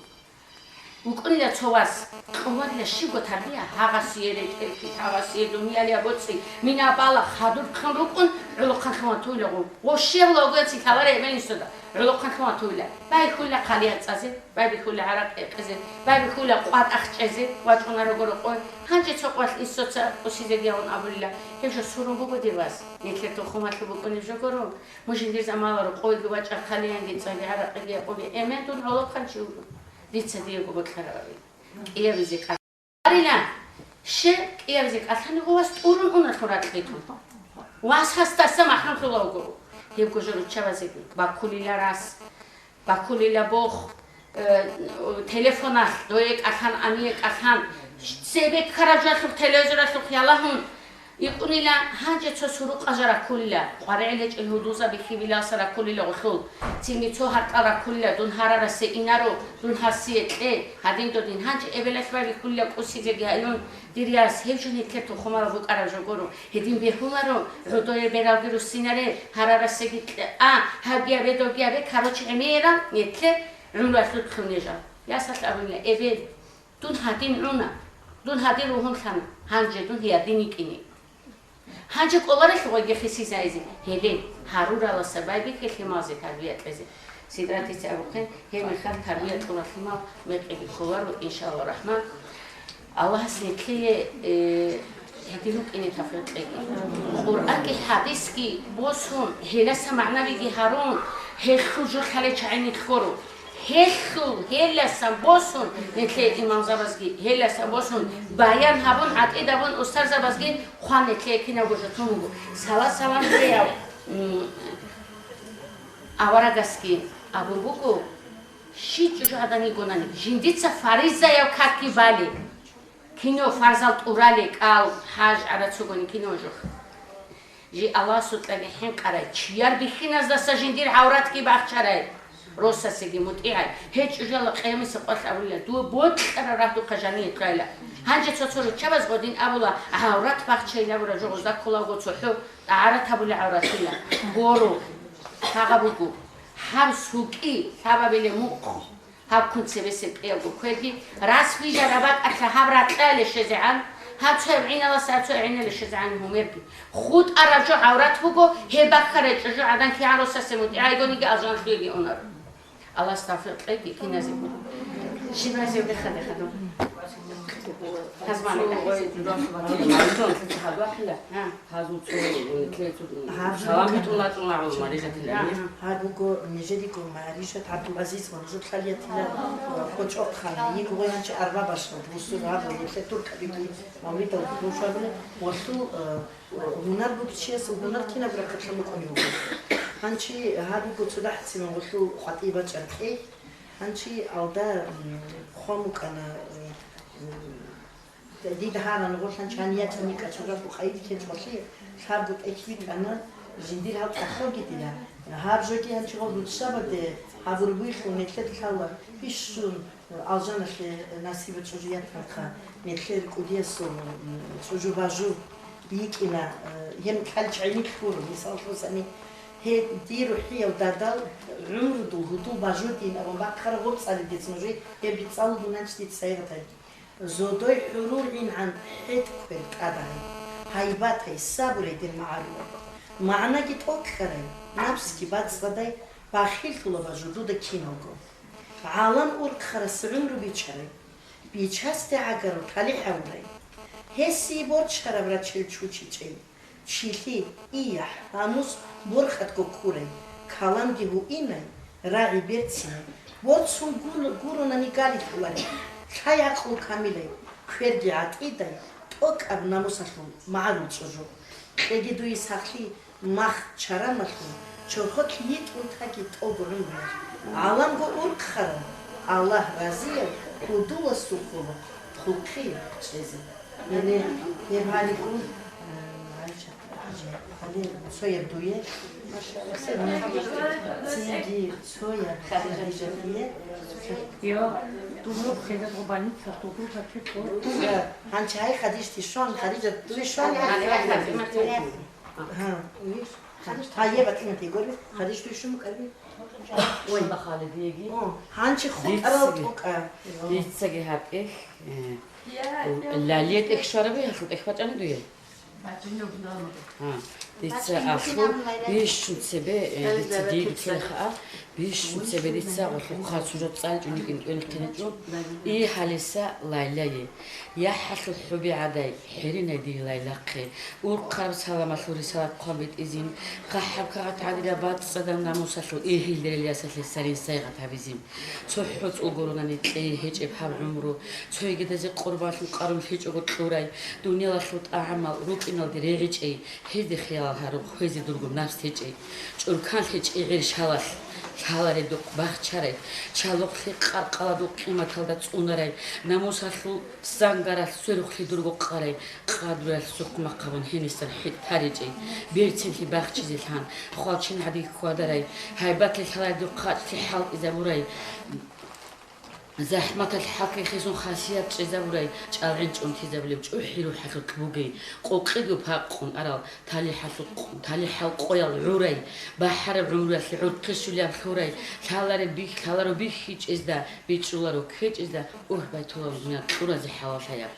وکنی لا چواس قواری لا شیگو تربیه هاگاسیره تلفی هاگاسیره دنیا لیا بودی مینا بالا خادر کن رکن علقان خما تویله گو وشیل لوگوتی کلاره ایمانی سودا علقان خما تویله بای خوله قلیات سازه بای بخوله عرق اقزه بای بخوله قواد اخچزه واجونا رو گرو قوی هنچه چوقات ایستوچا اوشیزگی اون ابولیلا هیچ سرون بگو دیواز نیکه تو خمات رو بکنی جو گرو مجندیر زمان رو قوی گواج اخلیانگی تایی عرقی قوی ایمندون علقان چیو دیت دیگه بود خرابی. ایابیزی کار. آرینا، شه ایابیزی کار. خانه گواست اون خورد کیتون. واس هست دست محرم تو لاگو. هیچ کجا چه وضعی؟ با کلیلا راس، با کلیلا بخ، تلفنات، دویک اخان آمیک اخان، سبک خراجات رو تلویزیون رو خیالهم. یکونیلا هنچه تو سرق اجرا کلیلا. قرعلج الهدوزا بخیبیلا سر کلیلا غخول. تیمی تو هر کار کلیلا دون هر رس اینا رو دون حسیت هدیم دادین هنچه اولش ولی کلیلا کوسیده گیون دیریاس هیچونی که تو خمار بود آراجو گرو هدیم بهونه رو دوی براگی رو سینره هر رس گیت هبیا به کاروچ امیرا نیته رونو اصل خونیجا یا سال اولیا اول دون هدیم رونا دون هدیم روحون خان هنچه دون هیادینی کنی هنچه کلاره که وقتی خیسی زایزی هلی هارو را لسبای بی که مازی تربیت بزی سیدراتی سعوکن هم خان تربیت کنه ما مقبل کلارو انشالله رحمان الله سنکه هدیلوک اینی تفرق بگی قرآن که حدیث کی بوسون هلا سمعنا بگی هارون هخوجو خاله چعینی خورو هلا سبوسون نکه ایمان زبازگی هلا سبوسون بیان هبون عطی دبون استر زبازگی خوان نکه کی نبوده تو مگو سلام بیاو аварагаски абургуку шичу адани гонани жиндица фаризая каки бали кино фарзал турали кал хаж арацугони кино жох жи аллах сутлаги хин қарай чияр бихиназ даса жиндир аврат ки бахчарай росасиги мутиай хеч ужала қиямис қасавля ду бот қара рафту қажани итқайла ҳанҷи цоцоро чаваз годин абула аврат бахчайла бура жоғозда кулаго цоху ара табула авратила бору тағабугу ҳам суки сабабили муқ ҳам кунцевесе пиягу квеги расфижа рабак атла ҳам ратқайле шезеан ҳам цоем инала сар цоем инала шезеан хумерги худ араҷо аврат буго ҳебак харе чужо адан ки аросасе муди айгониги алжан хиги онар аллах стафир қеги ки нази буду шибрази дехаде хадо ҳазмани هادوكو نجديكو معريشة عبد العزيز ونزل خليتنا كوتش أخانا يكو غيانش أربع باشا بوصول هذا يتلتور كبيري مامريتا وكوشا بنا وصول هنر بوكشيس وهنر كينا بركة لمكوني وكو هانشي هادوكو تدح سيما وصول خطيبة جرحي هانشي أودا خواموك أنا دي دهانا نقول هانشانيات ميكا تشرف وخايد كنت مصير شابوك أكيد أنا جندير هاد أخر كتير هاب جوكي هانشي غو بتشابه هابور بيخ ونتلت خلا فيشون ألجان نصيب تشجيات فرقة نتلت كوديسو تشجو باجو بيكنا هم كالش عينك فور مثال فوساني هي دي روحية ودادال عمر دو هدو باجو دين أما بكرة غوبس على دي تنجي هي بتصال دونانش دي تسيرتها زودوي حلول عن حيت كل كاداي هايبات هاي صبر دين معلومة معنا جت أكثرين نفس كي بعد صداي باخيل طلبة جدود كينوجو عالم أورك خرس عمر بيتشري بيتشست عقرو تالي حولي هسي بورد شرب رتشيل شوشي شيء شيلي إيح هانوس برخت كوكوري كلام جهو إني راعي بيرتسي بورد سون جورو نانيكالي تولي شاي أخو كاملة خيرجي عتيدة توك أبناموس أخلو معلوم شجو خيجي دوي سخلي مخ شرا مخلو شوخت ليت وتاكي توبرم عالم جو أورك خرا الله رازيه خدوه السكوب خوكي شيزي يعني يباليكم عليه صويا بدوية ما شاء الله سيدي صويا خديجة فيه يو تقول خديجة غباني تقول خديجة هانش هاي خديجتي شلون خديجة دوي شلون ها هاي بتكلم تقولي خديجتي شو مكلمي وين بخالد يجي هانش خد أروتك يتسجي هابك اللاليت إخشاربي هخد إخوات أنا دوية ديتسا أخو بيش نتسبة ديتسا ديك تلخاء بيش نتسبة ديتسا وخو خاصورة صال جونيك إنتوين كنتلو إيه حالسا لايلاي يا حصل حبي عداي حرينا دي لايلاقي ورقرب سلام ثوري سلام قابت إزين قحب كغت عدلا بات صدام ناموسلو إيه اللي ياسل السرين سايغة هابيزين صحوت أقولنا نتلاقي هيج إبحاب عمره صحي قد زي قربان القرم هيج أقول طوري دنيا لشوت أعمال روك إنال دي ريغيج أي هيدي خيال هارو خويزي درقم نفس هيج أي شور كان هيج أي غير شالح شالاري دوق باخشاري شالوق لي قرقلا دوق قيمة هالدا تسوناري ناموسلو زنگارال سوروخ لي درقو قاري قادرال سوق مقابون هنستان حيد تاريجي بيرتين لي باخشيزي الهان خوالشين عدي كواداري هايبات لي حالي دوقات لي حال إذا موراي زحمة الحق يخزون خاصيات جزاوري جالعين جونتي زبلي وحيرو حصل كبوجي قوقيدو باقون أرى تالي حل قويا العوري بحر العمر العود قشولي الحوري كالارو بيك هيج إزدا بيتشولارو كيج إزدا بيتولارو من الحورة زي حوال حياب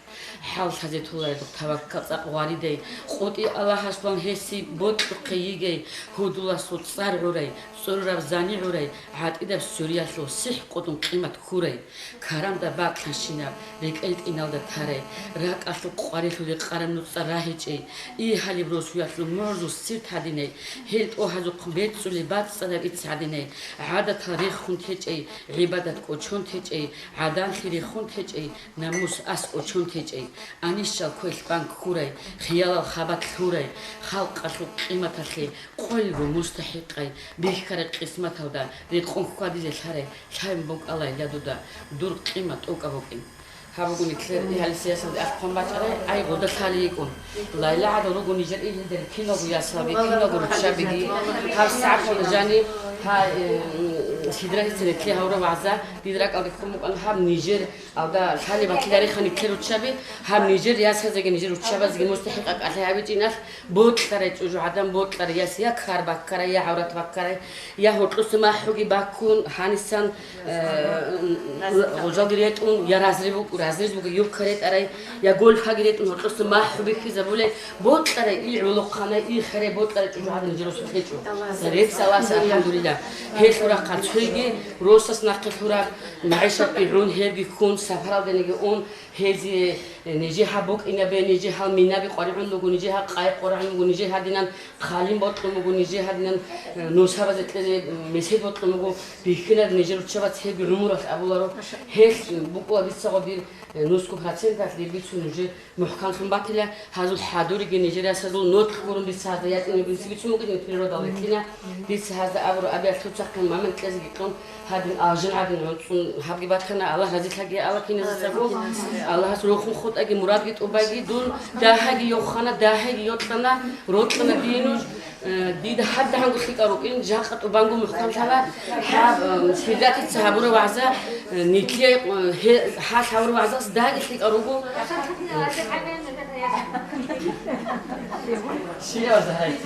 حال حزي تولارو توكل والدي قوتي الله سبحانه هسي بود قيجي هدولا صوت صار عوري سورة زاني عوري عاد إذا سوريا لو صح قطن قيمة كوري ქარამ და ბაქაშინა რეკელტინალ და თარე რაკასუ ყვარიხული ყარამნუცა რაჰიჭი იჰალი ბროსუიათლუ მორზუ სირთადინე ჰელტ ოჰაზუ ყბეცული ბაცსადა იცადინე عادة تاريخ خنتجي عبادة كوچون تجي عادان خيري خنتجي ناموس أس كوچون تجي أنيشال كويل بانك كوري خيال الخبات كوري خلق أسو قيمة خي قل مستحقي بيخكر قسمة هذا ريتخون كوادي زهري شايم بوك الله يدودا دور قيمة أوكا بوكين هابوغوني كلير إهالي سياسة دي أفهم باتشاري أي غدا خالي يكون لا لا عاد روغو نيجر إيه در كيلو بياسابي كيلو برشابي هاب ساعة جاني ها سيدراك سنتلي هورا وعزا ديدراك أو دكتور مقال هاب نيجر أو دا خالي بكيلاري خاني كلير وتشابي هاب نيجر ياسها زي نيجر وتشابا زي مستحق أكله هابي جيناس بوت كاري تجو عدم بوت كاري ياس يا كار بكاري يا عورات بكاري يا هوتلوس ما حوجي باكون هانيسان وجاغريتون يا رازريبوك رازريز بوك يوب كاريت أراي يا جولف هاجريتون هوتلوس ما حوجي كذا بوله بوت كاري يعلو خانة يخري بوت كاري تجو عدم نيجر وسخيتو سريت سواس الحمد لله هيك ورا قاتشيجي روسس ناقفورا معيشة بيرون هيجي كون سفرة بنيجي اون هذه نيجي حبوك إنا بنيجي حال مينا بقارعون لوجو نيجي حال قاي قارعون لوجو نيجي هادينا خالين بطل لوجو نيجي هادينا نوسها بزت مسيد بطل لوجو بيكنا نيجي رتشبات هيجي رمورس أبولارو هيك بقوا بيتساقو بير نوسكو بحثين تفلي بيتسو نيجي محكم خنباتيلا هذا الحادوري جي نيجي هذا النوت خورم بيتساعديات إنه بيتسو ممكن يتفيرو دالتينا بيتس هذا أبرو أبي أكتب سكن ما من كذا يكون هادين أجن عادين ونصون هابي باتكنا الله رزق لقي الله كينز سبو الله روخون خود أجي مراد جت أباجي دون داهجي يوخنا داهجي يوتنا روتنا دينوش ديد حد عنده خيك أروكين جاقت أبانجو مختم شلا حاب سيداتي تسحبوا وعزة نيتلي حاس حبوا وعزة داهجي خيك أروكو شيء أزهايت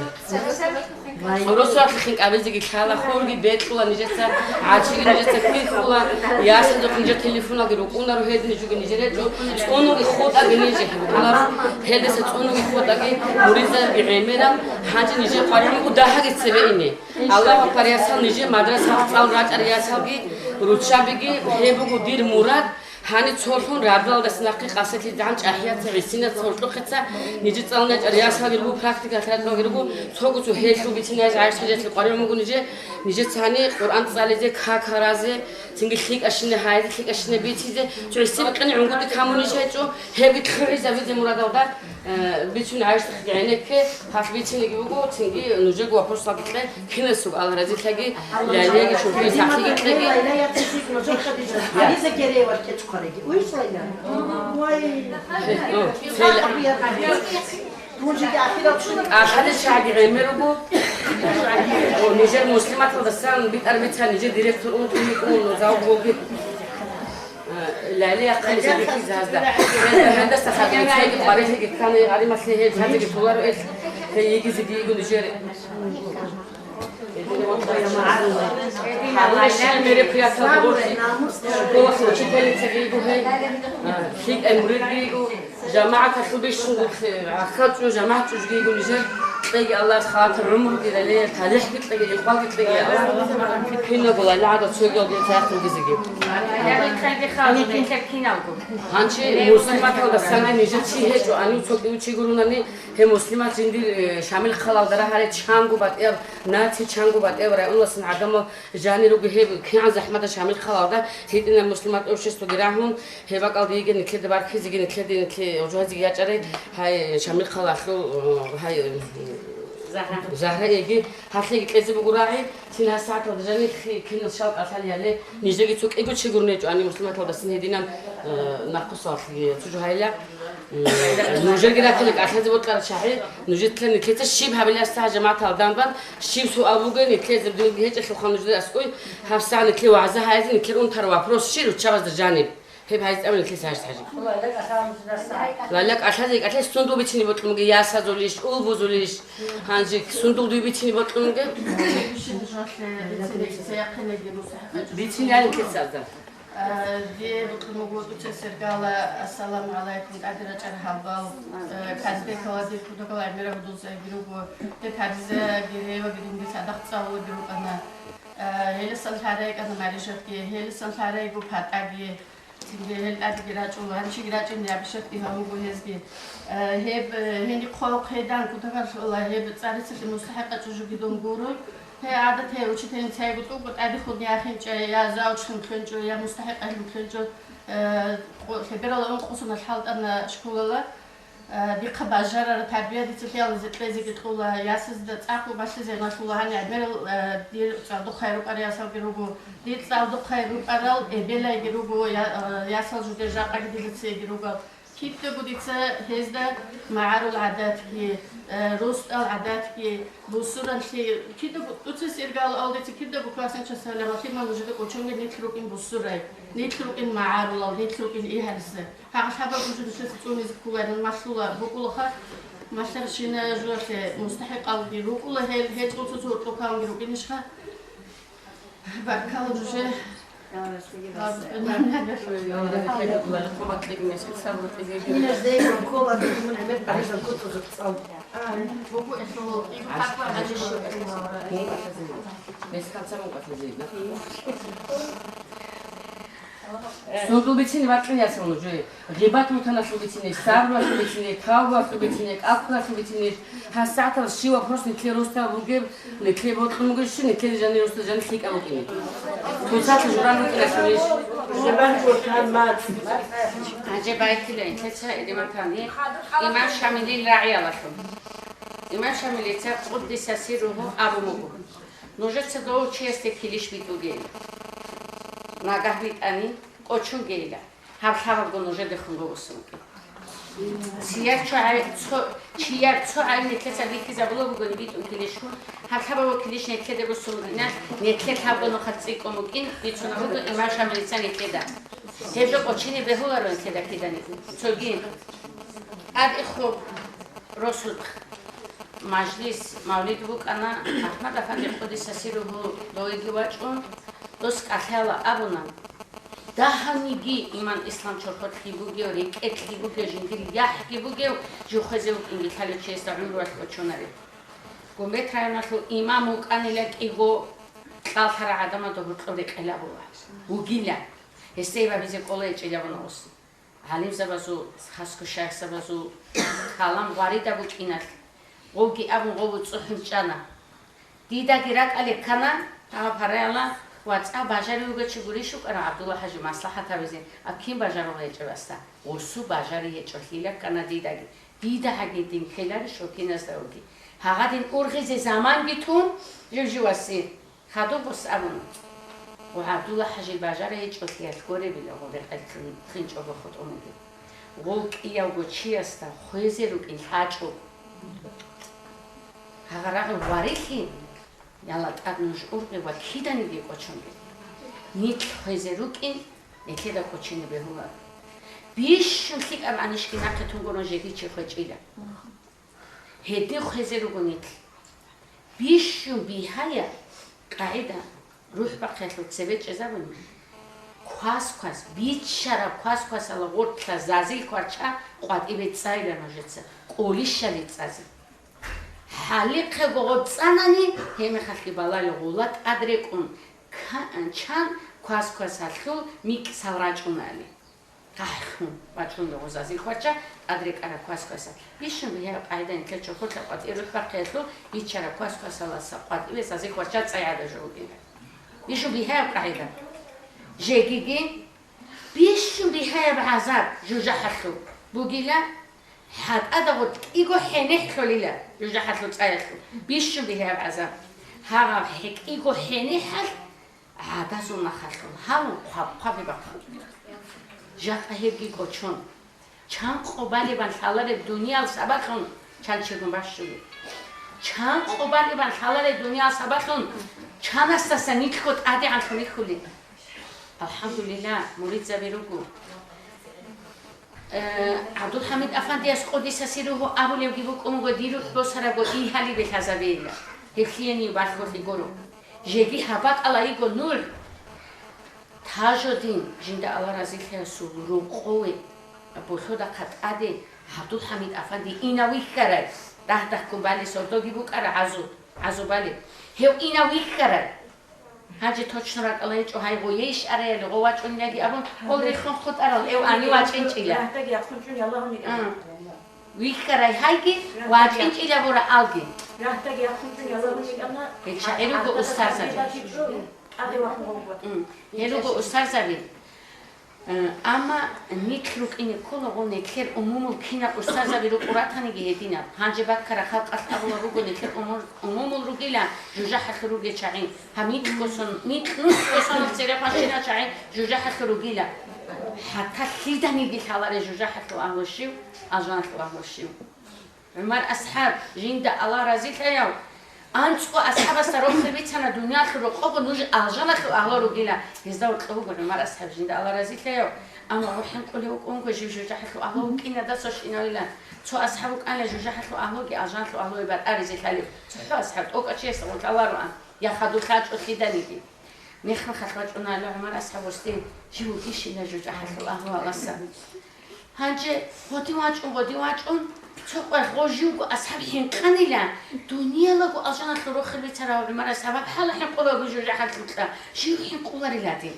روسات خيك أبيزك كلا خورجي بيت كلا نجسة عاشق نجسة كل كلا ياسر جو نجى تليفون أجرو كونا روهيد نجوا نجري جو أونو يخوض أجنيجي كلا هذا ستونو يخوض أجي مريضة بعمرة حاجة نجى قارئ وده حاجة تسبيني الله بارياسا نجى مدرسة أو راج أرياسا بيجي روتشا بيجي هيبو دير مراد هاني تصورون رادال دست نقي قصة دانش أحياء تعيسينه تصورلو خدسة نيجي تسألنا رياسة غيرو براكتيكا خدنا غيرو تصورو تو هيلو بيتناز عايش خدت القرية ممكن نيجي تاني قرآن تصالي كاك هرازة تنجي خيك أشينه هاي خيك أشينه بيتيزه ترسي بقني عنقود كاموني شايتو هي بتخرج زبيد مرادودا بيتون عايش عينك هاف بيتين يجيبوكو تنجي نوجي وابوش ساكتله كنا سوق على رزق تلاقي لا شوفي ساكتي تلاقي لا يا تسيك نوجي خديجة عايزة كريه وركت خارجي ويش لا واي أحد الشعب غيمربو ونيجر مسلمات ودسان بيت أربيتها نيجر ديريكتور أون تيكون زاوبو بيت لا لا قال زي كذا هذا استخدم شيء قريب كان على ما سهل هذا الصور هي يجي زي يقول نيجر मेरे प्रियसा दोस्त चिकली تجيبه هاي فيك أمريكي جماعة خبيش أخذوا جماعة تجيبه نجار تلاقي الله خاطر عمره كذا ليه تاريخ تلاقي إخوان تلاقي كنا قول الله عاد تسوق يوم تأخذ جزء هانشي مسلمات هذا سنة نجار شيء هجو أنا تسوق يوم شيء يقولون أني هم مسلمات عندي شامل خلاص درا هاري تشانغو بات إيه ناتي تشانغو بات إيه ورا الله سن عدم جاني رو بهيب كان زحمة شامل خلاص ده هيدنا المسلمات أوشيس تجراهم هيبقى قاضي يجي نكلد بارك يجي نكلد وجوه يجي أجري هاي شامل خلاص هاي زهرة يجي هتلاقي كذا بقراعي سنها ساعة ودرجة كنا شاق أصلي عليه نيجي تسوق إيجو تشيقول نيجو أنا مسلمات هذا سن هدينا ناقصات تجو هايلا نوجد كده كلك أصلا زبط كار شهري نوجد كلنا كده الشيب هبلي أستها جماعة هالدان بان الشيب سو أبوجي نتلاقي زبدون هيك أصل خان نوجد أسكوي هفسع نتلاقي وعزها هاي نتلاقي أون تروا بروس شيل وتشابز الجانب هيب هاي أمل نتلاقي ساعة حاجة لا لك أصلا أصلا سندو بيتني بطلمك يا سازوليش أول بوزوليش هانجي سندو دو بيتني بطلمك بيتني يعني كده سازا دي بطلمك بتسرقالا السلام عليكم أدرى جرحبال كذبة كوادي كودكلا أميرة بدوزة بيروبو تكذبة جريوة جريندي صدق صاوي بيروب أنا هل سنتاري كنا مريشتي هل سنتاري جو فتاقي هل أدقراجو هنشي قراجو نيابشتي هم بوهزبي هب هني خلق هيدان كتكر الله هب تصاري سلي مستحقة جوجي دونغورو هي عادة هي وشتين تايبو قد أدي خدني أخين يا زوج خنخنجو يا مستحقة خنخنجو خبيرة لهم خصوصا الحالة أنا شكولا دي قباجرة تربية دي تخيل زتلزي تقول ياسز دتأكل باش زي ما تقول هني عمل دي تعدو خيرو قرية سالجروبو دي تعدو خيرو قرال إبلا جروبو ياسل جودة جاقة دي تسيجروبو كيف تقولي هذا معارو العادات كي روست العادات كي بوسورن كي كده بتوصل قال أول ده كده بكراسين شسالة ما في ما نوجد كوتشون نيتلوكين بوسورة نيتلوكين معارو لا نيتلوكين إيه هالسه هذا وجود شسوني زكوان المشروع بقولها مشترشين جوات مستحق أو ديرو كل هي تقول تقام ديرو كنيشها بكال جوجه სულუბიცინი ვატრიას უნჯე ღიბათულთანა სულუბიცინი საბრა სულუბიცინი ქავა სულუბიცინი აკლა სულუბიცინი ჰასათა შივა პროსნი ქეროსთა ბუგე ლექებოტმუგეში ნეკეჟანიოსთა ჟანი ხიკამოკინი თუცათ ჟურანუ კრესულის ჟებან ქორთან მათ აჯებაითილე თეცა ედემათანი იმან შამილი რაიალაშო იმან შამილი ცა ყუდისასი რუჰუ აბუმუგუ ნოჟეცა დოუჩიესტე ქილიშ ვიტუგელი ნაგაჰვიტანი კოჩუნ გეილა ჰავშავ გონოჟე დეხუნგოსო ჩიარცო აი ნექეცა ვიქიზა ბლოგო გონი ვიტუ ქილიშუ ჰავშავ ქილიშ ნექედე ბოსუნა ნექე თავგონო ხაცი კომუკინ ვიცუნაგო იმაშა მეცა ნექედა ჰეჯო კოჩინი ბეჰულარო ნექედა ქიდანი ცოგი ადი ხო როსულ მაჯლის მავლიდ ბუკანა აჰმად აფანდი ყოდისასი რუჰუ დოიგი ვაჭუნ dos kahela abuna dahanigi iman islam chorkhot kibuge ori ketlibuge jingil yahkibuge jukhezeu ingithale chesta rurat kochonare gometraynato imam uqanila kigo qalfara adama dohutqori qelabova ugila esteva bize qola echelavnos halim zabazu khasko shakhsabazu kalam varida buqinat gogi abu gobu tsuhunchana dida girat ale kana aparala واتساب باجری و گچه گوریشو کرا عبدالله حاجی مصلحت هاویزی اکیم باجرو هیچ واستا ورسو باجری هیچ خیلی کنه دیده هگی دین خیلی شوکی نزدوگی هاگا دین ارغیز زمان گیتون جوجی واسی خدو بس ابون و عبدالله حاجی باجری هیچ خیلی کوری بیله و خینچ او بخود اومدی غوک ایا و گچی استا خویزی رو این حاجو هاگا رقم واریخی یالا تادنوش ارغی و کیدانی دی کوچونگی نیت خیزروکین نکیدا کوچینی بهولا بیشون خیک ام انیشکی نقتون گونو جدی چه خوچیلا هدی خیزروگونیت بیشون بیهایا قاعده روح بقیتو تسبت جزابونی کواس بیت شراب کواس الا ورد زازیل کوچا قادی بیت سایل نجتس قولیش شلیت زازیل حالیق گوت زنانی هم خالی بالای غولات ادرکون چند کواس هاتخو میک سوراجونالی قاخون بچون دوزازی خوچه ادرک ara کواس بیشتر بیه قاعده این که چوکت لقات ایرود بقیتلو بیچاره کواس لاس قاد ایوزازی خوچه تسایده جوگی بیشتر بیه قاعده جگیگی بیشتر بیه بعذاب جوجه حلو بوگیلا حد أدغت إيجو حنيح خليلا يرجع حلو تأيخو بيشو بيها بعزا هذا حك إيجو حنيح عادة زونا خلو هاو قاب بقى جاك أهيجي كوتشون چند قبالی بان حالار دنیا سباخون چند چگون باشوی چند قبالی بان حالار دنیا سباخون چند است سنیک خود عادی عن خونی خولی الحمدلله مرید زبیروگو عبدالحمید افندی از قدیس سیروه ابولی گیبوک امگو دیروت بسرگو ای حالی به تزابیلا هخیانی برخوردی گرو جگی حبات علایی گو نور تاجدین جنده الله رزی که سورو قوی بخدا قطعه عبدالحمید افندی ایناوی کرد ده کبالی سوداگی بک ار عزو بالی هو ایناوی کرد Haji точно ракалай чо хай гоеш арел говач уняги абон холри хон хот арал эв ани вачинчиля Рахтаги яхунчун яллахуни. викарай хайги вачинчиля бора алги Рахтаги яхунчун яллахуни ана. Echa elugo ustazabi Аде вахунгова. elugo ustazabi ama nikluk ini kologo nekher umumul kina ustazabi ru quratani gehedina hanje bakkara khalqat abula rugo nekher umumul rugila jujaha khuruge chain hamit koson nikluk koson sere pashina chain jujaha khurugila hatta khidani bikhalare jujaha tu ahoshiu ajan tu ahoshiu umar ashab jinda allah razikayaw Ançko ashaba sarokhle bitsana dunya khro qobo nuj aljana khu ahlo rugila hizda qobo gona mar ashab jinda Allah razikayo ama ruhin quli uqongo jujuja khu ahlo kina da soshinoila to ashabu qala jujuja khu ahlo ki aljana khu ahlo ibar arizikali to ashab oqachi esqol Allah ran ya khadu khaj khidaniki nikh khaj una la mar ashab ustin juki shina jujuja khu ahlo alasa hanje hoti تقول غوجيوكو أصحاب حين قنيلا دنيا لكو أجانا خلو خلو تراوري مرة سبب حالا حين قولوا بجوجة حال تلقى جيو حين قولوا رلاتي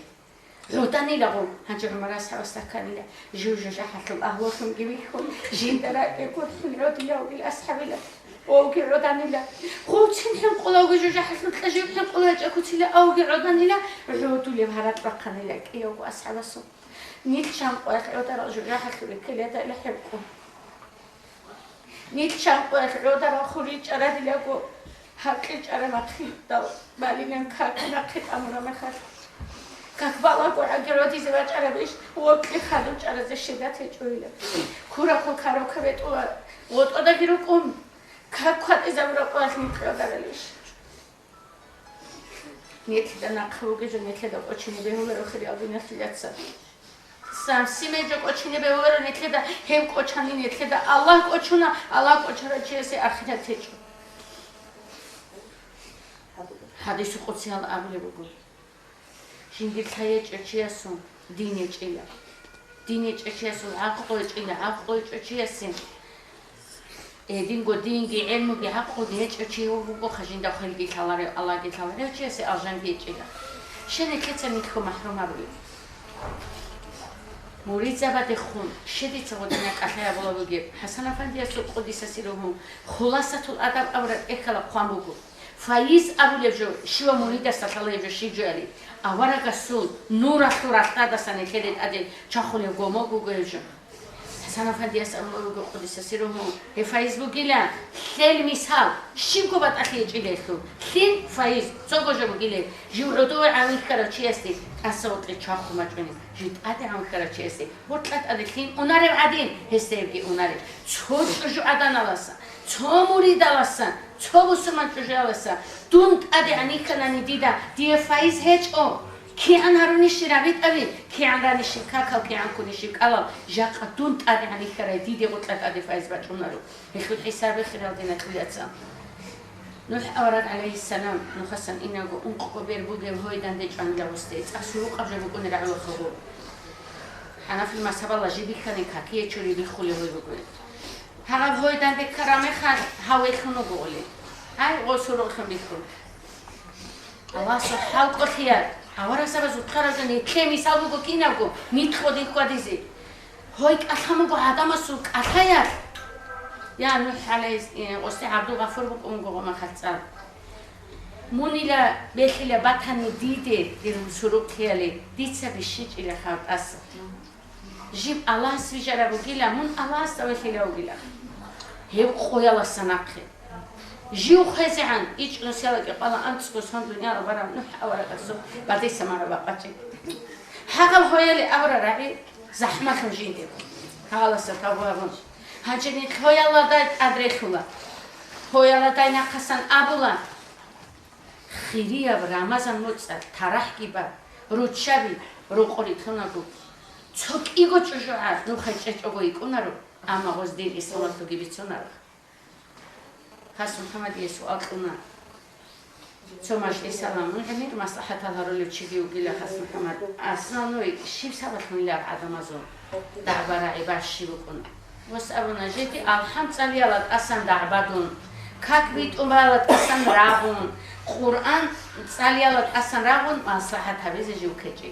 عوداني لغو هنجو مرة أصحاب استكاني لا جوجة حال تلقى أهوكم جميعكم جين دراكي كل حين عودي لا وقل أصحاب لا وقل عوداني لا غوتين حين قولوا بجوجة حال تلقى جيو حين قولوا جاكو تلا أوقل عوداني لا عودو لي بهارات بقاني لك إيوكو أصحاب الصوم نيت شام قوات عودة جوجة حال تلقى كليتا إلا حبكم Nitchan qoda ra khuri chara dilago haqi chara makhita balinen khakna khit amra makhas kakbala qora gerodi ze chara bish oqi khadu chara ze shidat echoila kura ko karo kveto otoda giro qom kakhat ezamra qas nitqada relish nitda naqruge ze nitda qochini behula ro khri abinas yatsa Sam simejo qochini beuvero netleda hem qochani netleda Allah qochuna Allah qochara chese akhirat echo Hadisu qotsial ablebo Shingil thaye chechiasun dine chechiasun aqo chechiasin Dingo dingi elmu ge haqo de chechiu go khajinda khalgi thalare Allah ge thalare chese ajan ge chega Shene ketsani kho mahrum abli Muridzabad khun shedit zodina qahya bologi Hasan Afandi suqodisa sirohum khulasatul adab awrat ekala qambugo Faiz abulevjo shiva murida satalevjo shijali awaraga sul nura surata da sanekedet ade chakhule gomogu gojo Hasan Afandi suqodisa qodisa sirohum he Facebook ila khel misal shimkobat akhi chilekhu khin faiz zogojo gile jurodo amin karachi asti asotri chakhuma chuni جد أدي عم كرتشي أسي بطلت أدي كين أناري عدين هستيبي أناري تشوش جو عدنا لسا تشوموري دلسا تشوبسمان تجاه لسا دونت أدي عني كلاني ديدا دي فايز هيج أو كي عن هرونيش رابط أبي كي عن رانيش كاكا كي عن كونيش كالا جاك دونت أدي عني كرا ديدي بطلت أدي فايز بتشونارو هيكون حسابي خلال دينا كلياتسا نوح أورد عليه السلام نخسن إنه أنقو بيربوغي وهويدان ديج عن لوستيت أسوق قبل بكون رعو خبور أنا في المسحب الله جيبي كاني كاكيه تشوري بيخولي هوي بقول هذا هويدان ديج كرامي خان هاوي خنو بقولي هاي غسورو خن بيخول الله سبحانه وتعالى أورا سبب زوجنا كمي سالبو كيناغو نيتخودي كوديزي هويك أخمو عدم سوق أخيار يا نوح عليه أستاذ عبد الغفور بقوم قوما خالصان مونيلا بيخيلا باتاني ديدي ديرو سروق خيالي ديتسا بشيج إلى خاط أس جيب الله سويجرا بقيلا مون الله سوي خيلا وقيلا هيو خويا لسناقي جيو خزعان إيش رسالة قال أنت سكوسان دنيا ربنا نوح أورا قصو بعدي سمعنا بقتي حقل هويا لي أورا رعي زحمة خمجين دي هلا ستابوها هاجني خويا الله دايت أدريخولا خويا الله داينا قسن أبولا خيريا برامزان موتسا ترحكي با روتشابي روقوري تخناكو تسوك إيغو تشوشوعات نو خيشش أغو يكونارو أما غوز دين إسلام توغي بيتسونارو خاص محمد يسوع أقلنا توماش إسلام نعمير مصلحة الهرولي تشيجيو قيلا خاص محمد أصلا نوي شيب سابق من لاب عدم أزون دعبارا عباش شيبوكونا وسأبونا جيتي الحمد لله أصلا دعبادون كاك بيت أمالت أصلا رابون Qur'an წალიალად ასან რაღონ მასლაჰათ ავიზე ჟუქეჭი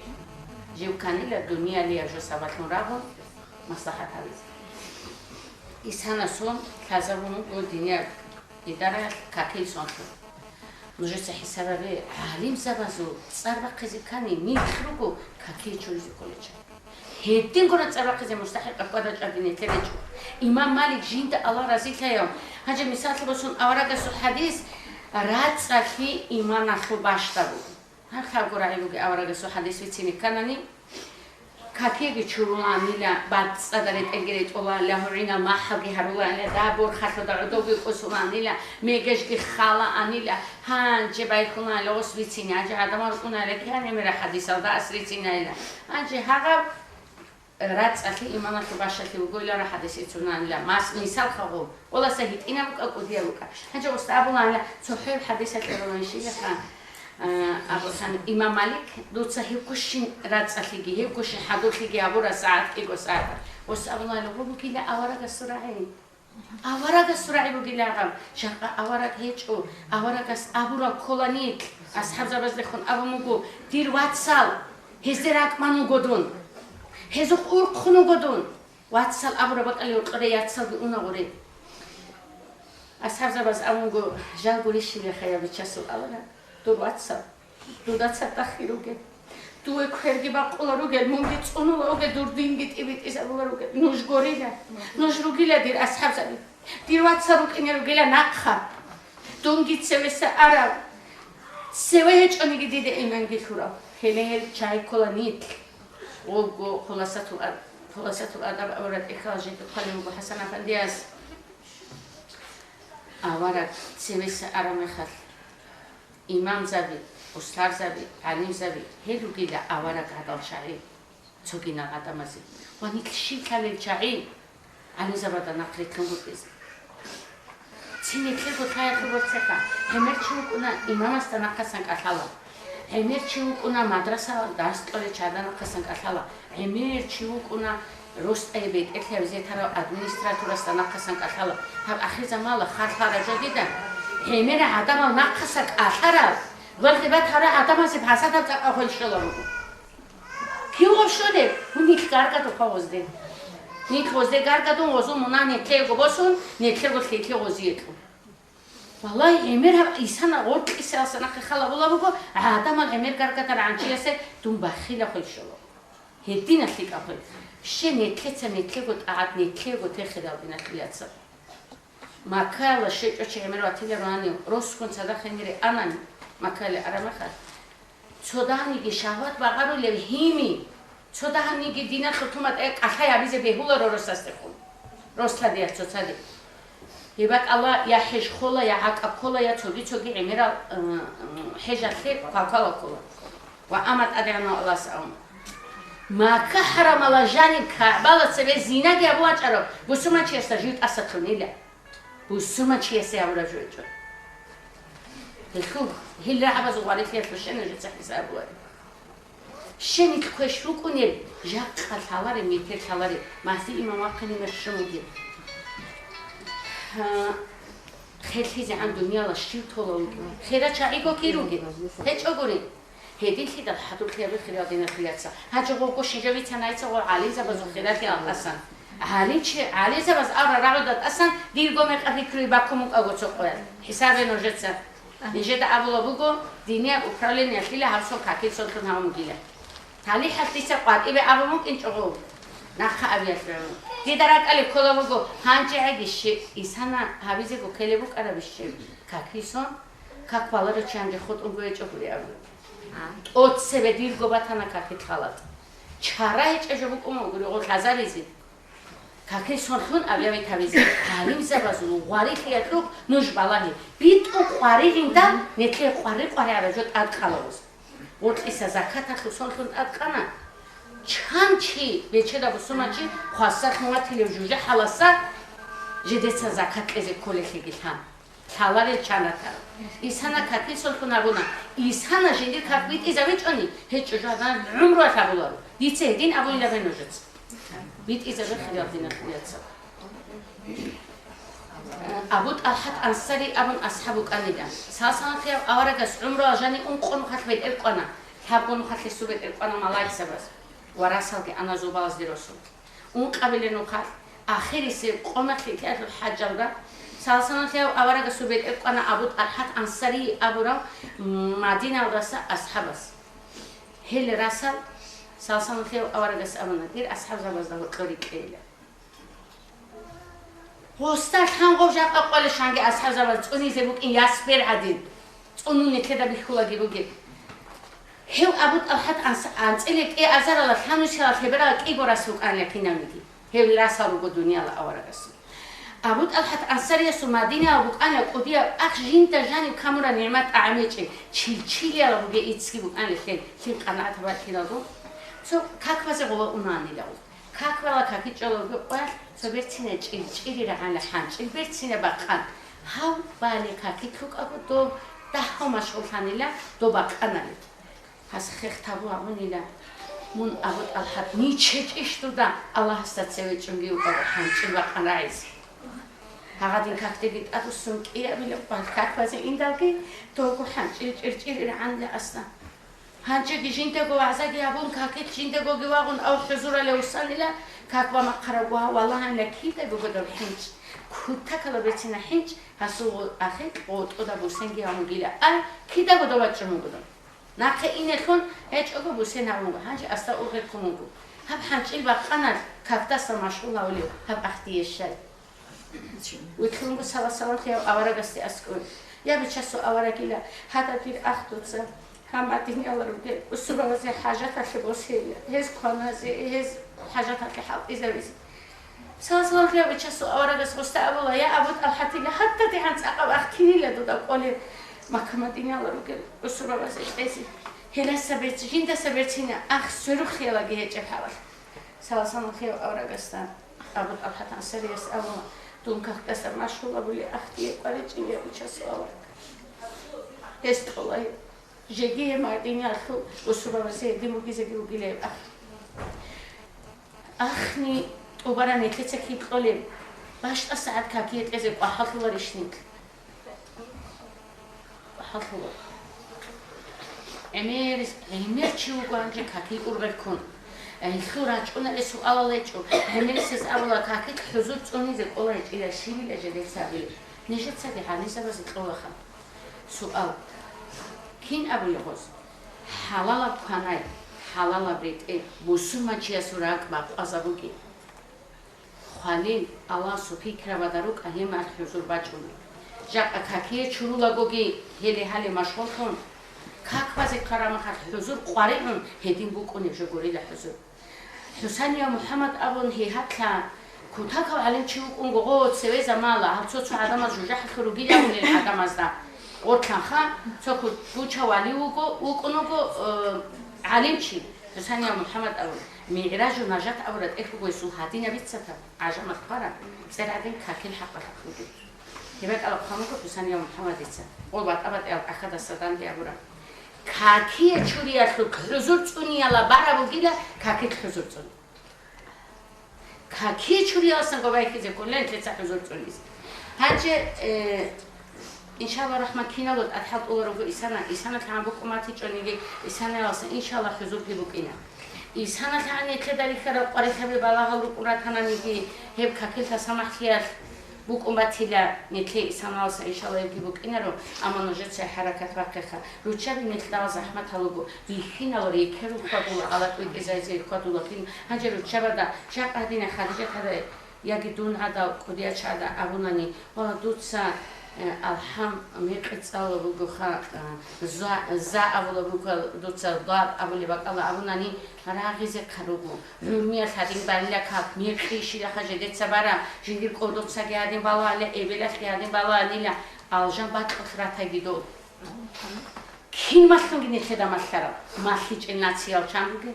ჟუქანილა დუნიალია ჟოსავათონ რაღონ მასლაჰათ ავიზე ისანასონ ხაზავუნ გოდინია იდარა კაკილსონ ნუჟეცა ჰისაბები ალიმ საბაზუ წარბახეზიკანი მიხრუგო კაკილჩოიზი კოლეჯა ჰედინ გონა წარბახეზე მუსტაჰიყა ყადაჭადინე თელეჭო იმამ მალიქ ჟინდა ალა რაზიქაიო ჰაჯე მისალბოსუნ ავარაგასუ ჰადის რაცახი იმანახო ბაშტაბუ ხალგორაილუგე ავარაგასუ ჰადის ვიცინი კანანი კაკიგი ჩურულანილა ბაცადარე ტეგერე ტოლა ლაჰორინა მაჰაგი ჰარულანა დაბორ ხათოდა დოგი ყოსულანილა მეგეშგი ხალა ანილა ჰანჯე ბაიხუნა ლოს ვიცინი აჯა ადამარ ყუნალე კანი მერა ჰადისა და ასრიცინაილა ანჯე ჰაღა რაცახი იმანახო ბაშტი უგოილა რა ჰადისი ცუნანილა მას მისალ ხაღო ყოლასა ჰიტინა უკაკუდია უკა აჯა ოსტაბულანა ცოჰე ჰადისა ტერონშილა ხა აბოსან იმამ მალიქ დუცა ჰიკუშინ რაცახიგი ჰიკუშინ ჰადოხიგი აბურა საათ კიგო საათ ოსაბულანა გუგილა ავარაგა სურაი გუგილა აღა შაყა ავარაგ ჰეჭო ავარაგას აბურა ქოლანი ასჰაბზაბაზ დეხონ აბუმუგუ დირ ვატსალ ჰეზერაკ მანუ გოდუნ ჰეზო ყურხუნუ გოდუნ ვატსალ აბურა ბაკალი უყრე აცალ უნაღური ასჰაბზაბაზ აბუმუგუ ჟალგური შილე ხაია ბიჩასუ ავარა Tu WhatsApp, tu datsata khiruge, tu ekhergi baqularuge, mungi tsunuloge durdingi tibit isabugaruge, nushgorila, nushrugila dir ashabzabi, dir WhatsApp uqinerugila nakha, dungi tsevesa ara, sevehech onigi dide imangi thura, helehel chai kolanit, ogo kholasatu adab awrat ikhaji tu khalimu Hasan Afandiyaz, awara tsevesa ara mekhal. იმამზავი, უსტარზავი, ალიმზავი, ჰელუგილა ავარა გადალშარი, ცოგინა გადამაზი. ვანიქში ქალელჩაი, ალიზაბადა ნაყრი თუნგუტის. ცინექლე გოთაიხებოცა, ემერჩი უკუნა იმამასთან ახასან კათალა. ემერჩი უკუნა მადრასა დასტოლე ჩადანახასან კათალა. ემერჩი უკუნა როსტები ეთლევზეთარო ადმინისტრატორასთან ახასან კათალა. ახიზამალა ხარხარა ჯოდიდა. ემერა ადამა ნახასაკ ახარა ვერდება თარა ადამაზე ფასადა წაყოლ შელობო ქიუღო შოდე ნიქ კარგადო ხავოზდე ნიქ ხოზდე კარგადო ოზო მონანი ქეგო ბოსუნ ნიქეგო ქეკე ოზიეთო ვალაი ემერა ისანა ორკისელსა ნახე ხალაბულაბო ადამა ემერ კარგადა რანჩიესე დუმბა ხილა ხოლ შელო ჰედინა ხიკაფე შენეთეცა ნიქეგო ტაად ნიქეგო თეხერავინა ხიაცა მაკალა შეჭოჩე ემერვათილა რანი როსკონცა და ხენგერი ანანი მაკალე არამახა ცოდანიგი შაჰვათ ბაღარული ჰიმი ცოდანიგი დინა ხუთუმატ ყახა აბიზე ბეჰულა როსასტეხო როსლადია ცოცადი ებაკალა ია ჰეშ ხოლა ია აკაკოლა ია ცოგი ემერა ჰეჟახე ყაკალა ყოლა ვა ამატ ადანა ალასაუმ მაკა ჰრამალა ჟანი კაბალა ცე ზინაგი აბუაჭარო ბუსუმაჩი ესა ჟიტ ასათუნილა Bussumachi ese abura jojo. Dekhu, hilla abazu warifiyat bashena jetsa hisabuar. Shenik khashrukunel jak khalare meter khalare masi imam aqni mashmugi. Khelhizi an dunya la shil tolongi. Khira chaigo kirugi. Hechoguri. Hedin khida hadur khiyabi khiradina khiyatsa. Hajogo ko shijavitsa naitsa wa aliza bazu khirati alasan. ალიზაბას არა რაღაცა ასან დილგომე ყიფრი ბაკუმ ყოგოცო ყოა ჰისაბე ნოჟეცა ნიჟედა აბულობუგო დინია უკრალენია ხილა ჰავსო კაკიცო ხნაუმგილა თალი ჰატისა ყატიბე აბუმ კინჭოგო ნახა აბიასრა დიდარაკალი ქოლობუგო ჰანჭეაგიში ისანა ჰავიზეგო ქელებუ ყარაბიში კაკისო კაკვალარო ჩანჯე ხოტუნგოეჭოგური აბუ ოცსებე დილგობათანა კაკითხალატ ჩარა ეჭეჟობუ ყუმოგური ყო ხაზარიზი Kakesonxun aviavi tavizi halim zabazulu qari xiatru nuj balani bitu qari inda netle qari arajot adqalos orqisa zakat axusonxun adqana chanchi becheda busumachi khassa khmatile juje halasa jedetsa zakat eze kolexigilhan talare chanata isana kakesonxun abuna isana jedi kakvit izavechoni hechujadan umro tabularo ditse din abuila benojets Bit is a very hard thing to ابو طلحه انصاري ابن اصحاب قنيدا ساسان خير اورغس عمره جاني قون خطبه القنا حقون خطل سوبر القنا مالك سبس وراسلك انا زوباز ديروسو قبل نوخ اخر سي قومخي كاتل الحجره ساسان خير اورغس سوبر القنا ابو طلحه انصاري ابو مدينه راسا اصحابس هل راسل ساسان خير اورغس ابن دير اصحاب زباز دو قريقيله وستار خان قوجا قال شانگي اصحاب زباز صوني زبوك ان ياسبر عدين صونوني كده بخولاگي بوگي هو ابو طلحه انصلك اي ازرا خانوشا خبره كي براسوك ان يكينامدي هو راسالو بو دنيا لا اورغس ابو طلحه انصاري سو مدينه ابو انا قوديا اخ جين تجاني كامورا نعمت اعميچي چيلچيلي على بوگي ايتسكي بو ان خين قناعت باكيلادو سو كاكوازي قوا اوناني داو كاكوالا كاكي چولو قوا سوبرتينه چيلچيلي رحان لحان چيلبرتينه باقان هاو بالي كاكي كوك ابو دو دهو مشغول خانيلا دو باقانالي هس خختابو امونيلا مون ابو طلحه نيچچ اشتودا الله استاتسوي چونگي وقان چيلباقان رايز هاغادين كاكتيت اتوسون كيا بيلو كاكوازي اندالكي توكو حان چيلچيلي رحان لاصلا هانچه جينتگو عزاگي ابون كاكيت جينتگو گواغون او حضور لوسانيلا كاكوا مقرغوا والله ان كيتگو بدر حنچ كوتا كلا بتينا حنچ هسو اخي قوتودا بوسنگي اموگيلا كيتگو دوچمو بدن ناخه اینتون هیچ اوگو بوسنا امو هانچ استا اوگه کوموگو هب حنچيل باقنال كاكتاس مشغول اوليو هب اختيشل ويكلونگو سوا سوا خيو اورغستي اسكو يا بچسو اورگيلا حتى في اختوتس هم أتيني الله ربي والسبب زي حاجات الشبوسية هز قنازي هز حاجات الحال إذا بس سأصلا خير بتشسو أورغس مستقبل الله يا أبو الحتي لا حتى تحنت أقب أحكيني لدودا قولي ما كمتيني الله ربي والسبب زي إيسي هلا سبرت جيندا سبرتينا أخ سرخ يلا جهة جبهة سأصلا خير أورغس أبو الحتي سريس أبو دون كاكتاس مشغول أبو لي أختي قالت جيندا بتشسو أورغ هست الله جيجي مارديني أخو وسبب زي ديموكي زي وقيلة أخني وبراني تتكي بقولي باش أسعد كاكيت إزك وحطوا رشنيك وحطوا أمير شو قانجي كاكي أوربكون الخراج أنا لسؤال ليجو أمير سيز أولا كاكي حضور توني زي قولج إلى شيء لجديد سابيل نجد سادي حالي سبز قولها سؤال كين أبو يغوز حلال بخاناي حلال بريت بوسما چيا سوراك باق أزابوكي خالين الله سوكي كراباداروك أهيم الحضور باجوني جاك أكاكيه چورو لغوغي هلي حالي مشغول خون كاكوازي كرامخات حضور قواريون هدين بوكوني جغوري لحضور حسين يا محمد أبون هي حتى كوتاكو علين چيوك انغوغو تسوي زمالا هلتو عدم از جوجح خروجي لهم للعدم از ده وركانخا تكو بوچا والي وكونوكو علم شي حسين يا محمد أول معراج ونجاة أولاد إخوة سوهاتين بيتستا عجم القرى سرعدين كاكين حق الحقوق يبقى على خاموكو حسين يا محمد يتسا قلبات أبد أخذ السودان دي أبورا كاكي تشوري أخلوك حضور توني على بارا بوغيلا كاكي حضور توني كاكي تشوري أصلا قبائي كيزي كلين تلتسا حضور توني هاجي إن شاء الله رحمة كينا لود أتحط أول رجو إسانا كان بوك أماتي جونيجي إسانا لاسن إن شاء الله حضور بوكينا إسانا كان يتداري كرا قرية ببالها ورقورا كان نيجي هب كاكيل تسمح خيار بوك أماتي لا نتلي إسانا لاسن إن شاء الله يبقي بوكينا رو أما نجد سي حركات واقعها روشا بنتلا زحمة هلوجو بيخينا وريكرو قدولا على كل إزاي قدولا كين هنجر روشا بدا شاق أدينا خارجة هذا يجدون هذا قدية هذا أبوناني ولا دوتسا الحم ميقتصالو بوخا زا أبولا بوكا دوتسا ضار أبولي بق الله أبوناني راغيز كروبو روميا ثادين بالله كاب ميقيشي لخا جديد سبارا جندير قودوتسا جادين بالله على إبلاش جادين بالله عليلا الجان بات أخراتا جدو كين مالكم جنيه كده مالكرا مالكيج الناتيال شامبوجي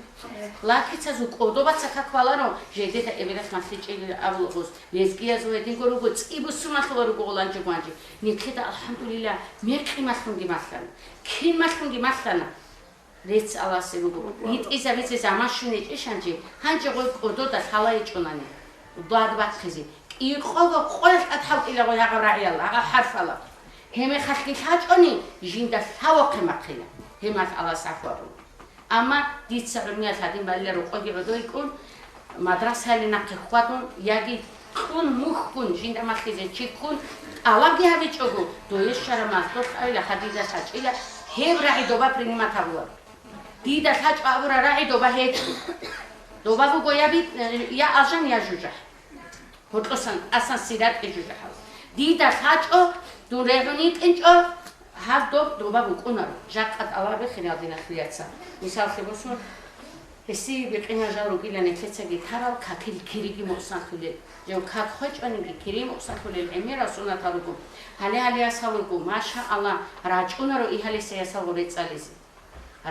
لكن تزوج قدوبات سكاكوالارو جديد إبلاش مالكيج الأبولوس ليزكيا زودين كروبو تيبوسو مالكورو قولان جوانجي نكيدا الحمد لله ميركي مالكم جي مالكرا كين مالكم جي مالكرا ريتس الله سيروجو نيت إذا بيت زمانشونيج إيشانجي هنجي قول قدودا خلايج وناني ضاد بات خزي იყო ყოველ კათავტილა აღაბრაიალა აღარფალა ჰემე ხალხი ხაჭონი ჟინდა თავოხე მახილა ჰემას ალას ახوارو ამა დიცარმია სადი მალილა როყოგი როდოიკუნ მადრასალი ნახე ხვატუნ იაგი ხუნ მუხკუნ ჟინდა მახიზე ჩიკუნ ალაგი ავიჭოგო დოეშარა მასტოს აილა ხადიდა საჭილა ჰებრაიდობა პრინიმატავლა დიდა საჭავრა რაიდობა ჰეთ დობაგო გოიაბი ია ალჟან იაჟუჟა ხოტოსან ასან სირატ ეჟუჟა დიდა საჭო დურეგნი კინჭო ჰავდო დობაგო ყუნარო ჟაკატ ალაბე ხინალდინა ხლიაცა მისალხებოსო ესი ბიყინა ჟარო გილანე ცეცეგი თარავ ქაქილი ქირიგი მოსახულე ჯო ქაქ ხოჭონი ქირი მოსახულე ემერა სუნათალუგო ჰალე ჰალე ასალუგო მაშა ალა რაჭუნარო იჰალესე ასალგო რეწალიზე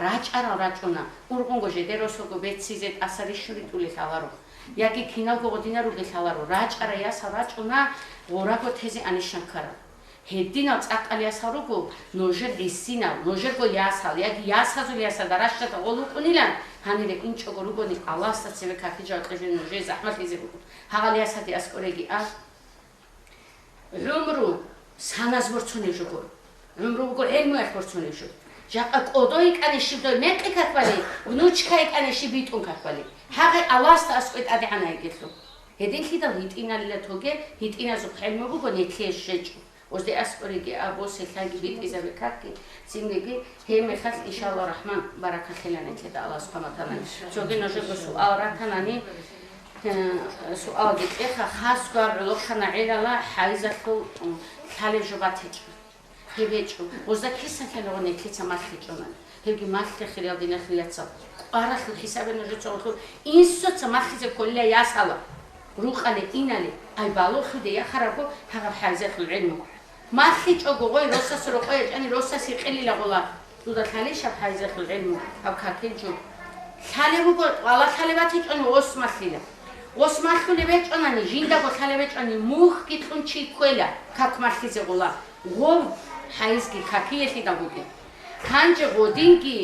რაჭარა რაჭუნა ურგუნგო ჟედეროსოგო ბეციზე ასარიშური ტული ხალარო იაკი ქინალგო გოდინარო გეხალარო რაჭარა იასა რაჭუნა ორაგო თეზე ანიშანქარა ჰედინა წაყალი ასარუგო ნოჟერ ისინა ნოჟერგო იასალ იაკი იასაზო იასა დარაშტა ოლუკუნილან ჰანირე კინჭოგო რუგონი ალასტაცევე ქაქიჯა ყეჟე ნოჟე ზაჰმათიზე გუკ ჰაღალი ასათი ასკორეგი ა რუმრუ სანაზბორცუნე ჟოგო რუმრუ გო ელმო ახორცუნე ჟოგო ჟაყა კოდოი კანეში დო მეკი ქაკვალი ნუჩკაი კანეში ბიტუნ ქაკვალი ჰაღე ალასტა ასკვეთ ადიანა იგეთლო ჰედინ ხიდა ჰიტინალილა თოგე ჰიტინაზო ხელმოგო გო ნეთლე შეჭუ ოზდე ასკორეგი აბოს ეხაგი ბიტიზავე ქაკი სინგეგი ჰემე ხალ ინშალლა რაჰმან ბარაკათელანე ქედა ალას ხამათანან ზოგი ნოჟეგო სუ ავრათანანი სუ ალგი ეხა ხასგვარ ლოხანა ელალა ჰაიზათო თალეჟობათეჭ ჰებეჭუ ოზდა ქისახელო ნექიცა მახიჭონა ჰეგი მახი ხიალდინა ხიაცა ყარახი ხისაბენო ჟეწოხო ინსოცა მახიზე კოლია იასალა რუყალე ინალე აი ბალოხიდე ახარაგო ჰაღა ჰაიზათო ელმო მახიჭო გოი როსას როყე ჭანი როსას იყილილა ყოლა დუდა თალეშა ჰაიზათო ელმო აბ ქაკიჯუ თალევუგო ყალა თალევათი ჭანი ოსმახილა ოსმახული ვეჭონანი ჟინდაგო თალევეჭანი მუხ კიტუნჩი ქველა ქაკმახიზე ყოლა ღო ჰაიზგი ქაკიეთი დაგუგი ქანჯე გოდინგი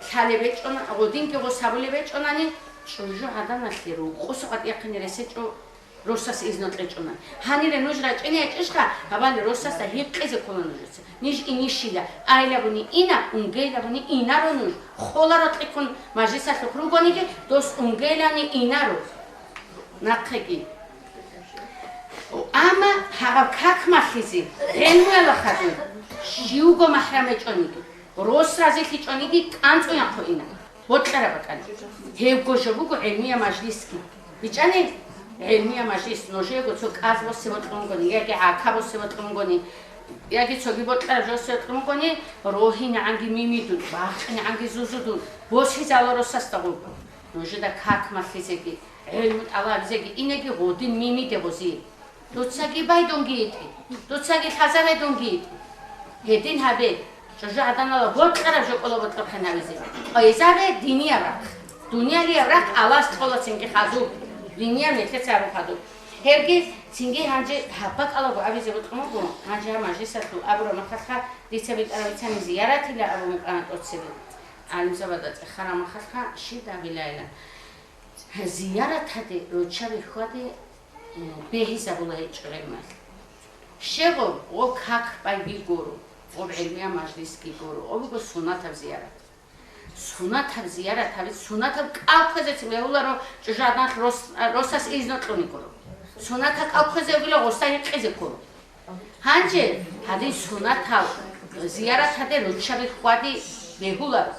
თალევეჭონა გოდინგი ღო საბულევეჭონანი ჭუჟო ადანახი რო ყოსოყატი ახინერე სეჭო როსას იზნოტრეჭონა ჰანირე ნუჟრა ჭინე ჭიშხა აბალი როსას და ჰიყიზე ქონანუჟეცე ნიშ ინიშილა აილაბუნი ინა უნგეილაბუნი ინარო ნუჟ ხოლარო ტიკუნ მაჟისახ ქრუგონიგი დოს უნგეილანი ინარო ნახეკი ამა ჰაღა ქაკმახიზი ელმუელა ხატი ჟიუგო მაჰრამეჭონიგი როსრაზი ჭონიგი კანწუიან ხოინა ბოტყარა ბაკანი ჰევგო ჟოგო ელმია მაჟლისკი ბიჭანი ელმია მაჟის ნოჟეგო ცო კაზვოსი ბოტყონგონი იაკი აკაბოსი ბოტყონგონი იაკი ცოგი ბოტყარა ჟოსი ბოტყონგონი როჰინა ანგი მიმიდუ ბახინა ანგი ზუზუდუ ბოსი ზალოროსასტაგო ნოჟედა ქაკმახიზეგი ელმუტ ალაბზეგი ინეგი ღოდი მიმიდებოზი დოცაგი ბაიდონგიეთი დოცაგი ხაზავედონგიეთი ჰედინ ჰაბე ჟოჟა ადანალა ბოტყარა ჟოკოლო ბოტყხენავიზე აიზარე დინიარა დუნიალია ალას თოლაცინგი ხაზუ ლინია მეთეც არუხადუ ჰერგი ცინგი ჰანჯე ჰაბაკალა ავიზე ბოტყმოგო ჰანჯე მაჟისათუ აბრო მახახა დიცევიტარავიცანი ზიარათილა აბო მყანტოცები ალიმსაბადა ხარა მახახა შიდაგილაილა ზიარათადე როჩავი ხვადე ბეჰისაბულა ეჭრემას შეგო ო ქაკ პაიგი გორო ო ელმია მაჟლისკი გორო ო სუნათა ზიარათ სუნათა ზიარათ არის სუნათა კალქეზეც მეულარო ჭჟადან როსას იზნოტრონი გორო სუნათა კალქეზე ვილა ოსაი ყიზე გორო ჰანჯე ჰადი სუნათა ზიარათადე როჩავი ხვადი ბეჰულარო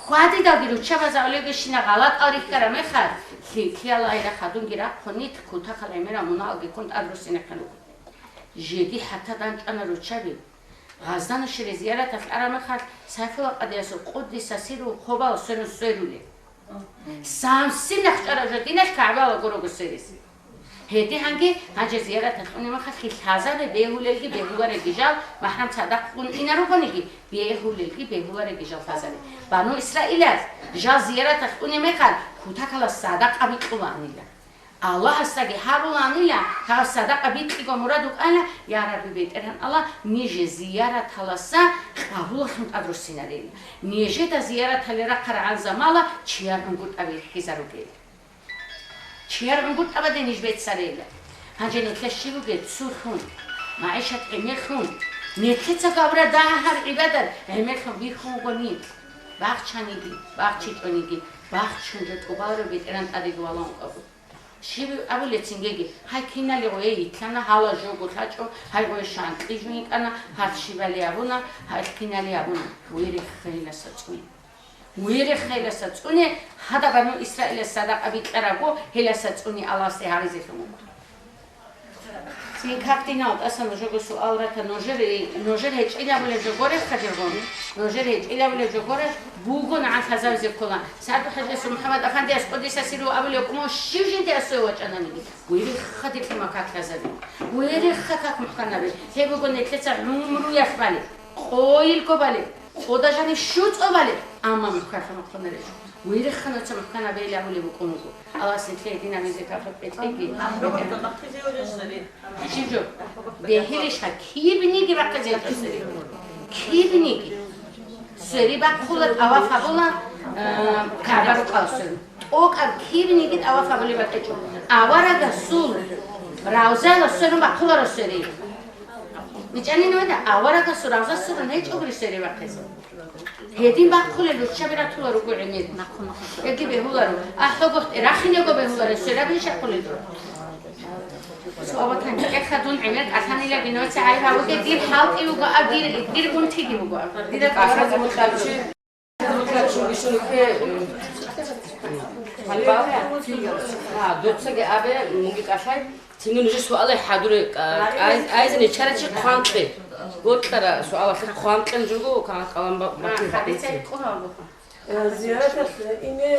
ხვადი დაგი როჩავა ზავლეგეშინა ღალატარი ხარა მეხარ ხიალა ირა ხადუნგირა ხონით ქუთახალა იმერა მონალგი კონტ ადროსინე ხანუ ჟეგი ჰათადან ჭანა როჩავი ღაზდან შერე ზიარათ ახარა მეხარ საიხლა ყადიასო ყუდისა სირუ ხობალ სენო სერული სამსინა ხჭარა ჟეტინა ხავალ გოროგო სერისი ჰედი ჰანგი აჯე ზიარათ ახუნე მეხარ ხილაზადე ბეჰულელგი ბეჰულარეგი ჟალ მაჰრამ ცადაყუნ ინაროგონიგი ბეჰულელგი ბეჰულარეგი ჟალ ხაზარე ბანუ ისრაილას ჟალ ზიარათ ახუნე მეხარ ქუთაკალა სადაყა ბიტყულანილა ალლაჰ ასაგი ჰარულანილა ჰა სადაყა ბიტყიგო მურადუ ყალა ია რაბი ბეტერან ალა ნიჟე ზიარათ ალასა ყაბულ ხმტადროსინარელი ნიჟე და ზიარათ ალერა ყარა ანზამალა ჩიარგუნგუტავი ხიზარუგელი ჩიარგუნგუტაბადე ნიჟ ბეცარელა هنجي نتلشيو جد سورخون معيشة عميخون نتلتا قبرة ده هر عبادة عميخون بيخون قنين باخشانيگی باخچیتونیگی باخشونجت قبارو بیت ایران تادیگو الان قبول شیبی ابو لتینگی های کینالی روی ایتلانا حالا جوگو تاچو های روی شانتی جوین کنا های شیبالی ابونا های کینالی ابونا ویری خیلی سچونی ویری خیلی سچونی هدا بنو اسرائیل صدق ابیت کرگو هیل سچونی الله سهاری زیتمون این کاپتینات اصلا نجوگو سوال را که نجار هیچ ایلا ولی جوگوره خدیرگونی نجار هیچ ایلا ولی جوگوره بوگون عن هزار زیب کلان سعد حجس محمد افندی از قدیس سیرو اولی کمو شیوجین دستوی وچنا میگی ویری خدیر که مکات کزدی ویری خکاک مخنا بی هی بگو نکلت عمرو یفبالی خویل کوبالی خدا جانی شوت اوبالی اما مکات مخنا ریش ویری خنوت مخنا بیلی اولی بکنو الله سنتلی دینا میزی کافت بیتیگی چیجو بهیلش ها کی بینیگی وقت زیاد سری کی بینیگی سری بعد خودت آوا فبولا کاربر کاسر او کار کی بینیگی آوا فبولی وقت چون آوا را گسول راوزه لسرم بخول را سری میچنی نمیده آوا را گسول راوزه سر نیچ اوگری سری وقت هدیم بخول لوچه برا تو رو گوی مید یکی بهولا رو احتا گفت رخینه گو بهولا رو سری بیش خول رو سوابا كان كخدون عملت عشان إلى بنوت عايها وقت دير حاطي وقا دير بنتيجي وقا دير أخذ متلبشي بيشوني كه هالباو دوتسا أبى ممكن أشاي تيجي نجي سؤال حضور عايز نشارك شيء خانته قلت ترى سؤال في خانته نجوجو كان كلام بقى زيارة إني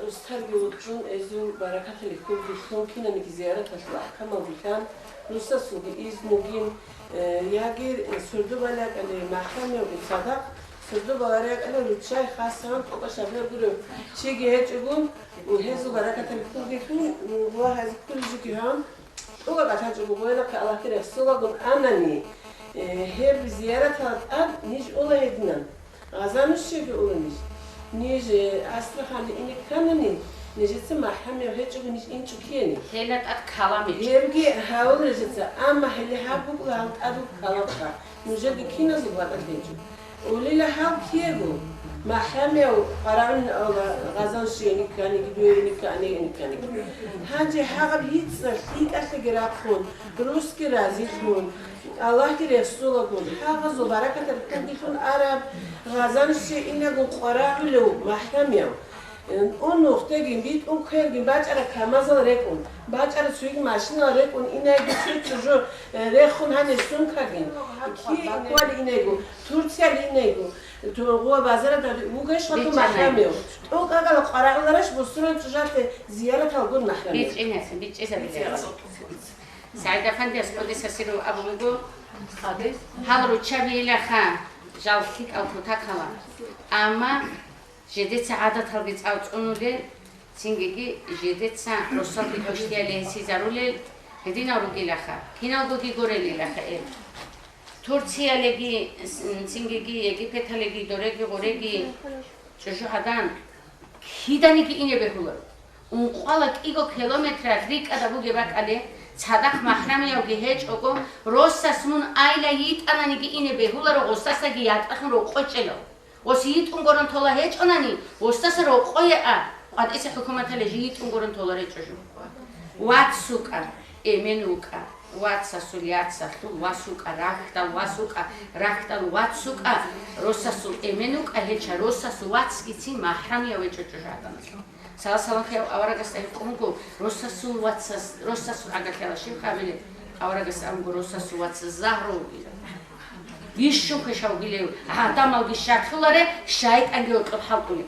أسترجو جون إزو بركة لكم بيخون كنا نيجي زيارة تشوا كمان بيكان روسا سوقي إز مجين ياجي سردو بالك اللي محكمة وبتصدق سردو بالك اللي لطشاي خاصة فوق شبه برو شيء جهة جون وهزو بركة لكم بيكون هو هذا كل شيء كهان هو قاعد هجو بقولنا كالله كده سوى قن أمني هي بزيارة هاد نيج أولا هدنا غزانش شيء أولانيش نيجي أصلحاني إنك كانني نيجي تسمع حمي وهيك ونيج إنشو كيني هلا تكلامي يبقي هاول رجعت أما هلي حبوك لهم أدو كلامها نجد كينا زبادة دينجو وليلا حب كيجو مع حمي وقرارن غزان شيء كاني كدوي كاني هانجي حاجة بيتصل فيك أتجربون روس كرازي خون الله كرسول أقول حاجة زبارة كتبتني خون عرب غزان شيء إنه قرار له محكمة اون نقطه گیم بیت اون خیر گیم باج اره کامازل ریکون باج اره سویگ ماشین ریکون اینه گیت چجو ریخون هنستون کردیم کی قولی اینه گو ترکیه اینه گو تو قوه بازار داد موگش خود محکمیه تو اگر قرار دارش بستون چجات زیارت هاگون محکمیه بیت این هست بیت چه زبیده سعید افندی از قدیس سیرو ابو میگو حال رو چه بیله خان جالتیک او توتا کلا اما جدت عادت هالبيت أو تقولوا تنجي جدت رصاص بتوشتي عليه سيزارول هدينا روجي لخا هنا روجي غورلي لخا تورتيا لجي تنجي يجي بتهلجي دورجي غورجي شو هدان هيداني كي إني بهولر ونقالك إيجو كيلومتر ريك أدا بوجي باك عليه صدق محرم يا وجهج أكو رصاص من عائلة يت أنا نيجي إني بهولر رصاص جيات أخن روقشلو وسيت أنقرن طلع هيج أناني واستسر وقاية قد إيش حكومة لجيت أنقرن طلع هيج شو واتسوكا إيمنوكا واتساسوليات ساتو واسوكا راكتا واتسوكا روساسول إيمنوكا هيج روساسو واتسكيتي محرم يا وجه جادنا سلام خير أورجس أنكو روساسول روساسول أجاكلا شيء خابلي أورجس أنكو روساسول واتس زهرو يشوف كشاوغيلو هذا ما بيشكله شايت أنجيو تبحثوني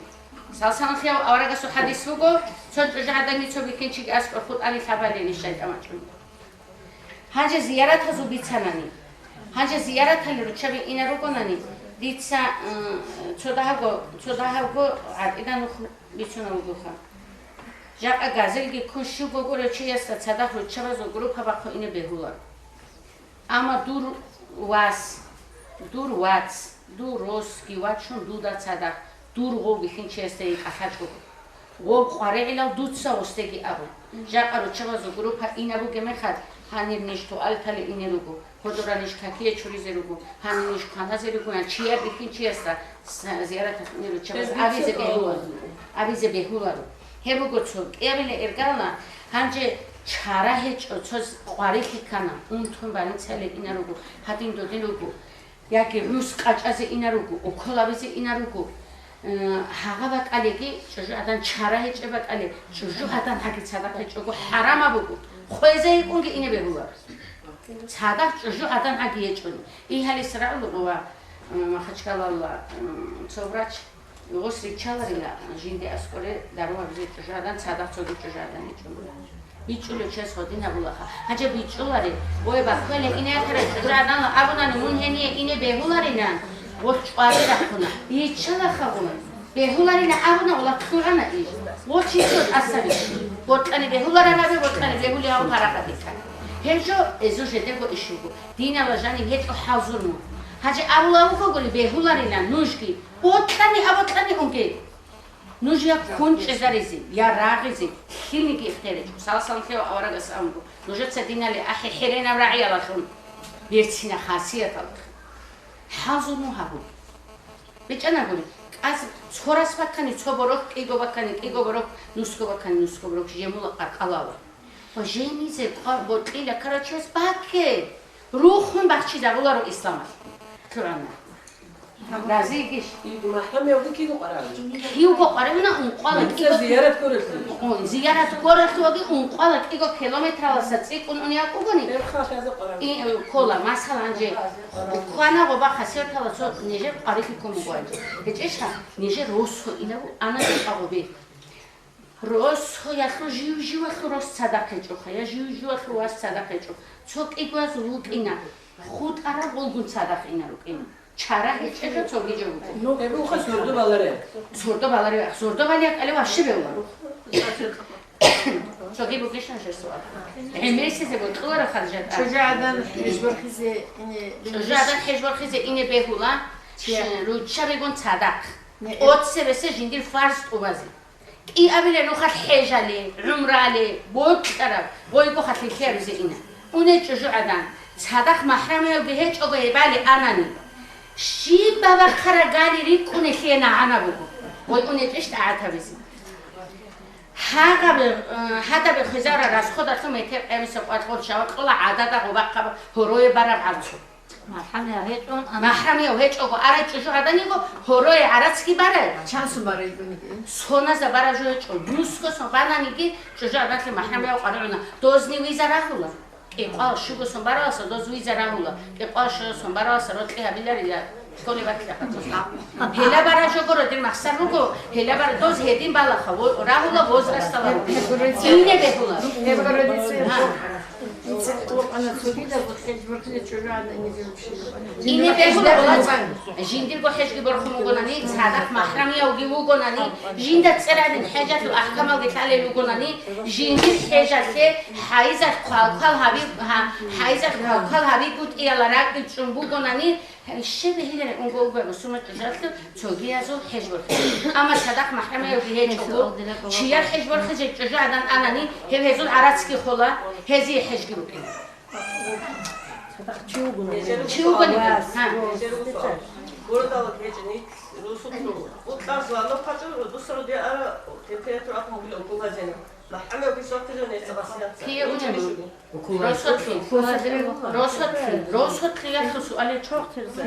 سالسان خير أورجس حديث فوقو صدق جهدني تبي كنشي أسكت خود علي خبرني شايت أماكن هنجة زيارة هزو بيتسمعني هنجة زيارة اللي رتشبي إنا روكوناني ديتسا توداهاغو عادنا نخ بيتونا وجوها جاء غازل كي كوشو بقول شيء استتصدق رتشبي زوجرو كباكو إنا بهولا أما دور واتس دور روس كي واتشون دودا تصدق دور غو بخين شيء استيق أحد Wo qarela dutsa ostegi abo. Jaqaro chavazo grupa inabu gemexat hanir nishto altale inerugo. Hodoranish kakie churize rugo. Haninish kanaze rugo an chia bikin chiesta ziyarat niru chavaz avize behula. Avize behula. Hebugo tso evile ergala hanje chara hecho tsos qarixi kana unthun balintsele inarugo. Hatin dodirugo. Yaki rus qachaze inarugo. Okolavize inarugo. Hagaba qalegi jojadan chara heჭება qale jojadan hagi sadaq heჭოგო harama bugu khoeze iqungi ine behula sadaq jojadan hagi heჭონი ihali sraulwa makhachkalalla sovrach gosri chalarila jinde askore darwa bize jojadan sadaq çoğu jojadan heჭონი biçulo ches hodina bulaha haje biçulari boeba khole ine akhara jojadan abunani munheniye ine behularinan Voçqari raxuna. Yechala xaguna. Behularina abuna ola txurana iş. Voçisos asabi. Voçqani behularana be voçqani behuli au paraqatika. Hejo ezo jedego işugo. Dina lajani heto hazurmu. Haje abulavu kogoli behularina nujki. Voçqani abotqani unke. Nujya kunçezarizi ya ragizi xilniki ixtere. Salsalxeo avaragas amgo. Nujya tsedinali ahi xirena ra'i alaxun. Birtsina xasiyat al. Hazurmu habu. Beçanaguli. Az çoras bakani çoborok, ego bakani, ego borok, nusko bakani, nusko borok, jemula qalava. O jemize botqila karaçes bakke. Ruhun baxçi davularo İslam'a. Kur'an'a. Razigish. Mahkeme yok ki bu karar. Kiu bu kararına unqala ziyaret görürsün. On ziyaret görürsün ogi unqala ego kilometrala satsik on ya kogoni. Kola masalanje. Khana go ba khasirtala so neje qarifi komu goyde. Geçeşha neje rosso ina ana qagobe. Rosso ya jiu ros sadaqeço khaya jiu ros sadaqeço. Çok igaz lukina. Khud ara golgun sadaqina lukina. Çara heçejo çogi jogu. No, bu xasurdu balare. Sordu balyak ale vahşi be olar. Çogi bu geçen şey sual. Emersize bu qılara xarjat. Çocuğadan hecbor xize ine behula. Ruça begon sadak. Ot sebese jindir farz obazi. I abile no xat hejali, umrali, bot taraf. Boygo xat kerize ine. Une çocuğadan sadak mahrame be heç oge bali anani. Şi baba karagali rikune xena ana bugu. Oy une işte atabizi. Hada be xizara ras khodat mete emse qatqol shawat qla adada qobaqqa horoy barab alçu. Mahrami heç ogo ara çuşu adanigo horoy aratski bara. Çansu bara iguni. Sonaza bara joço. Nusko so bananigi çuşu adatli mahrami qaruna. Dozni vizarahula. Qal shugo son barasa doz vizarahula. Qal shugo son barasa rotli habilari ya. Skoli vakti xatos. Hela bara jogoro din maqsad rugo hela bara doz hedin bala khav rahula voz rastala. İne behula. İne behula olacak. Jindir go hejgi borxumu gonani sadak mahramiya ugi gonani jinda tseradin hajatu ahkamal gitale gonani jindir hejate haizat qalqal habib haizat qalqal habib gut ilarak chumbu gonani şebe hilere ungo uber sumat jatlı çogiyazo hejbor. Ama sadak mahramiya ugi hejogo çiyar hejbor xije çojadan anani hevhezul aratski xola hezi hejgi rukin. Çuğunu. Ha. Burada geçeni Rusulu. Bu tarzlarla kaçıyor. Bu sırada diye ara temperatur atmıyor okuvacını. Mahkeme yok isotluyor ne sabahsiyat. Kiye ucunu. Rosot ya suale çok tırza.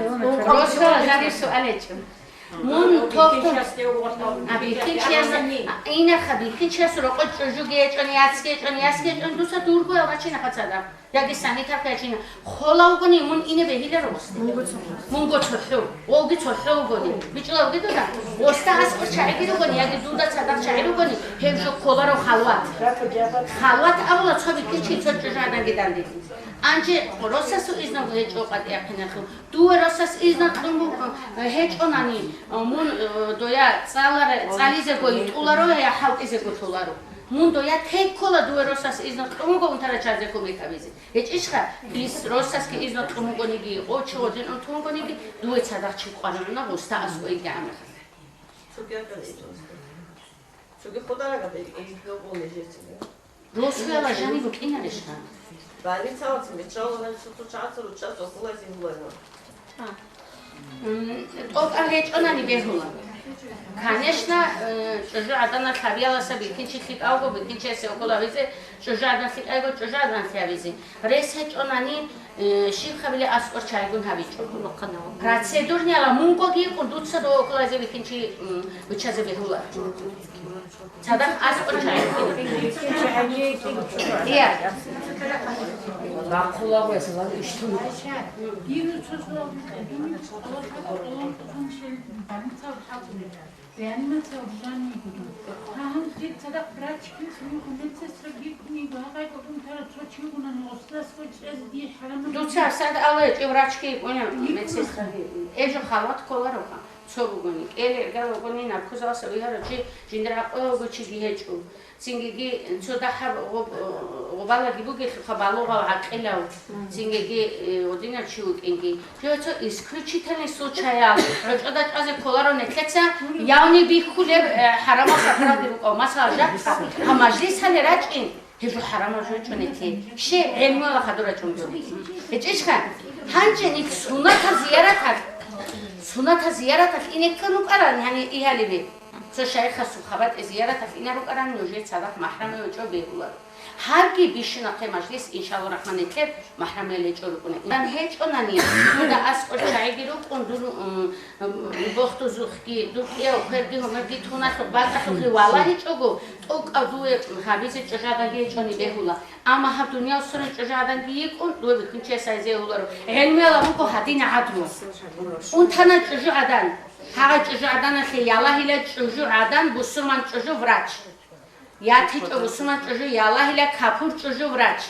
Rosot jari suale çok. Mun toftum. Abi kinçiyasa ina khabi kinçiyasa roqot çocuğu geçeni yatsgeç dusa durgo ya çina qatsada. Yagi sanitar kachina. Xola ugoni mun ine behile rost. Mungo çoxu. Olgi çoxu ugoni. Biçla ugi doda. Osta asqor çaygi ugoni yagi duda sadaq çaygi ugoni. Hemşo kolaro xalvat. Xalvat avla çobi kinçi çocuğadan gidan dedi. Ance rosas izna heç oqat yaqinaxu. Du rosas izna qmu heç onani mun doya tsalize goit ularo ya halqize gotularo. Mun doya tek kola du rosas izna qmu gontara chaze kometabizi. Heç ishqa is rosas ki izna qmu gonigi ochodin on ton gonigi du sadaq chiqanona gosta asqoi gamaxa. Çünkü Khudaga da ilk yok onu geçti. Rosvela jani bu kinalışkan. Ben bir tanıtım bir çalınan sütü çatır uçat okula zihullarına. Ок алечонани бехула. Конечно, чужадан хавиаласа бикинчик алго бикинчесе окола визе чужадан сик айго чужадан сявизи. Ресечонани шив хавили аскор чайгун хавичо. Процедурни ала мункоги кундутса до окола зе бикинчи учазе бехула. Цадам аскор чайгун. Ия. Бакула весела ишту. Дуца сад але врачки понял медсестра. Эжо халат колароха. Цогугони. Эле галогони наркозаса вигарачи жиндра огочи гиечу. Цингиги цода хаб гобала гибуги хабалога акелау. Цингиги одина чугинги. Жото исключительный случай. Рочода азе коларо нетлеца явни бихуле харама сакради бу масажа. Хамажлис халерачин. Хижу харама жочонети. Ше элмола хадура чунгури. Эчишха ханчени суната зиярат سنة زيارة إنك كانوا قران يعني إيها لبي سو شيخ سخبات زيارة إنه قران نوجد صدق محرم وجو بيقول هرگی بیشتر نقطه مجلس إن شاء الله رحمن الله محرم لجور کنه. من هیچ آنانی دودا از چای گیرو کن دو وقت زخکی دو کیا خردی هم دیتونه تو بعد اخری والله هیچ اگو تو کدوی خبیز چجادگی چونی بهولا. اما هم دنیا سر چجادگی کن دو بکن چه سایزه هولارو. علمی علامو که هدین عدو. اون تنها چجادن. هر چجادن خیاله هیله چجادن بسرمان چجو وراج. Я тичо бусуман чужу, я Аллахиля капур чужу врач.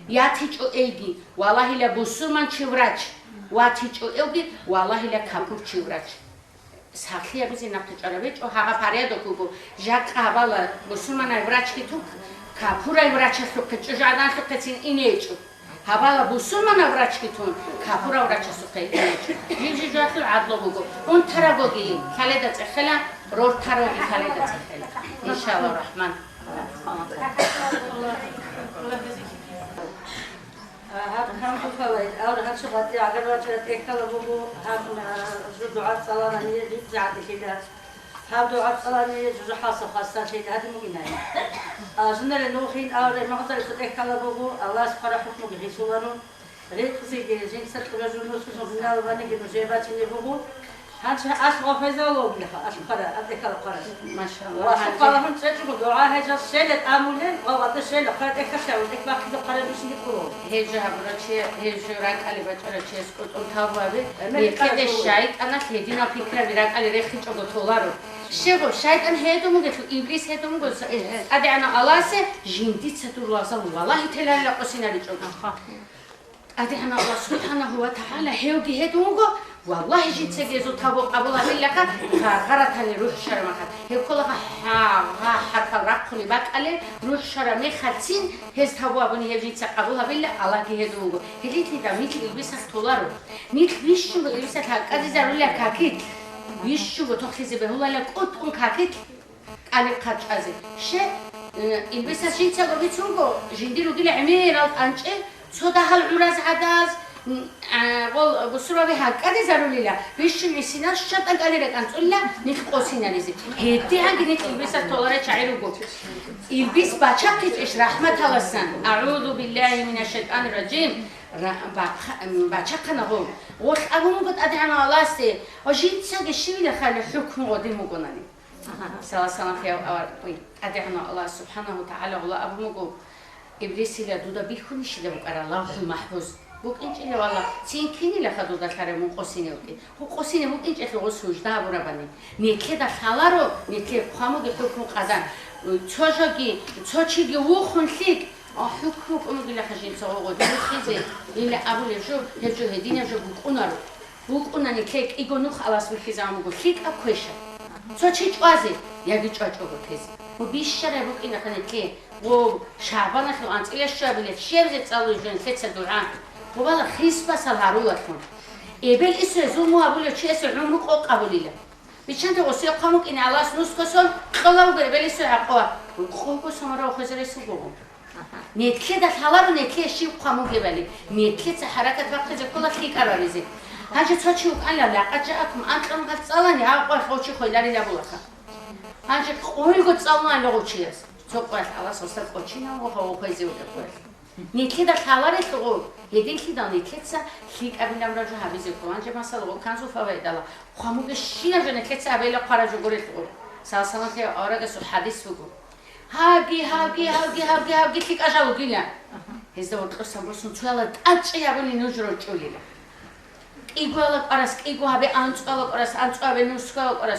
Я тичо элги, у Аллахиля бусуман чи врач. Ва тичо элги, у Аллахиля капур чи врач. Сахлия бизи наптичаравич, о хага пария докугу. Жак авала бусуман ай врач ки тук, капур ай врач сукте, чужу адан сукте цин инечу. Хавала бусуман ай врач ки тун, капур ай врач сукте инечу. Жижи жуатлу адло бугу. Он тарагоги, халеда цехела, рор тароги халеда цехела. Иншаллах рахман. هم خفوت أو هالشغلات أقدر أشتري كلامه هم دعاء صلاة نيجي زعل كده هم دعاء صلاة نيجي حاصل خاصة شيء هذا ممكن يعني أجمل النوخين أو ما أقدر أشتري كلامه الله سبحانه حكمه بحسوانه ريت خزيجي جين سر كرجل نوسكون بنا وبني جنوجيبات نيبوه هانش أشغل فيزالوج لها أشقرا أديك القرا ما شاء الله وأشقرا هم تجربوا دعاء هجر شيلة أمولين غلط الشيلة قرأت إكشاف وديك باقي القرا مش يقولون هجر هبرتشي هجر راك على بتشرتشي سكوت أنتابوابي يكيد الشايط أنا كيدينا فكرة براك على ريخي تجو تولارو شغل شايط أنا هيدو مقول إبليس هيدو مقول أدي أنا الله سه جندي ستور لازم والله تلا لا قصينا لجونا خا أدي أنا الله سبحانه وتعالى هيوجي هيدو مقول والله جيت سجزو تابو قبول هلك غرت على روح شرمك هي كلها حتى رقني باك على روح شرمي خاتين هز تابو ابني جيت قبول هبل الله كيدو هليت لي مثل البس تولارو مثل ويشو البس هكذا زرولي كاكيت ويشو تخزي به هو لك قط كاكيت على قاچازي ش البس جيت سجزو جنديرو قال عمير انچه صدا هل عراز عداز قول بسرعة هكذا زارولي لا بيش مسينا شط أقل رك أنت ولا نتقصينا لزي هدي عنك نتلبس الطلارة شعيرو يلبس باشاكت إيش رحمة الله سن أعوذ بالله من الشيطان الرجيم باشاكنا هو وش أبو مقد أدعنا الله سي وجيت ساق الشيء لخلي حكم قديم مقنني صلى الله عليه وسلم أدعنا الله سبحانه وتعالى والله أبو مقو إبليس لا دودا بيخوني شده بقرا الله المحفوظ بوكينجي والله تينكيني لخدو دكاره مو قوسينه اوكي هو قوسينه بوكينجي خو سوجدا برابني نيكي دا خالارو نيكي خامو گكو قدان تشوجي تشوچيگي وخونليك حكم قومي لخجين صوغو دخيزي الى ابو لجو هجو هدينا جو بوكونارو بوكوناني كيك ايغونو خلاص بخيزامو گليك اكويشا تشوچي چوازي ياگي چوچو گكيز وبيشره بوكينا خنكي و شعبان خو انصيله شابله شيرزي صالو جن فتس دوران والله خيس بس الهارولة كون. إبل إسرائيل مو أقول شيء إسرائيل مو قابليله. Bichante osia kamu kini alas nus koson kolau gere beli su akwa. Kogo somara okhazere su gogo. Netke da halaru netke shiv kamu gebeli. Netke ta harakat vaqti ze kola khli kararizi. Haja tsochi ukala laqaja akum antram gatsalani akwa khochi khoilari labulakha. Haja qoygo tsalmani logochias. Tsokwa alas ostat qochina go khokhezi ukwa. Netke da halare sogo. Yedinki da netletsa khli kabinamrajo habizi ko. Anje masala go kanzu fawaidala. Kamu ge shina jo netletsa abela qarajo gore to. Salsalat ya araga su hadis fugo. Hagi tik ajalu gila. Hezda otqosa bosun tsala tachi aboni nujro chulila. Iguala qaras iguabe antsqala qaras antsqabe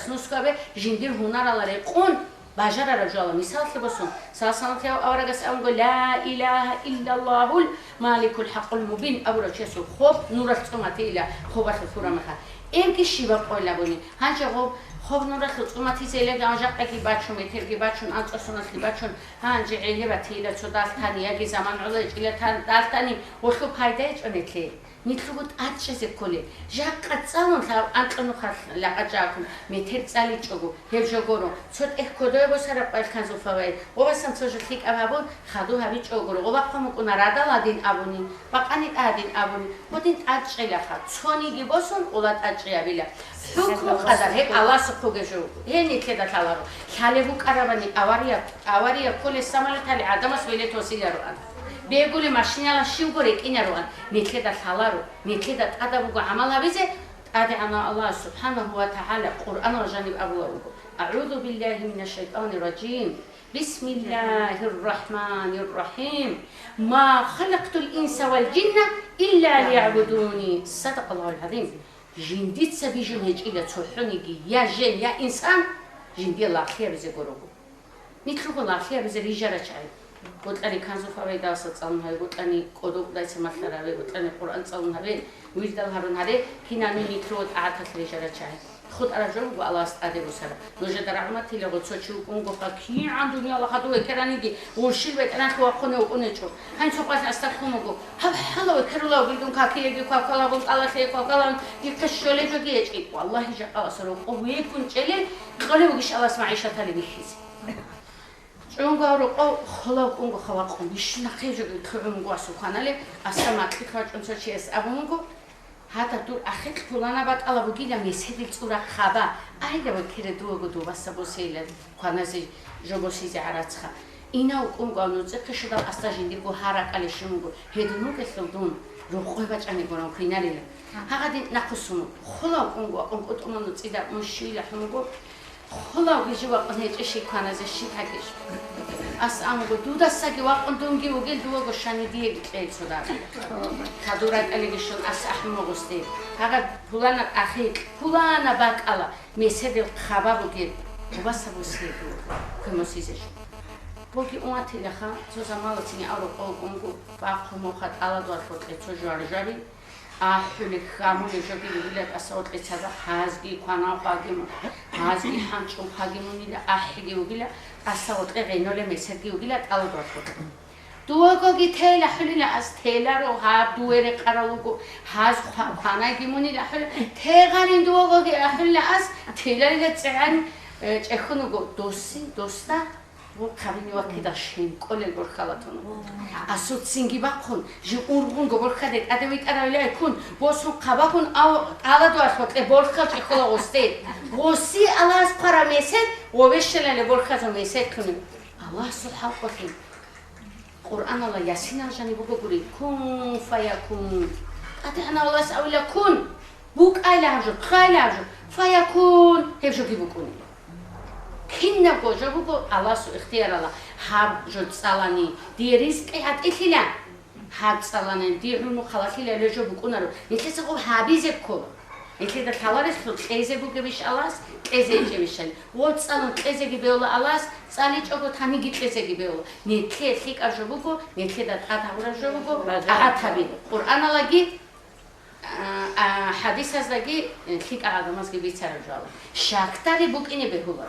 nuskabe jindir hunaralare qon bajara rajala misal bosun salsalat ya araga samgo la ilaha illa allahul malikul haqqul mubin abura chesu khob nurat tsumatila khoba khuramaha ემკი შივა ყოლაბონი ჰანჯაღო ხოვნურა ხილწუმათი ზელე განჟაყეკი ბაჩუ მეთერგი ბაჩუნ ანწოსუნათი ბაჩუნ ჰანჯი ელება თილა ცოდალთანი აგი ზამანულა ჭილათან დალთანი ოხო ფაიდა ეჭონეთლე მითრუგოთ ატჭეზე ქოლე ჟაყა წალონ ანტონუ ხარ ლაყაჭაკუ მეთერ წალი ჭოგო ჰევჟოგორო ცოტ ეხქოდოებო სარა ყალხანზო ფავაი ოვასამ ცოჟი ყავაბო ხადო ჰავი ჭოგორო ოვა ხომუკუნა რადალადინ აბუნი ბაყანი ყადინ აბუნი მოდინ ატჭელახა ცონი გიბოსონ ყოლა ჭიავილა ჰუკუ ყადარ ჰე ალას ხოგეჟო ენი ქედა თალარო ხალევუ კარავანი ავარია ქოლე სამალეთალი ადამას ველეთოსიარო بيقولي ماشينالا شيوغوري كينيروان ميكيدا ثالارو ميكيدا تادابوغو عملابيزي ادي انا الله سبحانه وتعالى قران رجانب ابوغو اعوذ بالله من الشيطان الرجيم بسم الله الرحمن الرحيم ما خلقت الانس والجن الا ليعبدوني صدق الله العظيم جنديت سبيجن هجيلا تصحونيغي يا جن يا انسان جندي الله خير بزيغوروغو نيتلوغو الله خير بزي ريجارا چاي بوتاني كانزو فايدا سصالنهاي بوتاني قودوق دايس مخلراوي بوتاني قران صالنهاي ويدال هارون هاري كينانو نيتروت اتاكلي جراچاي خود اراجو والاست ادبو سرا نوجه درعمتي لو تشوچو كونغو فكي عن دنيا الله خدو كرانيدي وشيل بيتنا كو خونه وقنچو هان سوقاس استخونغو هب حلو كرلو بيدون كاكيغي كاكالابون قالخي كاكالان يكشولي جوجي يچي والله جا اسرو قوي كونچلي قالو گيش الله معيشه تالي بيخيز ჭონგარო ხოლო კონგო ხავა ყომი შნახეჯო ქრუნგო ასუხანალე ასამაკი ხაჭუნცოჩი ეს აბუნგო ჰატა თუ ახეთ ფულანა ბატალა ბუგილა მესედი წურა ხაბა აიდა ვქერე დუოგო დუბასაბოსეილა ხანაზე ჟობოსიზე არაცხა ინა უკონგო ნუცე ქეშდა ასტაჟინდი გო ჰარაკალე შუნგო ჰედუნუ კესლდუნ როხება ჭანი გორო ქინალელა ჰაღადი ნახუსუნ ხოლო კონგო კონგო ტომანუ წიდა მუშილა ხუნგო ხოლო გიჟვა ყნეჭში ქანაზე შიტაკიშ ას ამგო დუდასაგი ვაყონდუნგი უგილ დუოგო შანიდიე გეცოდა ქადურა კალიგიშონ ას აჰმოგოსტი ჰაღა ფულანა ახი ფულანა ბაკალა მესედე ხაბაბუგი უბასაბოსი ქემოსიზეშ ბოგი უათილა ხა ზოზამალოცინი არო ყოლგუნგუ ბახმო ხატ ალადوار ფოტე ცოჟარჟარი აჰული ხამული ჟოგილი ასაოტეცა და ჰაზგი ქანა ყაგიმ ჰაზგი ჰანჭუ ყაგიმუნი და აჰიგი უგილა ასაოტე ღენოლე მესეგი უგილა ტალოდوار ფოტე დუოგოგი თელა ხლილა ას თელა რო ჰა დუერე ყარალუგო ჰაზ ხანა გიმუნი და თეღარინ დუოგოგი ახლილა ას თელა ილე წან ჭეხუნუგო დოსი დოსტა ხავინი ვაკიდა შენ კოლელ გორხალათონო ასოცინგი ბახონ ჟი ურგუნ გორხადე ადევიტარავილა ეკუნ ბოსუნ ხაბახონ ალადო ასოყე ბორხალჭი ხოლო ოსტე გოსი ალას პარამესე ოვეშელელე ბორხაზო მესეკნი ალას სუბჰანალლაჰი ყურან ალა იასინ აჟანი ბუგური კუნ ფაიაკუნ ატე ანა ალას ავილა კუნ ბუკაილაჟო ხაილაჟო ფაიაკუნ ჰევჟოგი ბუკუნი كنا بوجبو الله سو اختيار الله حاب جو صالاني دي رزق هاتيلا حاب صالاني دي نو خلاصيلا لجو بكونارو يتسقو حابيزكو يتدا تالارس قيزبو كبيش الله قيزيجي بيشن وصالون قيزيجي بيولا الله صالي چوغو تاني گيقيزيجي بيولا نيتلي خيق اجبوكو نيتدا تاتاورا جوبوكو ااتابي قران الله گي حديث هزدگی خیک آدماس که بیچاره جاله شاکتاری بوکینه بهولا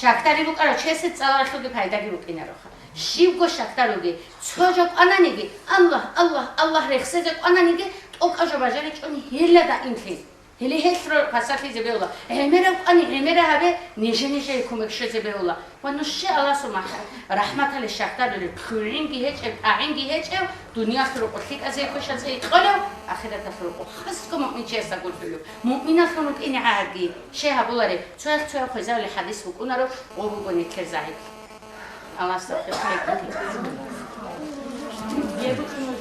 شاکتاری بوکارا چه سه سال خودی پیدایی بوکینه روخا شیوگو شاکتاروگی چوجک آنانیگی الله الله الله رخصت آنانیگی تو کجا بجاری چونی هیله دا این خیلی هلی هستر پساتی زبیولا همه همه هبه نیشه کمکش زبیولا و نشه الله سبحانه رحمت ال شکر داره پرینگی هیچ پرینگی هیچ دنیا سر قطعی از یکوش از یکخاله آخرت سر قط خاص که مؤمن چه است قلتلو مؤمن خانوت این عادی شیء هبولاره توی خوزه ولی حدیث بکنه رو قبول که زاهد الله سبحانه یه بکنم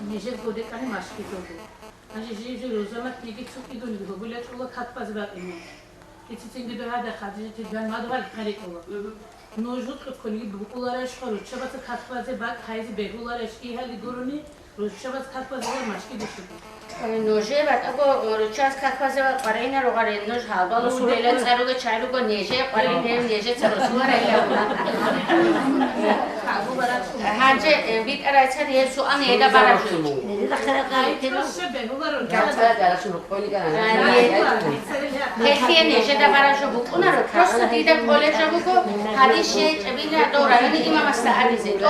نیشه گوده کنی مشکی تو Anjiji rozamat negi tsuki doni do bulat ola katpaz ba emi. Itsingi do hada khadiji tigan madwal kare ola. Nojut koni bu olara shkharu chabat katpaz ba khayzi begulara shki hali duruni roz chabat katpaz ba mashki dishti. نوجه بعد اگه روچاس کاتپازه و قرین رو قرین نوج حالبالو سویله سرو چایلو کو نیجه قرین هم نیجه سرسو رایه هنچه بیت ارایچه دیه سو آن ایدا براشو نیجه دخل قایتلو کاتپازه دراشو کولی کنه هستی نیجه دا براشو بکنه رو پروست دیده کالج رو بکو حدیشه چبیله دوره یعنی امام استعالیزه تو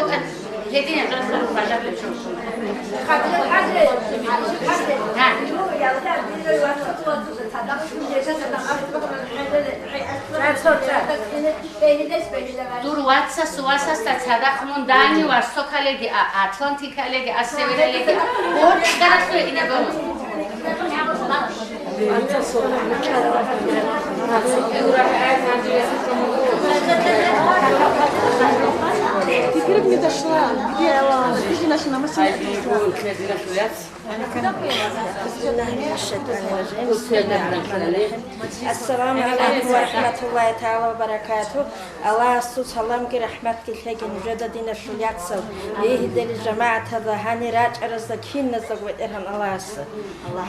هدی نجات رو فجر لشون دور واتسا سواسا sta țada mondani wa sokalegi atlantikalegi aseverelegi or garatlo ine gomo Теперь мне дошла, где наши на машине. السلام عليكم ورحمة الله تعالى وبركاته. الله سلام كي رحمتك الحق نجد دين الشليات سو. يهدي الجماعة هذا هاني راج أرزقين نزق إرهن الله س.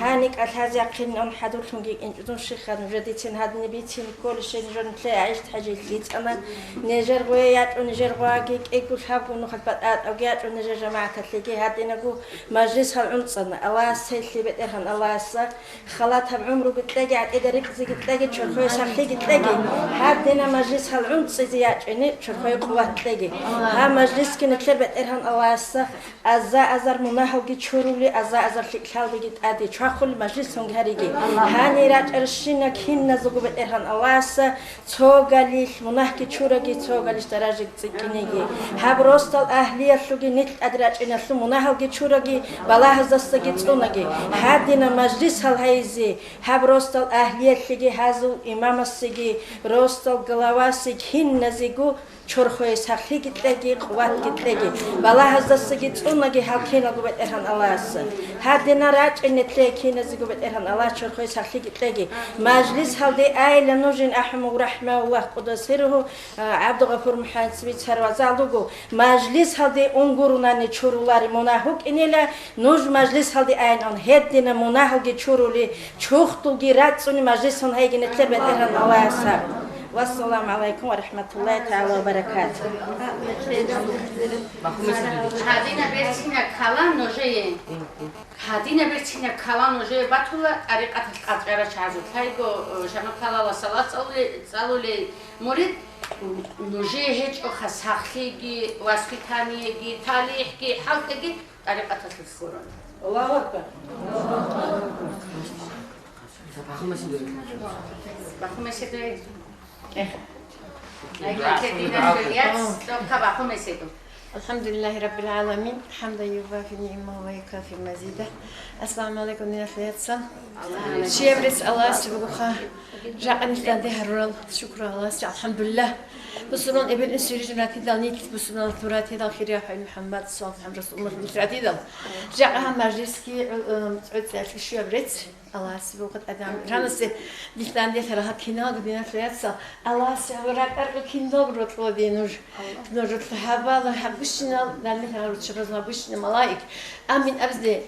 هانيك الهذا قين أن حدثهم جي إن جدون شيخ نجد تين هذا نبيتين كل شيء نجد نتلاقي عيشت حاجة ليت أنا نجر ويات ونجر واجيك إيكوش هابو نخد بدأت أوجات ونجر جماعة تلاقي هذا نقول مجلس هالعنصر الله سهل بترهن الله سا خلاطها بعمره بتلاقي على إذا ركزي بتلاقي شرخوي سخلي بتلاقي هادنا مجلس هالعنص زياد يعني شرخوي قوة تلاقي ها مجلس كنا كلر بترهن الله سا أزار مناهو جت شرولي أزار خال بيجت أدي شاخل مجلس هم هريجي هاني راج أرشينا كنا زوج بترهن الله سا توغاليش مناه جت شورجي توغاليش درجة تسكينيجي هبروستال أهلية شوجي نت أدرج إن شو مناهو جت شورجي بالله زستجت أونجي هادنا مجلس هالهايزي هبروستال أهلية شجي هازو إمام السجي روستال جلواسي هين نزيجو شرخوي سخلي جتلاقي قوات جتلاقي بالله زستجت أونجي هالكينا قبت إرهن الله س هادنا راج إن تلاقي نزيجو بت إرهن الله شرخوي سخلي جتلاقي مجلس هالدي آيل نوجين أحمد ورحمة الله قدسره عبد الغفور محمد سبيت سروازالوجو مجلس هالدي أنغورنا نشورولاري مناهوك إنيلا نوج مجلس هالدي آيل أن هدنا مناهوك شورولي شوختوجي راتسوني مجلس هن هيجي نتلبت إرهن الله سب والسلام عليكم ورحمة الله تعالى وبركاته. هادينا بيرتينا كلام نوجيه هادينا بيرتينا كلام نوجيه باتولا طريقة القطرة شازو تايكو شما كلا صلاة صلولي مريد نوجيه هيج خسخيجي واسكتانيجي تاليحجي حلقجي طريقة الفوران الله أكبر. بخوم سيدو الحمد لله رب العالمين حمدا يوافي نعمه ويكافي مزيده السلام عليكم يا خياتنا شيبرس الله سبحانه جاءني لديه الرول شكرا الله الحمد لله بسرون ابن السيرج ناتي دالنيت بسرون ثوراتي دال خير محمد صلى الله عليه وسلم ناتي دال جاءها مجلسكي تعود في شيبرس الله سبحانه أدم رانسي دلتان دي ترى هكينا قدينا فياتسا الله سبحانه أرجع كينا برضو دينور نور تحبا حبشنا دلني ترى رتشبزنا بشنا ملاك أمين أبزي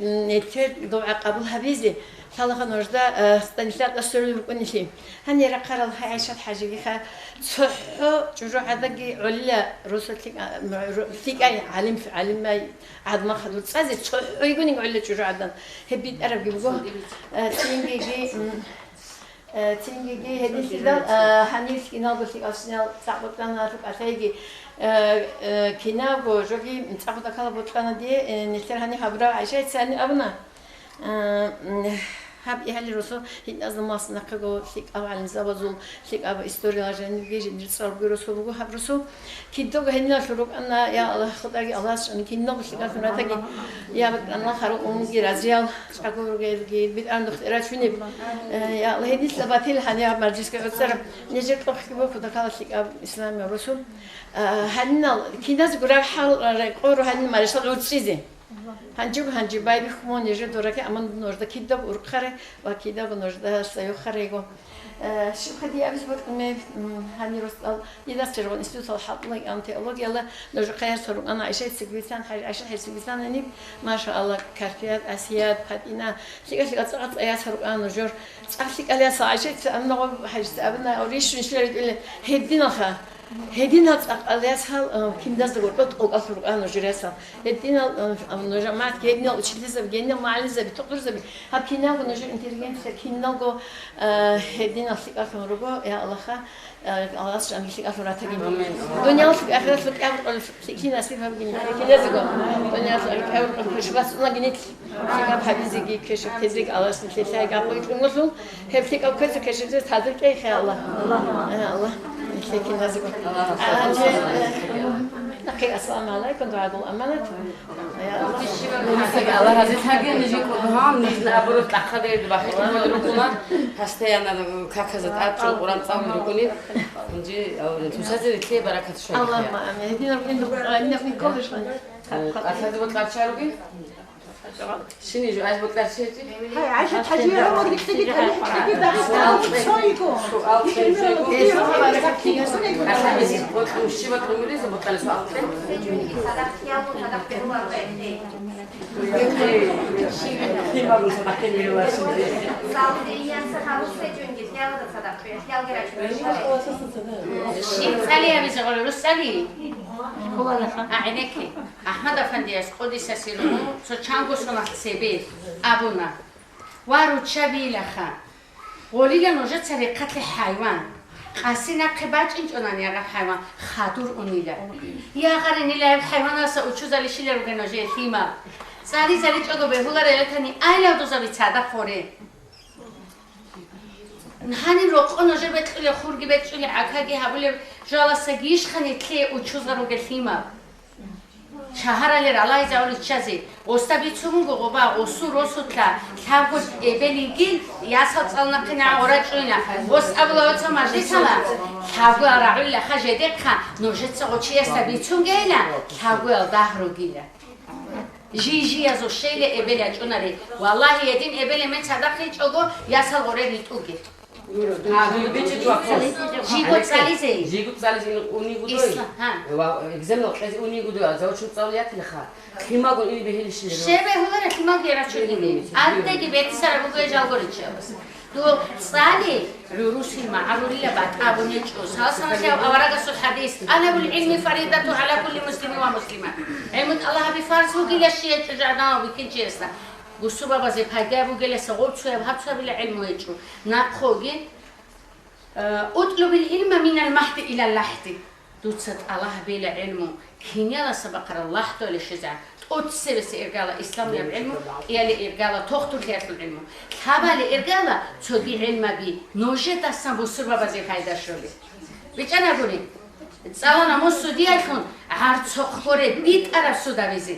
نتر دعاء قبول حبيزي خلاص نرجع استنشاق السرور ونشي هني رقر الله عيشة حاجة خا صحة جرو عدقي علا رسلتك فيك أي علم ما عاد ما خدوا تسازي صحة يقولين علا جرو عدن هبيت أرب يبغوا تيجي هدي كذا هني كنا قلت أصلا تعبتنا في أثاجي كنا وجوجي تعبت كلا بطلنا دي نتر هني خبرة عيشة ثاني أبنا هب إهل الرسول هين أزم ماسنا كجو ثق أو على زبازول ثق أو إستوريا جن بيجي نرسل برسول بقول هب رسول كده هنا شروق أنا يا الله خدای الله شن كنا بشكل فناتك يا بك أنا خروق أمي رازيال أقول جيد بيت أنا دكتورة شنو يا الله هدي سباتيل هنيا مرجس كأكثر نجيت لك كيبو كده كلا ثق أو إسلام يا رسول هنا كنا زقرا حال قرر هني مرسل وتشيزه هنجيب بايبي خمون يجي دورك أمان نورد كيدا بورقرة وكيدا بنورد سيوخريجو شو خدي أبيش بقول هني رسال يدرس جرون استوى الحط لك أنت الله يلا نرجع قياس صاروا أنا عايشة سجبيسان عايشة سجبيسان هني ما شاء الله كارفيات أسياد بدينا شيء صارت أيام صاروا أنا نرجع أفلك عليها عايشة أنا حاجة أبنا أوريش مش لقول هدينا خا هدينا عليها كم داس دقوقت أو أفرق أنا جريسا هدينا نجمعت هدينا وشلتي هدينا معلزة بتقدر زبي هبكينا ونجر إنترجنت كينا جو هدينا فيك أفهم رجوا يا الله خا الله سبحانه فيك أفهم راتجين دنيا فيك أفهم فيك أفهم كينا سيفها بجنيه كينا زجوا دنيا فيك أفهم كش بس أنا جنيت فيك أفهم زيجي كش تزيج الله سبحانه فيك أفهم كنقولوا هفيك أو كذا كش تزيج هذا كي خير الله الله لكن لازم نقي السلام عليكم دعاء الأمانة الله هذه حاجة نجي كلهم نحن أبورو تأخذ بخير نروكنا هستي أنا كذا أبشر قرآن صام نروكني نجي تسافر كي بركة شوي الله ما أمين هدينا نروح كل شيء أخذ بطلع شاروبي شنو جو عايز بطلع شيء هاي عايشة حجيرة ما بدك تجي تجي دعوة شويكو عينك أحمد أفندي أسقطي سيرو سوتشانغو سونات سبيل أبونا وارو تشابي لخا وليلا نوجد سري قتل حيوان قاسينا قباج إنج أناني أغا حيوان خادور أنيلا يا غارني لا حيوان أسا أوشو زالي شيلا روغي نوجي خيما زالي تشاغو بهولا ريلتاني آيلا دو زالي تادا خوري نحني روق نوجد بتقلي خورجي بتقلي عكاجي هبولي جالا سجيش خني تلي أوشو زالوغي خيما شهر الله يزاول تشازي وستبيتهم غوبا وسوروسوتلا ثابت بليجيل ياسات صلنا قناع ورجعنا وسأبلغ تماشي سلا ثابت رعيل خجدك نوجد سقوشي استبيتهم جينا ثابت ظهرو جيلا جي أزو شيء لإبلي أجوناري والله يدين إبلي من صدقني تجو ياسال غوري لتوجي جيبوت ساليزي جيبوت ساليزي أوني غدوي إكزامنا قصدي أوني غدوي زوج شو تصوريات لخا خيما قول إني بهيلش شبه هو ده خيما غيره شو إني أنت كي بيت سر بقول جالقولي شبه تو سالي عروسي مع عرولي لبعض أبوني شو سالسنا شيء أورا قصو الحديث أنا بالعلم فريدة على كل مسلم ومسلمة علم الله بفارس هو كل شيء تجعنا وبكل شيء است بوسو بابا زي فايدة بقول سقوط شوية بحث بالعلم ويجو ناقخوجي أطلب العلم من المهد إلى اللحد دوتسد الله بلا علمه كينيا سبقر الله تولي شزع أتسبب سإرجاله إسلام يا علمه يا لإرجاله تختار كيف العلم هذا لإرجاله تودي علم بي نوجد أصلا بوسو بابا زي فايدة شوية بيجانا بقولي سالنا مسودي أيخون عرض سخورة بيت أرف سودا بيزي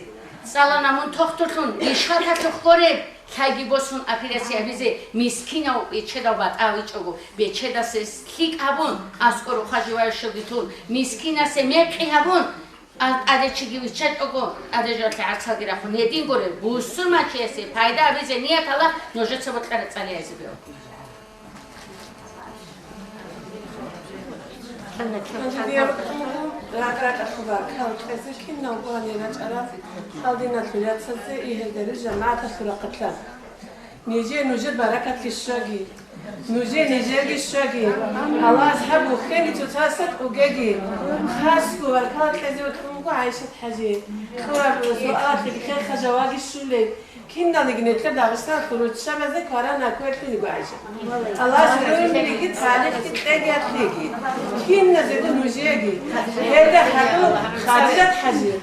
سالنا من تختارون إشارة تخورة خاگی بسون اپیرسی ابیزه میسکینا و بیچدا بات آویچگو بیچدا سلیک هبون از کرو خجوار شدیتون میسکینا سمیکی هبون آده چیگی ویچت اگو آده جات عرضه گرفت ندین گوره بوسون ما چیزی پایدا ابیزه نیت الله نوجت سبت کرد سالی ازی بیو. راك أخبار كان تفسير كنا وقاني نجارة خالدنا ثلاث سنة يهدر الجماعة فرقة لا نيجي نوجد بركة الشاقي نوجي نيجي الشاقي الله أصحابه خيني تتاسك وجاقي خاسكو بركات كذي وكمكو عايشة حاجة خواب سؤال خير خجواقي الشولي كنا نجنت كده بس نخرج شبه كارنا كويت نيجو عايشة الله سبحانه نيجي تعالى تيجي تيجي كنا زيد نوجي هذا حلو خارجت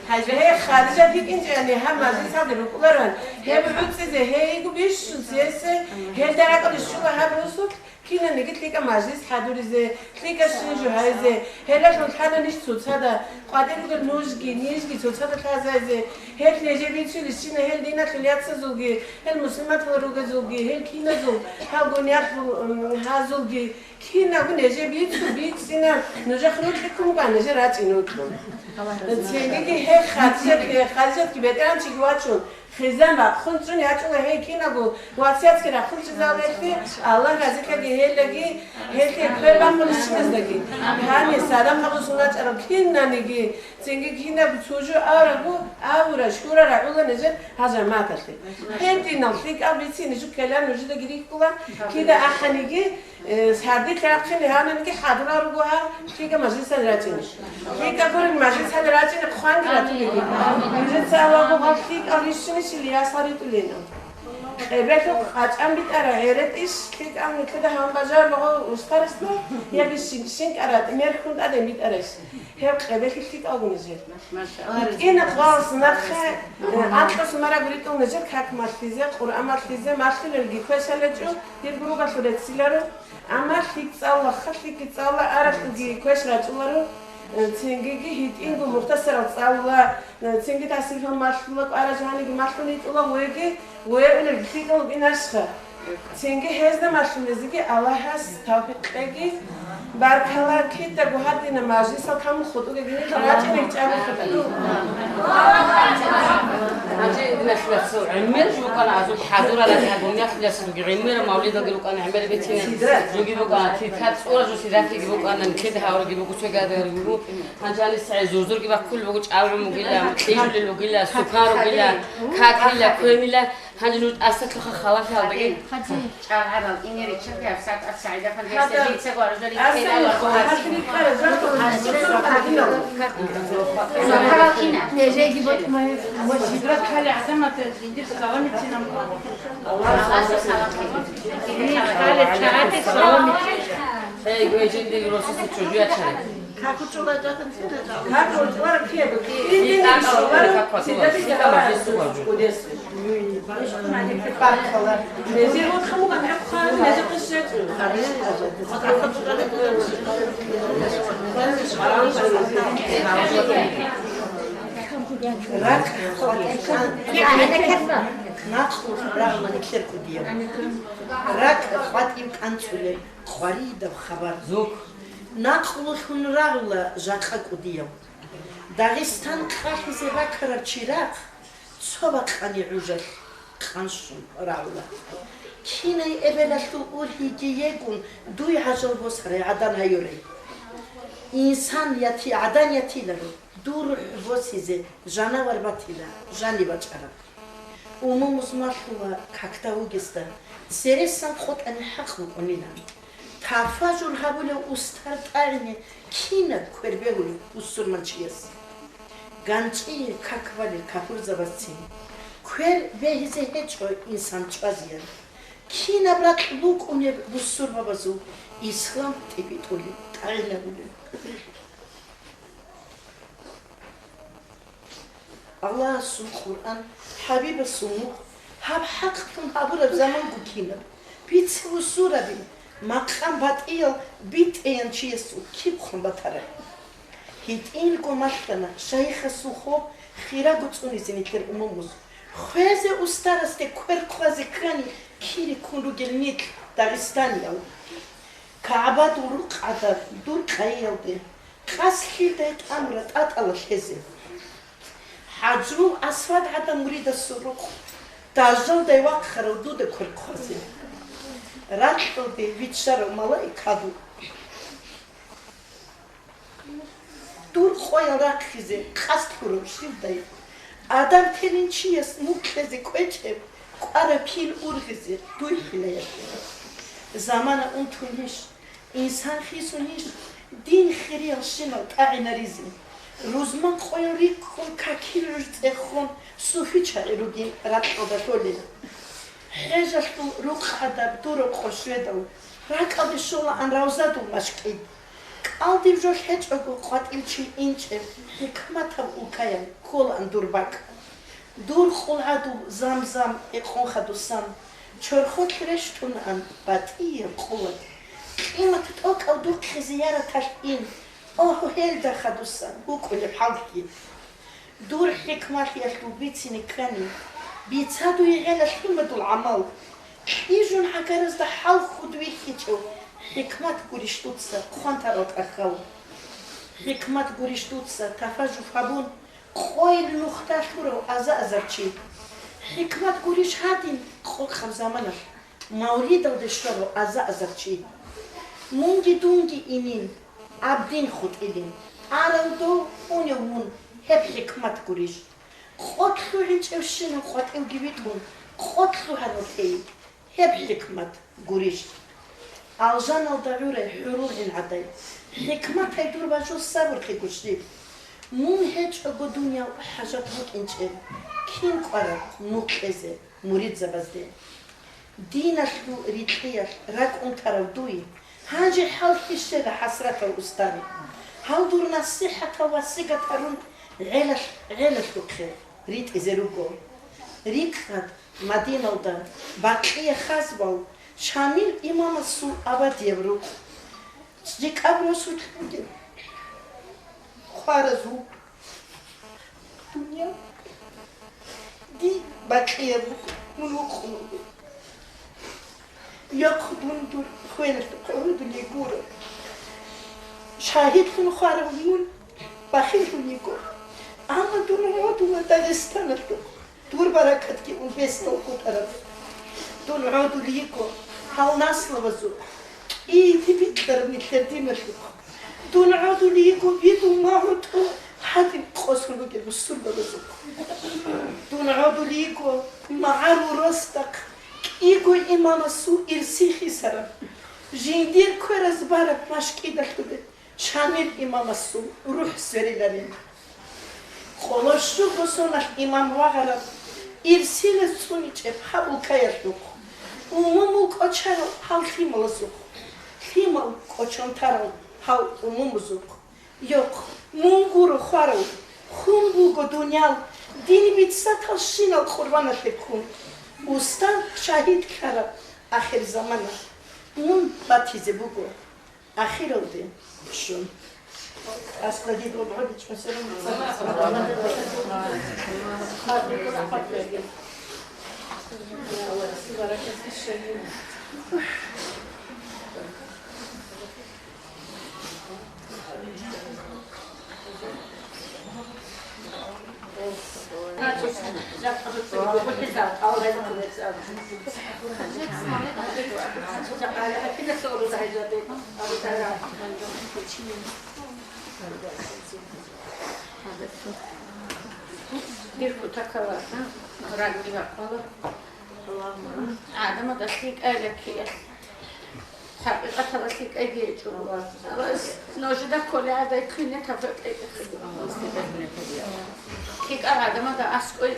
حاجة هي خارجت هيك انت يعني هم مجلس هذا بقولن هي بعد هي يقول بيش سياسة هي درجة الشو هبرسوك كنا نقول لك مجلس حضور زي ليك الشنجو هاي زي هلا شو الحالة نيش صوت هذا قادر يقول نيجي صوت هذا كذا زي هل نجيب شو الشيء هل دينا خليات زوجي هل مسلمات وروج زوجي هل كنا زوج هل بنيات هازوجي كنا بنجيب شو بيت سنا نجخلو لكم كان نجرات إنوتهم تيجي هي خارجت كي بدران تيجواتشون خزان با خونچون یاچون هی کینا گو واسیات کرا خونچ زاویتی الله رازی که هی لگی هی که پر با خونش نزدگی هانی سلام خودشونات ارم کینا نگی تینگی کینا بچوجو آرگو آورا شکورا رعولا نجد هزار ماتشتی هی دینا فیک آبیتی نجو کلام نجود گیری کلا کیدا آخنیگی سردی کردن هانی نگی حضور رو گوها فیک مجلس دراتینش فیک اگر مجلس دراتین بخوان دراتینی نجد سوال گوها فیک آریشونی شلیا ساری تولینم. بهتر خاطر بیت هرت ایش فیک کده هم بازار بقول استارسنا یا بیشین کرد میرخوند آدم بیت آرش. هر بهتر فیک آگونیزه. این خلاص نخه آنکس مرا بریتون نجار کاک ماتیزه قرآن ماتیزه ماتیزه لگیکوش علتجو دیر گروه شده سیلارو اما فیک سال خفیک سال آرش لگیکوش راجولارو تینگی هیت اینگو مختصر سالا تینگی تاثیر هم مشغول آرزوانی که مشغولیت اولا ویگی ویل فیکل بیناشخه تینگی هزده مشغولیزی که الله هست توفیق بگی برکلا کی تگوهر دین مجلس کم خودو که گیری راجع نیچه خودو هذه نشوف سو عمر شو كان عزوج حضور على الدنيا في جالس عمر مولد قالوا كان عمر بيتنا جوجي كان تيتات صورة جو سيدات يجيبوا كان نكده هاور يجيبوا كل شيء قادر يجيبوا هنجال الساعة زوزور كيبا كل بقول عاور مقيلة تيجي للوقيلة سكر وقيلة كاكيلة كويميلة هنجلود أسد لخ خلاص هذا كي خدي هذا إني ريتشارد يا ساعة السعيدة فالجالس بيت سكر رجلي نجي جبت ما وشجرات حالي عزمة تجيب سوامي تنام حالي شعاتي سوامي هاي جوجين دي روسس تشوجيا تشارك كاكو تشولا جاتن سيدا كاكو تشولا كيف دي كاكو سيدا سيدا ما جسوا ودس باركلا نزير وتخمو كان يبقى نزير قشة راك ناخذ رغم نكسر كديو راك خاطيم كانتولي خريدة خبر زوك ناخذ خن رغلا جاكا كديو داغستان خاطي زبا كرچيراق صبا خاني عجل خانشون رغلا كيني ابلاتو اولهيجي يكون دوي حجر بصري عدن هيوري انسان ياتي عدن ياتي لرو دور وسيزه جانور باتيلا جاني بچارا وموموس مارتوا كاكتاو جستا سيرسان خود ان حق ونينا تافاجون هابولو استار تارني كينا كوربيولو وسور منچيس غانچي كاكوالي كافور زباسين كور بهزه هچو انسان چازيان كينا برات لوك اوني وسور بابازو اسلام تيبيتولي تارنا بولو الله سبحانه القرآن حبيب السمو هب حقكم هبول بزمان كوكينا بيت وسورة بي مقام باتيل بيت اين شيسو كيب خم باتره هيت این گماشتنا شیخ سوخو خیره گوتونی زنیتر اماموز خوازه استارسته کور خوازه کرانی کیری کنرو گلنیت داغستانی او کعبه دور قدر دور قیلده قاس خیلده امرت اتالا شزه حجرو اسود عدا مرید السروق تاجل دی وقت خرودو ده کور خوازه راتو ده ویچر و ملای کادو دور خواه را خیزه خست پروشید دایی آدم تلین چیست مکلزه کوچه قاره پیل ارغزه دوی خیلیه زمان اون تونیش انسان خیزونیش دین خیریل شنو تاقی نریزی روزمان خواه ریک خون کاکیل رزه خون صوفی چاره رو گین رات آدتولینا خیجش تو روک عدب دو رو خوشوه دو راک آده شولا ان روزه دو مشکید კალდივ ჟო ჰეჭოგო ყვატილჩი ინჭე ჰიქმათა უკაიან ქოლან დურბაკ დურ ხულადუ ზამზამ ეყონხადუსამ ჩორხოთ რეშტუნან ბატიე ყუად იმათ ტოკავ დურ ხიზიარათაშ ინ ოჰ ჰელდა ხადუსამ უკულე ჰალკი დურ ჰიქმათიაშ ბიცინი კანი ბიცადუ იღელა ჰიმადულ ამალ იჟუნ ჰაგარას და ჰალხუდ ვიხიჭო ჰიქმათ გურიშტუცა ხვანთაროთ ახავ ჰიქმათ გურიშტუცა თაფაჟუ ფაბუნ ყოილ ნუხტაშურო აზაზარჩი ჰიქმათ გურიშჰადინ ყოხავ ზამანა მავრიდალ დეშურო აზაზარჩი მუნგი დუნგი ინინ აბდინ ხუტილინ არალდო უნიუნ ჰებ ჰიქმათ გურიშ ყოთლუ ჰინჭევშინ ყოტილ გივიტუნ ყოთლუ ჰანოთეი ჰებ ჰიქმათ გურიშ ალჟანალ დაგურე ჰურულ ინაдай ჰიქმათ ედურბაჟო საბურ ხიგუში მუნ ჰეჭოგო დუნია ჰაჟათ მოკინჭე კინ ყარა მუყეზე მურიძაბაზდე დინაშლუ რიტყიაშ რაკუნთარავ დუი ჰანჯი ჰალხიშე და ჰასრათა უსტანი ჰალდურნა სიჰათა ვასიგათარუნ ღელაშ ლუქე რიტიზე რუგო რიქად მადინალდა ბაყია ხაზვალ შამილ იმამასუ აბადიევრუ ზიკაბროსუ თუნდე ხარაზუ დუნია დი ბაყიევრუ მულუყუ იაკდუნდუ ხველთ ყორუდული გურა შაჰიდხუნ ხარაგუნ ბახილუნიკო ამა დუნროდულა დაგესტანათო დურ ბარაკატკი უნვესტო კუტარად დუნროდულიკო ჰალნასლავაზუ ითი ბიტერნი ხერდინაშუ დუნროდულიკო ვიდუ მაჰუტო ჰადი ყოსრუგე სურბაზუ დუნროდულიკო მაარუ როსტაკ იგო იმამასუ ირსიხისარა ჟინდირ ქერას ბარაკ მაშკიდახუდე შამილ იმამასუ რუჰსერილარი ყოლოშუ გოსონაშ იმამ ვაღარა ირსილეს წუნიჭე ჰაბულკაიაშუ უმუმუ კოჩარო ჰალხიმოლოსუ ხიმალ კოჩონთარო ჰალ უმუმუზუ იოყ მუნგურო ხარო ხუმბუგო დუნიალ დინიბიცათალ შინალ ყურბანათექუ უსთან შაჰიდ ქარა ახირ ზამანა მუნ ბათიზე ბუგო ახიროვდე შუნ ასკადი დობოდი ჩმესერა Dirku takala, ragli vakala. Adama da sik eleki. Haqiqatan sik ege çubuğa. Nojda kolada kine tafak ege. Kik adama da askoy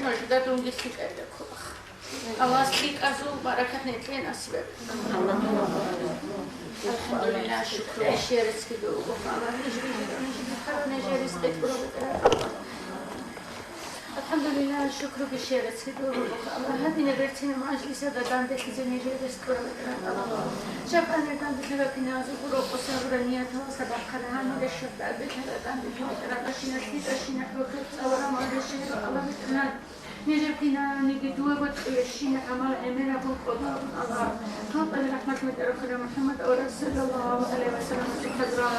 nojda dungi sik ege. Allah sik azul barakat netlen asbe. Alhamdulillah şükür eşyeriz ki de o falan neceriz Alhamdulillah şükür eşyeriz ki de o Allah hadi ne vertine majlise de dandeki neceriz şapanerden bize vakinazi bu rokosa buraniyata sabah kadar ne şefler beterden bir aşinasi aşina rokat avram aşina Allah bitmez نجبنا نجدوا وتشين عمل أمير أبو قدر الله توب الرحمة والرحمة محمد ورسول الله عليه وسلم كذرا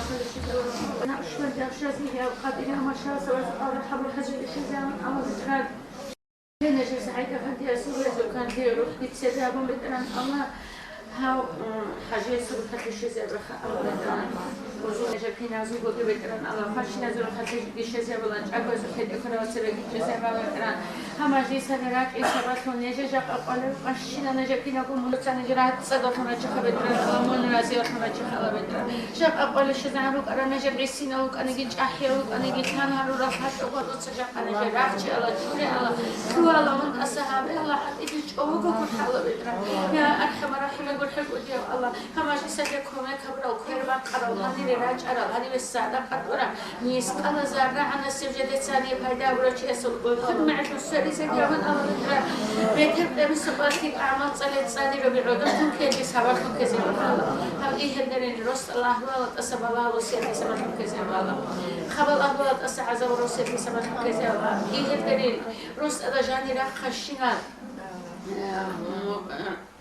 أنا أشهد أشهد يا قادر ما شاء الله الحب الحجر الشجاع الله بتراد نجد سعيد فدي أسوأ كان في روح بتسدى بمدران الله هاو حاجة سوء خدش زبرخ الله بتران وزو نجبنا زوج بتران الله فاش نزول خدش الشجاع ولا أجوز خد أكون وسبب الشجاع بتران هم أجلس نراك إسبات ونجج أقول فاشنا نجبنا قوم لسان نجرات صدق نجح بتران الله من رازي ورحمة الله بتران شاب أقول الشجاع لك أنا نجب عسينا لك أنا جيت أحيا لك أنا جيت كان هارو رفعت أقول وتسجع أنا جرافت الله جوري الله هو الله من أصحاب الله حتى إيش أوجو كل حلا بتران يا أرحم الراحمين قول حب ودي الله هم أجلس يكون كبر وكبر بقرا وهني هني راج أرى هني بالسعادة قطورة نيس قلا زرنا عن السجدة ثانية فايدة ورش يسوع كل معك السري سجامن الله بيتر بس باتي أعمال صليت صادي ربيعودكم كذي سبعكم كذي هل إيه هندرين رست الله ولا تسبب الله وسيرتي سبعكم كذي الله خبر الله ولا تسعز ورسيرتي سبعكم كذي الله إيه هندرين رست هذا جاني راح خشينا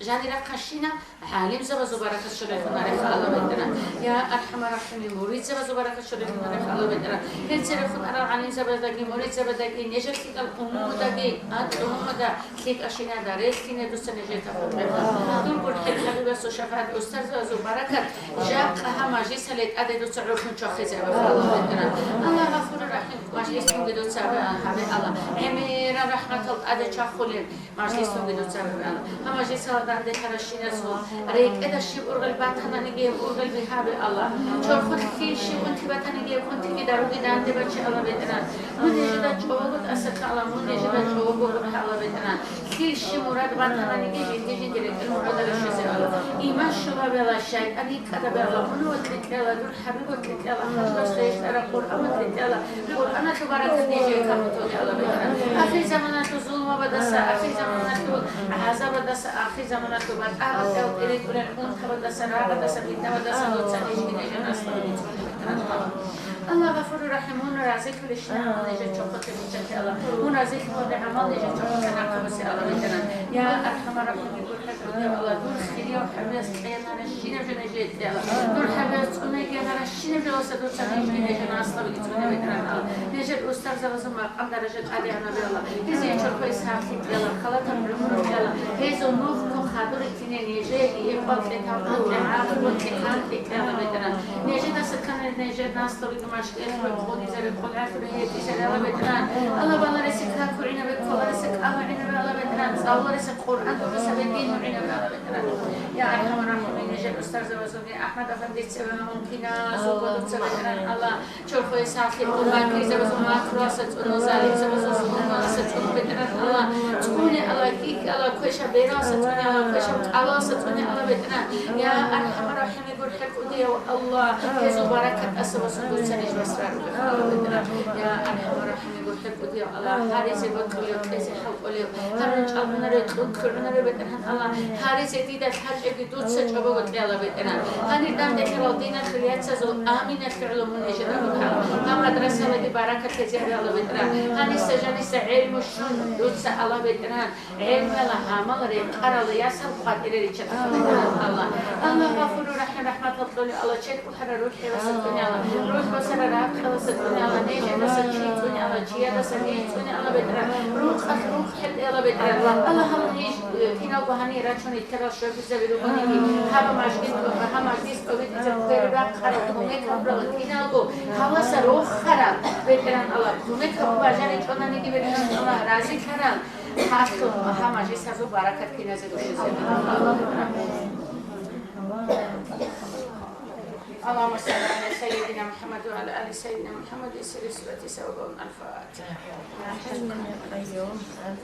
جاني راح خشينا حالم زبز وبركة شريفنا رخ الله بدنا يا أرحم الراحمين مريد زبز وبركة شريفنا رخ الله بدنا هل تعرفون أنا عليم زبز دقي مريد زبز دقي نجر فيك الأمور دقي أنت أمور دا فيك أشينا داريت فينا دوست نجر تفهم دول قول حل حبيب الشفاعة أستاذ زبز وبركة جاب أهم مجلس هلت أدي دوست عرفون شخص زبز الله بدنا الله غفور رحيم مجلس كم دوست حبيب الله أمير رحمة الله أدي شخولين مجلس كم دوست حبيب الله هم مجلس هذا عند خرشين ريك إذا شيء أرغل باتنا نجيب أرغل بحاب الله شوف خد كل شيء كنت باتنا نجيب كنت كده رودي دان تبتش الله بيتنا من يجدا جوابت أسرت الله من يجدا جوابه الله بيتنا كل شيء مراد باتنا نجيب ينتجي درك المراد الشيء الله إيمان شباب الله شيء أني كذا بالله من وترك الله دور حبيب وترك الله بس ليش ترى القرآن وترك الله القرآن تبارك نيجي كم تقول الله بيتنا آخر زمانات الظلم بدس آخر زمانات عذاب بدس آخر زمانات بعد أو إلى كل الأمور خبر دسنا بدس بيتنا بدس دوت سنيش كنا جناس الله غفور رحيم هون رازق لشنا نجت شوفك نجت الله هون رازق هون عمل نجت شوفك نعم بس الله بيتنا يا أرحم الراحمين يقول حسبي الله دون خير وحماس حياتنا نشينا في نجت الله دون حماس كنا كنا نشينا في وسط دوت سنيش كنا جناس الله بيتنا بيتنا الله نجت أستاذ زوجنا ما قام درجة عالية أنا بالله هذي يشوف إسحاق الله خلاص نمر الله هذا نوف خادر اثنين نجت يبقى لتعبد لعابد وتكان الله بيتنا نجت ناس كان نجت ناس طريق مشكلة بخوني زر كل عفر هي تسأل الله بيتنا الله بالله رسك كورينا بكل رسك أمرنا بالله بيتنا الله رسك قرآن وسبدين معنا بالله بيتنا يا أرحم الراحمين نجت أستاذ وزوجي أحمد أفندي سبب ممكنة زوجة سبدنا الله شوف يسافر الله كيز وزوجنا كراسة ونزالي زوجنا ستون بيتنا الله تكوني الله كيك الله كويش براسة الله كويش قلاسة الله بيتنا يا أرحم الراحمين يقول حق ودي الله يزو بركة أسوأ سندوس سنيج مسرار يا أرحم الراحمين يقول حق ودي الله هاريس بطل يكتز حق ولي هرج أمنا رتلون كلنا ربنا الله هاريس يديد حاج يدود سجبه قلت الله بيتنا هني دام دكتور دينا خليات سزول آمين فعل من يجد الله هم مدرسة لدي بركة كثير الله بيتنا هني سجاني سعيل مشون دود الله بيتنا علم الله عمل ريق أرى ياسر قادر يجد الله الله غفور رحيم رحمة الله الله شيء وحنا روحي وسطني الله روح بسنا راك خلصتني الله نيجي نسجيتني الله جيا نسجيتني الله بدر روح حد الله بدر الله هم نيج كنا وهني راتشوني ترى شو في زبير وهني هم ماجدين هم ماجدين قوي تجبر راك خرب هناك أبرد كنا وقو هوا سروح خرب بدر الله هناك أبغى جاني كنا نيجي بدر الله رازي خرب حاطه هم ماجدين سازو بركة كنا زدوش زبير اللهم صل على سيدنا محمد وعلى ال سيدنا محمد يسر سورة سوى الفاتحة. يا حي يا قيوم أنت